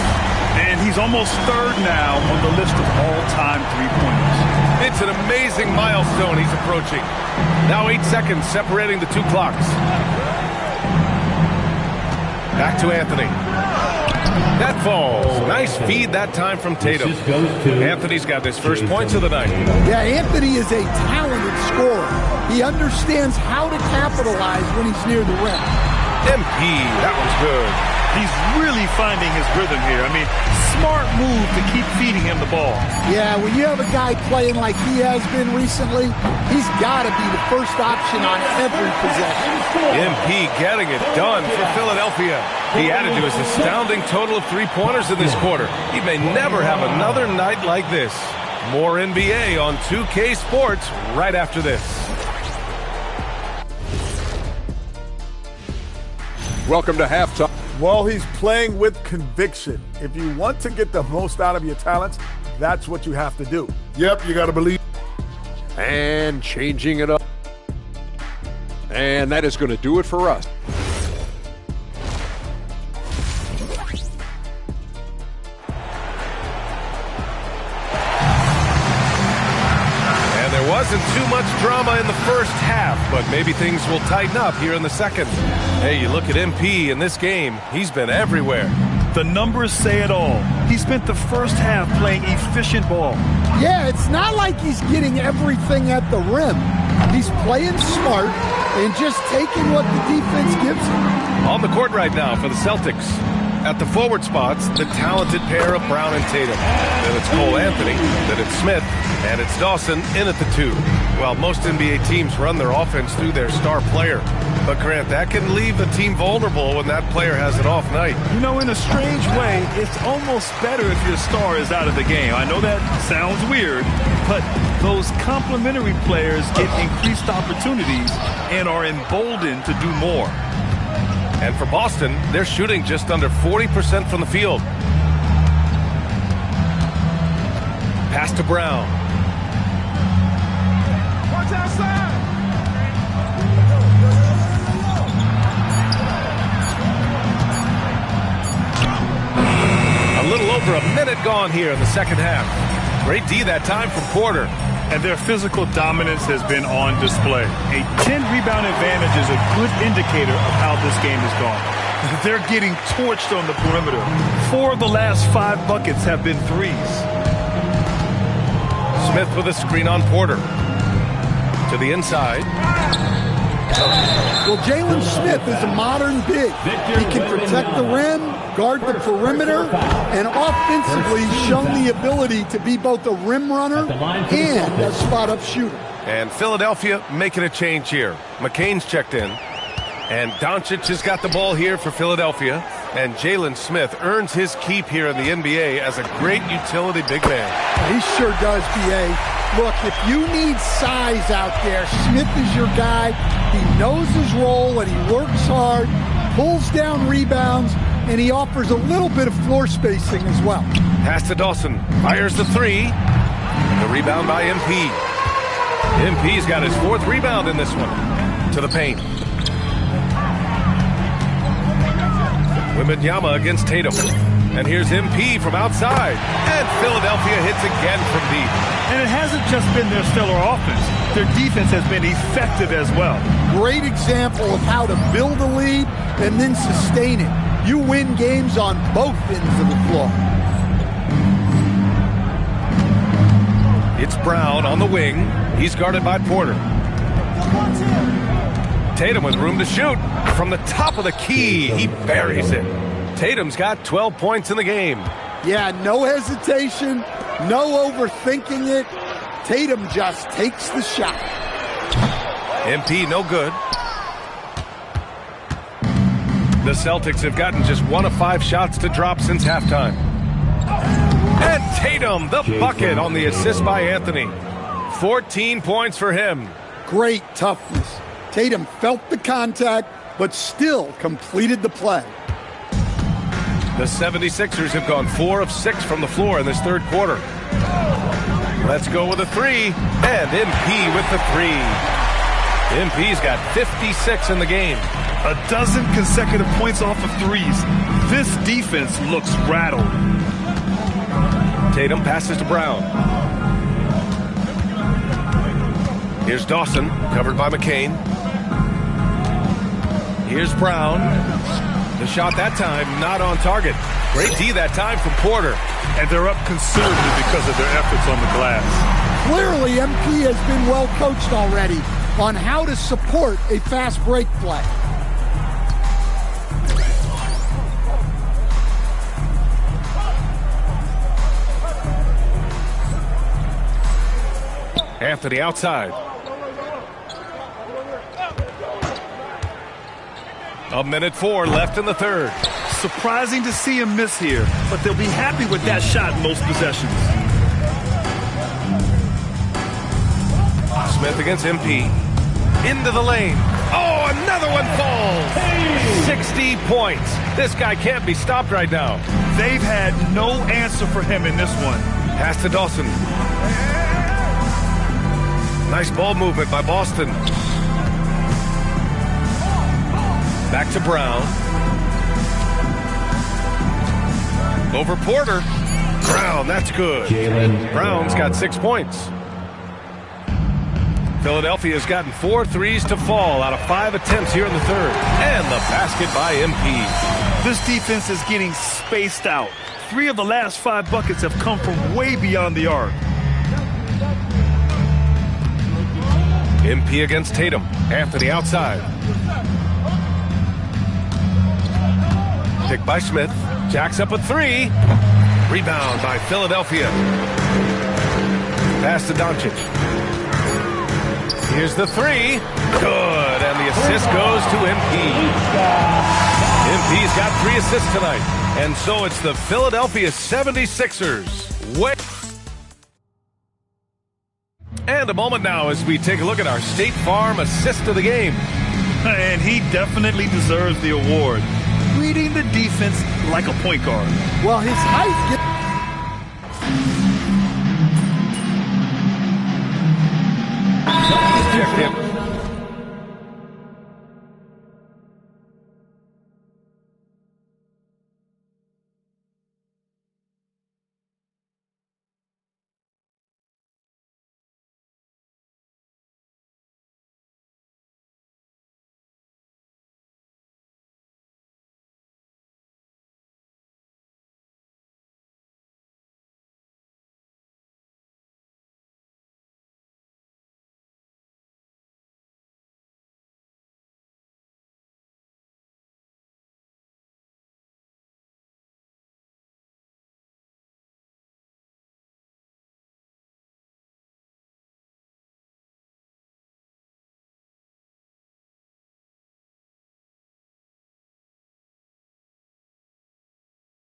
And he's almost third now on the list of all-time three-pointers. It's an amazing milestone he's approaching. Now 8 seconds separating the two clocks. Back to Anthony. That falls. Nice feed that time from Tatum. Anthony's got his first points of the night. Yeah, Anthony is a talented scorer. He understands how to capitalize when he's near the rim. MP, that one's good. He's really finding his rhythm here. I mean, smart move to keep feeding him the ball. Yeah, when you have a guy playing like he has been recently, he's got to be the first option on every possession. MP getting it done for Philadelphia. He added to his astounding total of three-pointers in this quarter. He may never have another night like this. More NBA on 2K Sports right after this. Welcome to halftime. Well, he's playing with conviction. If you want to get the most out of your talents, that's what you have to do. Yep, you got to believe. And changing it up. And that is going to do it for us. And there wasn't too much drama in the first half, but maybe things will tighten up here in the second. Hey, you look at MP in this game, he's been everywhere. The numbers say it all. He spent the first half playing efficient ball. Yeah, it's not like he's getting everything at the rim. He's playing smart and just taking what the defense gives him. On the court right now for the Celtics. At the forward spots, the talented pair of Brown and Tatum. Then it's Cole Anthony, then it's Smith, and it's Dawson in at the 2. Well, most NBA teams run their offense through their star player. But, Grant, that can leave the team vulnerable when that player has an off night. You know, in a strange way, it's almost better if your star is out of the game. I know that sounds weird, but those complementary players get increased opportunities and are emboldened to do more. And for Boston, they're shooting just under 40% from the field. Pass to Brown. Watch outside. A little over a minute gone here in the second half. Great D that time from Porter. And their physical dominance has been on display. A 10-rebound advantage is a good indicator of how this game has gone. They're getting torched on the perimeter. 4 of the last 5 buckets have been threes. Smith with a screen on Porter. To the inside. Well, Jalen Smith is a modern big. He can protect the rim, guard the perimeter, and offensively shown the ability to be both a rim runner and a spot-up shooter. And Philadelphia making a change here. McCain's checked in. And Doncic has got the ball here for Philadelphia. And Jalen Smith earns his keep here in the NBA as a great utility big man. He sure does, B.A. Look, if you need size out there, Smith is your guy. He knows his role, and he works hard, pulls down rebounds, and he offers a little bit of floor spacing as well. Pass to Dawson. Fires the 3. The rebound by MP. MP's got his 4th rebound in this one. To the paint. Wembanyama against Tatum. And here's MP from outside. And Philadelphia hits again from deep. And it hasn't just been their stellar offense. Their defense has been effective as well. Great example of how to build a lead and then sustain it. You win games on both ends of the floor. It's Brown on the wing. He's guarded by Porter. Tatum with room to shoot. From the top of the key, he buries it. Tatum's got 12 points in the game. Yeah, no hesitation, no overthinking it. Tatum just takes the shot. MP no good. The Celtics have gotten just 1 of 5 shots to drop since halftime. And Tatum, the bucket on the assist by Anthony. 14 points for him. Great toughness. Tatum felt the contact, but still completed the play. The 76ers have gone 4 of 6 from the floor in this third quarter. Let's go with a 3. And MP with the 3. MP's got 56 in the game. A dozen consecutive points off of threes. This defense looks rattled. Tatum passes to Brown. Here's Dawson, covered by McCain. Here's Brown. The shot that time, not on target. Great D that time from Porter. And they're up considerably because of their efforts on the glass. Clearly, MP has been well coached already on how to support a fast break play. Anthony outside. A minute 4 left in the third. Surprising to see him miss here, but they'll be happy with that shot in most possessions. Smith against MP. Into the lane. Oh, another one falls. 60 points. This guy can't be stopped right now. They've had no answer for him in this one. Pass to Dawson. Nice ball movement by Boston. Back to Brown. Over Porter. Brown, that's good. Brown's got 6 points. Philadelphia's gotten 4 threes to fall out of 5 attempts here in the third. And the basket by MP. This defense is getting spaced out. 3 of the last 5 buckets have come from way beyond the arc. MP against Tatum. Anthony outside. Pick by Smith. Jacks up a 3. Rebound by Philadelphia. Pass to Doncic. Here's the 3. Good. And the assist goes to MP. MP's got 3 assists tonight. And so it's the Philadelphia 76ers. And a moment now as we take a look at our State Farm assist of the game. And he definitely deserves the award. Reading the defense like a point guard. Well, his height checked in.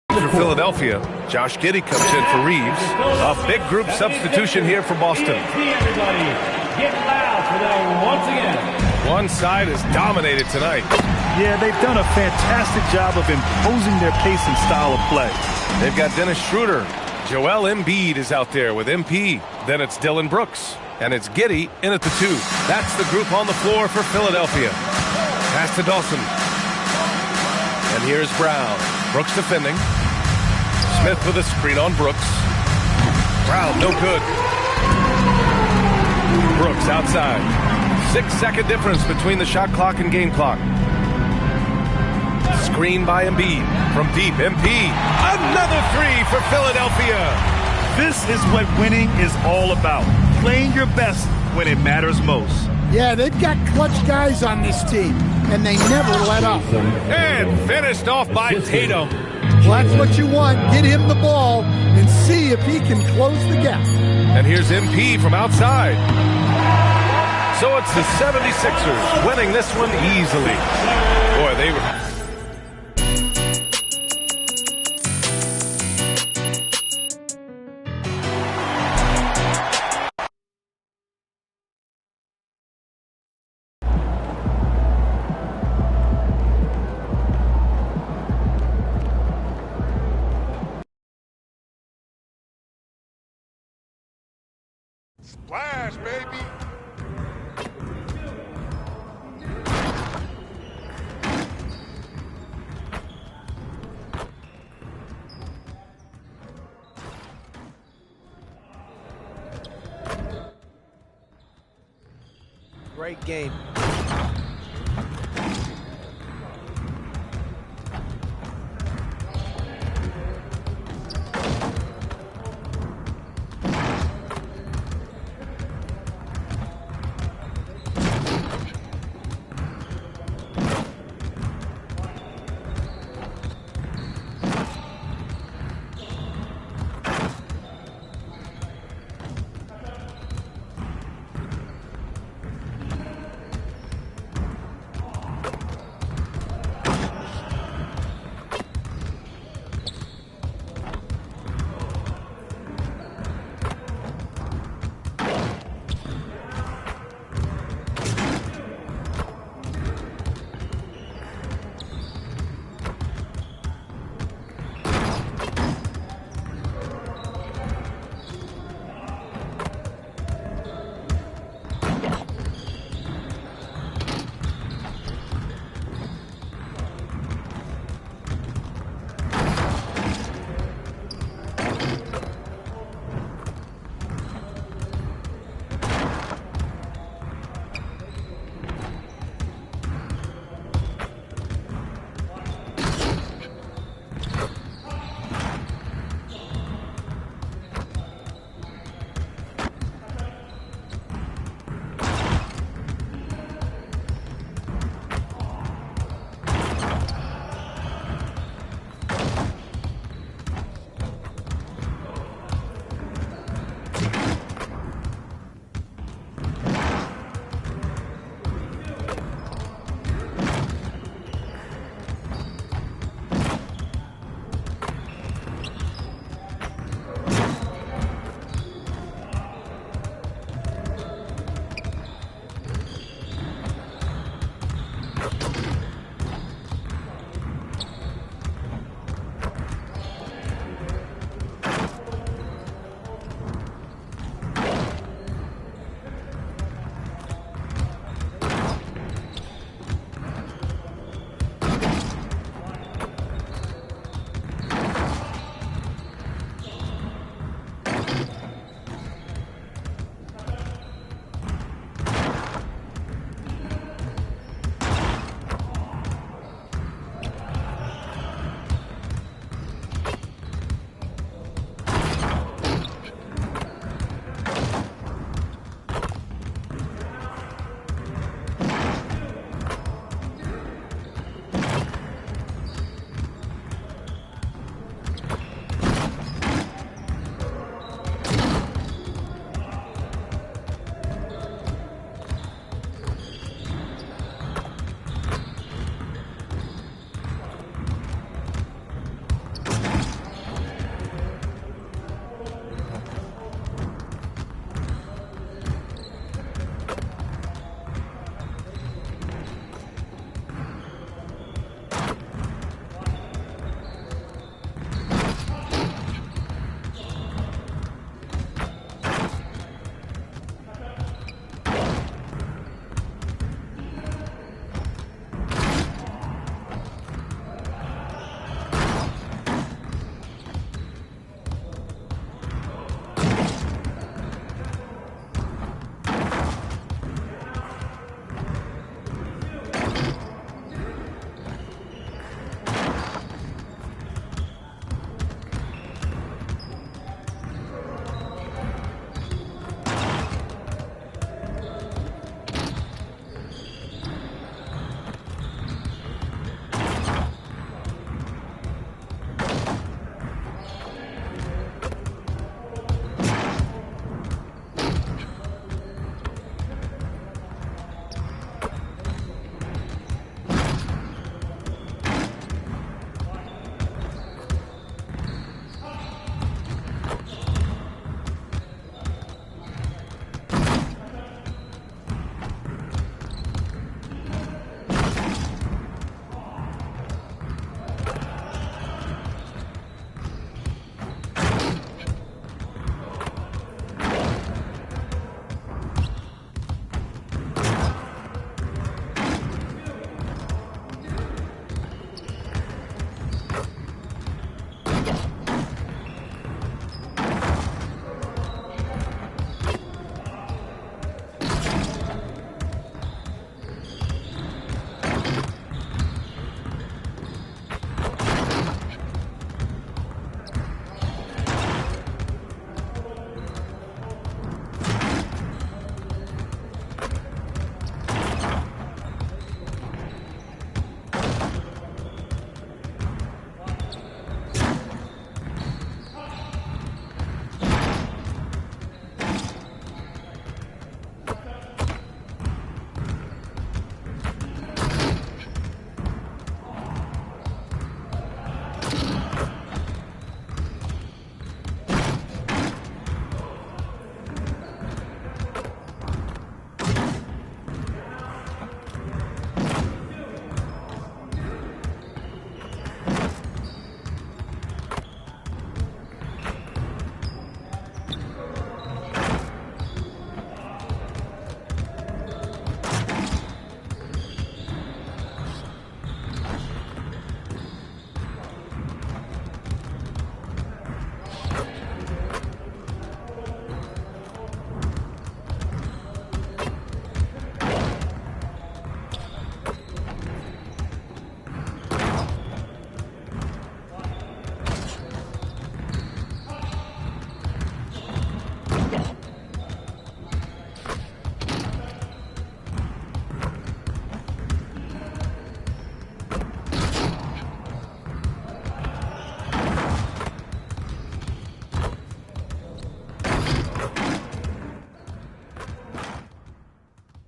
For Philadelphia, Josh Giddey comes in for Reeves. A big group substitution here for Boston. Everybody, get loud for them once again. One side is dominated tonight. Yeah, they've done a fantastic job of imposing their pace and style of play. They've got Dennis Schroeder. Joel Embiid is out there with MP. Then it's Dylan Brooks. And it's Giddey in at the 2. That's the group on the floor for Philadelphia. Pass to Dawson. And here's Brown. Brooks defending. Smith with a screen on Brooks. Brown, no good. Brooks outside. 6-second difference between the shot clock and game clock. Screen by Embiid. From deep, MP. Another 3 for Philadelphia. This is what winning is all about. Playing your best when it matters most. Yeah, they've got clutch guys on this team, and they never let up. And finished off by Tatum. Well, that's what you want. Get him the ball and see if he can close the gap. And here's MP from outside. So it's the 76ers winning this one easily. Boy, they were... Splash, baby. Great game.